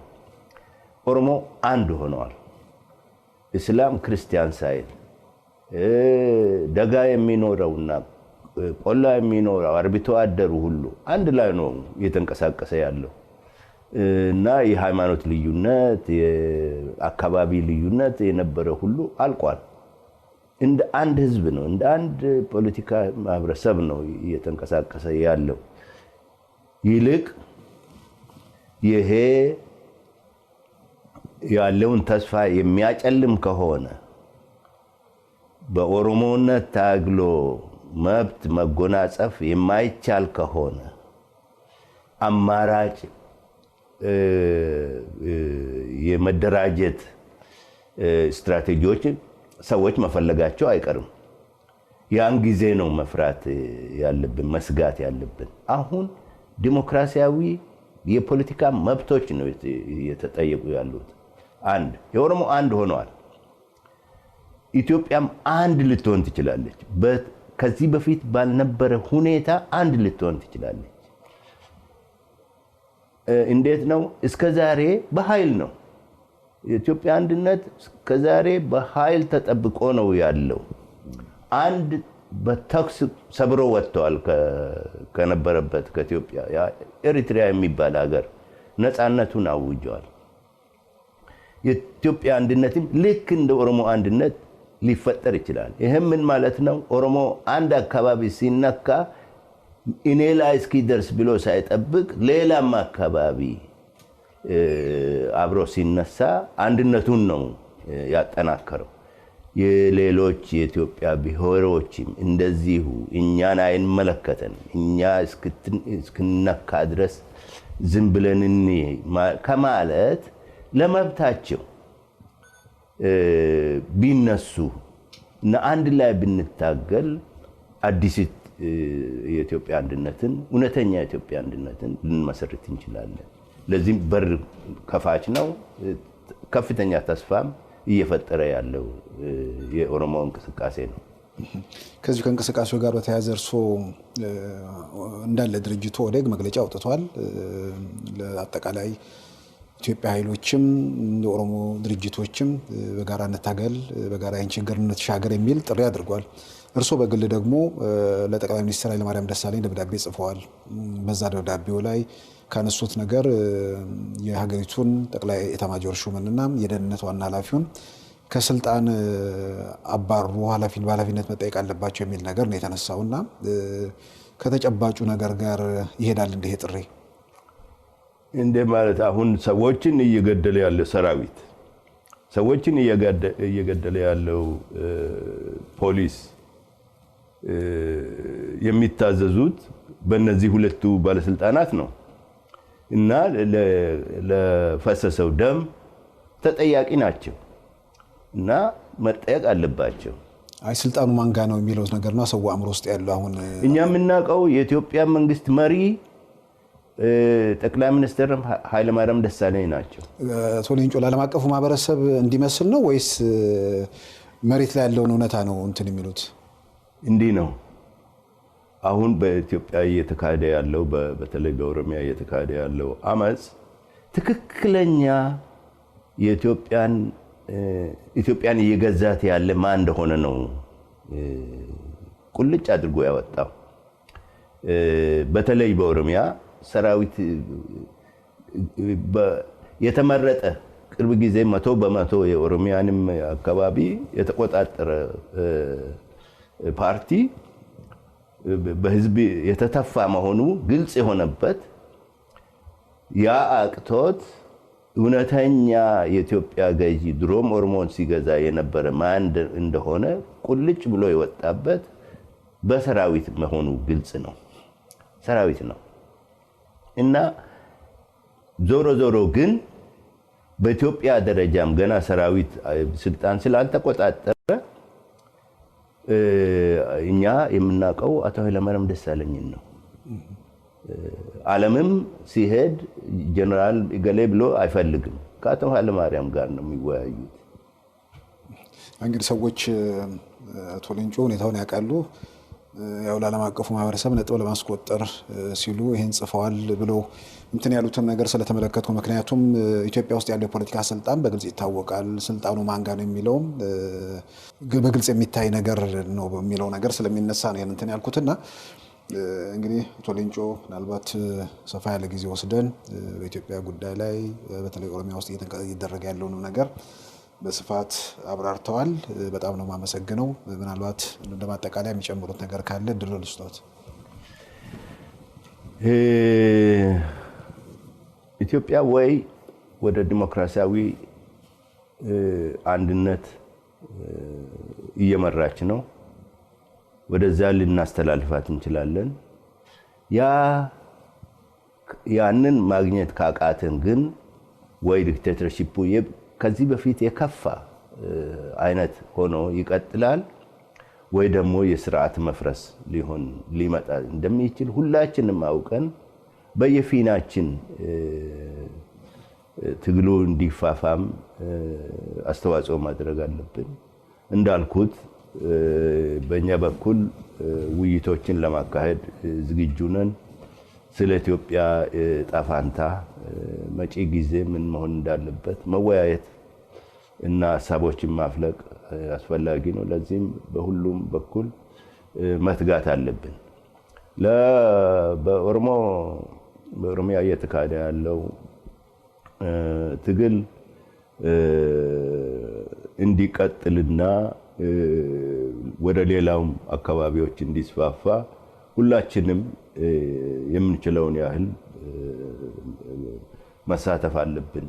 ኦሮሞ አንድ ሆነዋል። እስላም ክርስቲያን ሳይል ደጋ የሚኖረውና ቆላ የሚኖረው አርብቶ አደሩ ሁሉ አንድ ላይ ነው እየተንቀሳቀሰ ያለው እና የሃይማኖት ልዩነት፣ የአካባቢ ልዩነት የነበረ ሁሉ አልቋል። እንደ አንድ ህዝብ ነው፣ እንደ አንድ ፖለቲካ ማህበረሰብ ነው እየተንቀሳቀሰ ያለው። ይልቅ ይሄ ያለውን ተስፋ የሚያጨልም ከሆነ በኦሮሞነት ታግሎ መብት መጎናጸፍ የማይቻል ከሆነ አማራጭ የመደራጀት ስትራቴጂዎች ሰዎች መፈለጋቸው አይቀርም። ያን ጊዜ ነው መፍራት ያለብን፣ መስጋት ያለብን። አሁን ዲሞክራሲያዊ የፖለቲካ መብቶች ነው እየተጠየቁ ያሉት። አንድ የኦሮሞ አንድ ሆነዋል። ኢትዮጵያም አንድ ልትሆን ትችላለች። ከዚህ በፊት ባልነበረ ሁኔታ አንድ ልትሆን ትችላለች። እንዴት ነው? እስከዛሬ በኃይል ነው። የኢትዮጵያ አንድነት እስከዛሬ በኃይል ተጠብቆ ነው ያለው። አንድ በተኩስ ሰብሮ ወጥተዋል ከነበረበት ከኢትዮጵያ። ኤሪትሪያ የሚባል ሀገር ነፃነቱን አውጀዋል። የኢትዮጵያ አንድነትም ልክ እንደ ኦሮሞ አንድነት ሊፈጠር ይችላል። ይሄም ምን ማለት ነው? ኦሮሞ አንድ አካባቢ ሲነካ እኔ ላይ እስኪደርስ ብሎ ሳይጠብቅ ሌላም አካባቢ አብሮ ሲነሳ አንድነቱን ነው ያጠናከረው። የሌሎች የኢትዮጵያ ብሔሮችም እንደዚሁ እኛን አይመለከተን፣ እኛ እስክነካ ድረስ ዝም ብለን ከማለት ለመብታቸው ቢነሱ እና አንድ ላይ ብንታገል አዲስ የኢትዮጵያ አንድነትን እውነተኛ የኢትዮጵያ አንድነትን ልንመሰርት እንችላለን። ለዚህም በር ከፋች ነው። ከፍተኛ ተስፋም እየፈጠረ ያለው የኦሮሞ እንቅስቃሴ ነው። ከዚህ ከእንቅስቃሴው ጋር በተያያዘ እርስዎ እንዳለ ድርጅቱ ኦዴግ መግለጫ አውጥቷል። ለአጠቃላይ ኢትዮጵያ ኃይሎችም የኦሮሞ ድርጅቶችም በጋራ እንታገል፣ በጋራ ይህን ችግር እንሻገር የሚል ጥሪ አድርጓል። እርስዎ በግል ደግሞ ለጠቅላይ ሚኒስትር ኃይለማርያም ደሳለኝ ደብዳቤ ጽፈዋል። በዛ ደብዳቤው ላይ ካነሱት ነገር የሀገሪቱን ጠቅላይ ኤታማዦር ሹምንና የደህንነት ዋና ኃላፊውን ከስልጣን አባሩ በኃላፊነት መጠየቅ አለባቸው የሚል ነገር ነው የተነሳውና ከተጨባጩ ነገር ጋር ይሄዳል እንደ ጥሪ እንደ ማለት አሁን ሰዎችን እየገደለ ያለ ሰራዊት፣ ሰዎችን እየገደለ ያለው ፖሊስ የሚታዘዙት በእነዚህ ሁለቱ ባለስልጣናት ነው እና ለፈሰሰው ደም ተጠያቂ ናቸው እና መጠየቅ አለባቸው። አይ ስልጣኑ ማንጋ ነው የሚለው ነገር ነው ሰው አእምሮ ውስጥ ያለው። አሁን እኛ የምናውቀው የኢትዮጵያ መንግስት መሪ ጠቅላይ ሚኒስትር ኃይለማርያም ደሳለኝ ናቸው። ቶሌንጮ ለዓለም አቀፉ ማህበረሰብ እንዲመስል ነው ወይስ መሬት ላይ ያለውን እውነታ ነው እንትን የሚሉት? እንዲህ ነው አሁን በኢትዮጵያ እየተካሄደ ያለው በተለይ በኦሮሚያ እየተካሄደ ያለው አመጽ ትክክለኛ ኢትዮጵያን እየገዛት ያለ ማን እንደሆነ ነው ቁልጭ አድርጎ ያወጣው። በተለይ በኦሮሚያ ሰራዊት የተመረጠ ቅርብ ጊዜ 100% የኦሮሚያንም አካባቢ የተቆጣጠረ ፓርቲ በህዝብ የተተፋ መሆኑ ግልጽ የሆነበት ያ አቅቶት እውነተኛ የኢትዮጵያ ገዢ ድሮም ኦሮሞን ሲገዛ የነበረ ማን እንደሆነ ቁልጭ ብሎ የወጣበት በሰራዊት መሆኑ ግልጽ ነው። ሰራዊት ነው እና ዞሮ ግን በኢትዮጵያ ደረጃም ገና ሰራዊት ስልጣን ስላልተቆጣጠረ እኛ የምናውቀው አቶ ኃይለማርያም ደሳለኝን ነው። ዓለምም ሲሄድ ጀነራል ገሌ ብሎ አይፈልግም። ከአቶ ኃይለማርያም ጋር ነው የሚወያዩት። እንግዲህ ሰዎች አቶ ሌንጮ ሁኔታውን ያውቃሉ። ያው ለዓለም አቀፉ ማህበረሰብ ነጥብ ለማስቆጠር ሲሉ ይሄን ጽፈዋል ብሎ እንትን ያሉትን ነገር ስለተመለከቱ፣ ምክንያቱም ኢትዮጵያ ውስጥ ያለው የፖለቲካ ስልጣን በግልጽ ይታወቃል። ስልጣኑ ማን ጋር ነው የሚለውም በግልጽ የሚታይ ነገር ነው በሚለው ነገር ስለሚነሳ ነው ይሄን እንትን ያልኩትና እንግዲህ አቶ ሌንጮ ምናልባት ሰፋ ያለ ጊዜ ወስደን በኢትዮጵያ ጉዳይ ላይ በተለይ ኦሮሚያ ውስጥ እየተደረገ ያለውን ነገር በስፋት አብራርተዋል። በጣም ነው የማመሰግነው። ምናልባት እንደማጠቃለያ የሚጨምሩት ነገር ካለ እድል ልስጥዎት። ኢትዮጵያ ወይ ወደ ዲሞክራሲያዊ አንድነት እየመራች ነው፣ ወደዛ ልናስተላልፋት እንችላለን። ያንን ማግኘት ካቃተን ግን ወይ ዲክቴተርሺፑ ከዚህ በፊት የከፋ አይነት ሆኖ ይቀጥላል፣ ወይ ደግሞ የስርዓት መፍረስ ሊመጣ እንደሚችል ሁላችንም አውቀን በየፊናችን ትግሉ እንዲፋፋም አስተዋጽኦ ማድረግ አለብን። እንዳልኩት በእኛ በኩል ውይይቶችን ለማካሄድ ዝግጁ ነን። ስለ ኢትዮጵያ ጣፋንታ መጪ ጊዜ ምን መሆን እንዳለበት መወያየት እና ሀሳቦችን ማፍለቅ አስፈላጊ ነው። ለዚህም በሁሉም በኩል መትጋት አለብን። በኦሮሚያ እየተካሄደ ያለው ትግል እንዲቀጥልና ወደ ሌላውም አካባቢዎች እንዲስፋፋ ሁላችንም የምንችለውን ያህል መሳተፍ አለብን።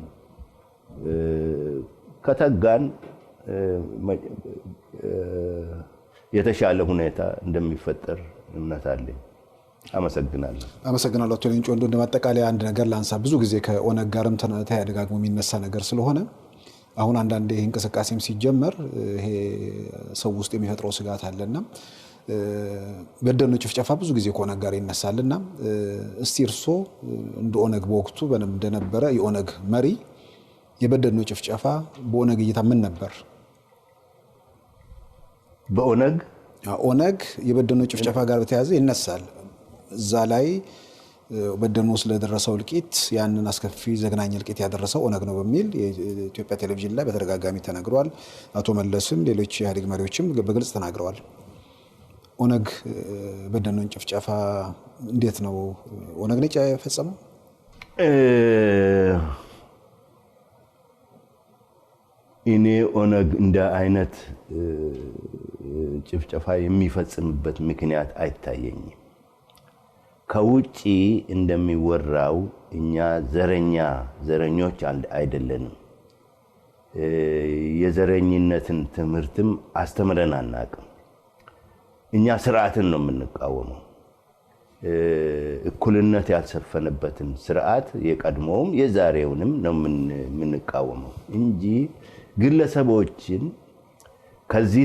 ከተጋን የተሻለ ሁኔታ እንደሚፈጠር እምነት አለኝ። አመሰግናለሁ። አቶ ሌንጮ። እንደ ማጠቃለያ አንድ ነገር ላንሳ። ብዙ ጊዜ ከኦነግ ጋርም ተደጋግሞ የሚነሳ ነገር ስለሆነ አሁን አንዳንዴ ይሄ እንቅስቃሴም ሲጀመር ይሄ ሰው ውስጥ የሚፈጥረው ስጋት አለና በደኖ ጭፍጨፋ ብዙ ጊዜ ከኦነግ ጋር ይነሳልና እስቲ እርሶ እንደ ኦነግ በወቅቱ እንደነበረ የኦነግ መሪ የበደኖ ጭፍጨፋ በኦነግ እይታ ምን ነበር? ኦነግ የበደኖ ጭፍጨፋ ጋር በተያያዘ ይነሳል። እዛ ላይ በደኖ ስለደረሰው እልቂት ያንን አስከፊ ዘግናኝ እልቂት ያደረሰው ኦነግ ነው በሚል የኢትዮጵያ ቴሌቪዥን ላይ በተደጋጋሚ ተነግሯል። አቶ መለስም ሌሎች የኢህአዴግ መሪዎችም በግልጽ ተናግረዋል። ኦነግ በደኖን ጭፍጨፋ እንዴት ነው ኦነግ ነጭ የፈጸመው? እኔ ኦነግ እንደ አይነት ጭፍጨፋ የሚፈጽምበት ምክንያት አይታየኝም። ከውጪ እንደሚወራው እኛ ዘረኞች አይደለንም። የዘረኝነትን ትምህርትም አስተምረን አናውቅም። እኛ ስርዓትን ነው የምንቃወመው። እኩልነት ያልሰፈነበትን ስርዓት የቀድሞውም የዛሬውንም ነው የምንቃወመው እንጂ ግለሰቦችን ከዚህ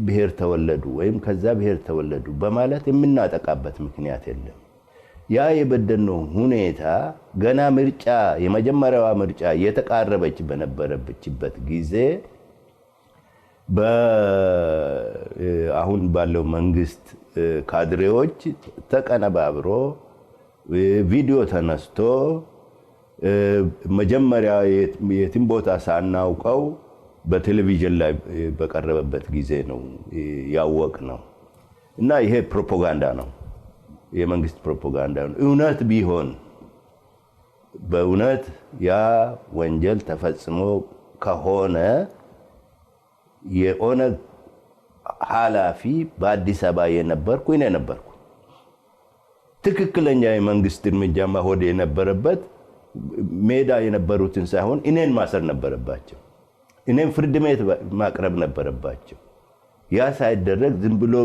ብሔር ተወለዱ ወይም ከዛ ብሔር ተወለዱ በማለት የምናጠቃበት ምክንያት የለም። ያ የበደኖ ሁኔታ ገና የመጀመሪያዋ ምርጫ እየተቃረበች በነበረችበት ጊዜ አሁን ባለው መንግስት ካድሬዎች ተቀነባብሮ ቪዲዮ ተነስቶ መጀመሪያ የትም ቦታ ሳናውቀው በቴሌቪዥን ላይ በቀረበበት ጊዜ ነው ያወቅነው። እና ይሄ ፕሮፓጋንዳ ነው፣ የመንግስት ፕሮፓጋንዳ ነው። እውነት ቢሆን በእውነት ያ ወንጀል ተፈጽሞ ከሆነ የኦነግ ኃላፊ በአዲስ አበባ የነበርኩ እኔ ነበርኩ። ትክክለኛ የመንግስት እርምጃ መሆድ የነበረበት ሜዳ የነበሩትን ሳይሆን እኔን ማሰር ነበረባቸው። እኔን ፍርድ ቤት ማቅረብ ነበረባቸው። ያ ሳይደረግ ዝም ብሎ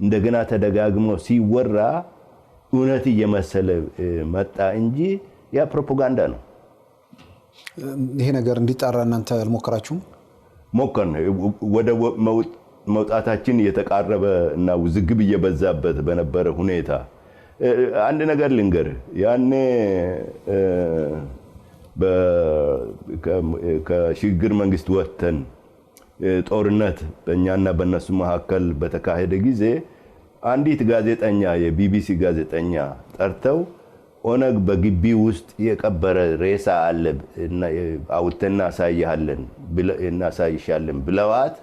እንደገና ተደጋግሞ ሲወራ እውነት እየመሰለ መጣ እንጂ ያ ፕሮፓጋንዳ ነው። ይሄ ነገር እንዲጣራ እናንተ አልሞከራችሁም? ሞከርን። ወደ መውጣታችን እየተቃረበ እና ውዝግብ እየበዛበት በነበረ ሁኔታ አንድ ነገር ልንገር። ያኔ ከሽግግር መንግስት ወጥተን ጦርነት በእኛና በእነሱ መካከል በተካሄደ ጊዜ አንዲት ጋዜጠኛ የቢቢሲ ጋዜጠኛ ጠርተው ኦነግ በግቢ ውስጥ የቀበረ ሬሳ አለ አውጥተን እናሳይሻለን ብለዋት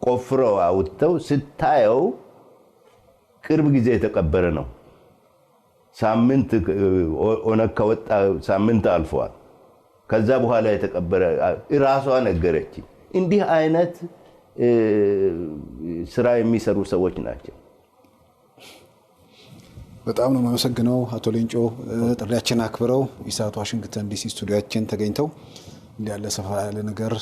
ቆፍረው አውጥተው ስታየው ቅርብ ጊዜ የተቀበረ ነው። ሳምንት ኦነግ ከወጣ ሳምንት አልፏል። ከዛ በኋላ የተቀበረ ራሷ ነገረች። እንዲህ አይነት ስራ የሚሰሩ ሰዎች ናቸው። በጣም ነው የማመሰግነው አቶ ሌንጮ ጥሪያችን አክብረው ኢሳት ዋሽንግተን ዲሲ ስቱዲዮአችን ተገኝተው እንዲያለ ሰፋ ያለ ነገር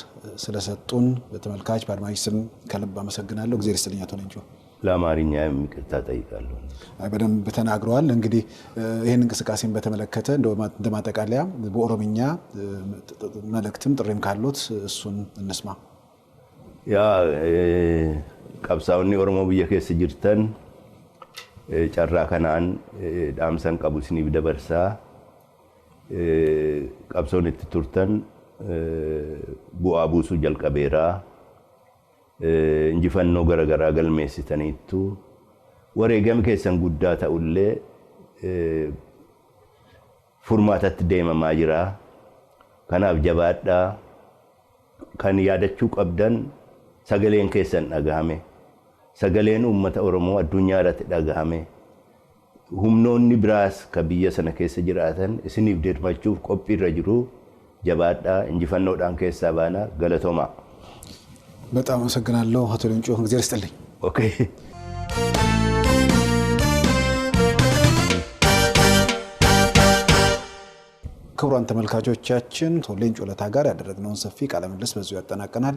ስለሰጡን በተመልካች በአድማጭ ስም ከልብ አመሰግናለሁ። እግዚአብሔር ይስጥልኝ አቶ ሌንጮ። ለአማርኛ የሚቅርታ ጠይቃለሁ። በደንብ ተናግረዋል። እንግዲህ ይህን እንቅስቃሴን በተመለከተ እንደማጠቃለያ በኦሮምኛ መልእክትም ጥሪም ካሉት እሱን እንስማ። ያ ቀብሳውኒ ኦሮሞ ብየ ኬስ ጅርተን ጨራ ከናን ዳምሰን ቀቡስኒ ብደበርሳ ቀብሶን ቱርተን ቡአ ቡሱ ጀልቀቤራ እንጂፈኖ ገረገራ ገልሜሲተኒቱ ወሬገም ኬሰን ጉዳ ተኡሌ ፉርማተት ደመማ ጅራ ከናፍ ጀባዳ ከን ያደቹ ቀብደን ሰገሌን ኬሰን ደጋሜ ሰገሌን ኡመተ ኦሮሞ አዱኛ ረት ደጋሜ ሁምኖኒ ብራስ ከብየ ሰነ ኬሰ ጅራተን እስኒፍ ደድማቹፍ ቆጲ ረጅሩ ጀባዳ እንጂፈኖ ዳን ኬሳ ባና ገለቶማ። በጣም አመሰግናለሁ አቶ ሌንጮ። እግዚአብሔር ይስጥልኝ። ኦኬ። ክቡራን ተመልካቾቻችን ሌንጮ ለታ ጋር ያደረግነውን ሰፊ ቃለ ምልልስ በዚሁ ያጠናቀናል።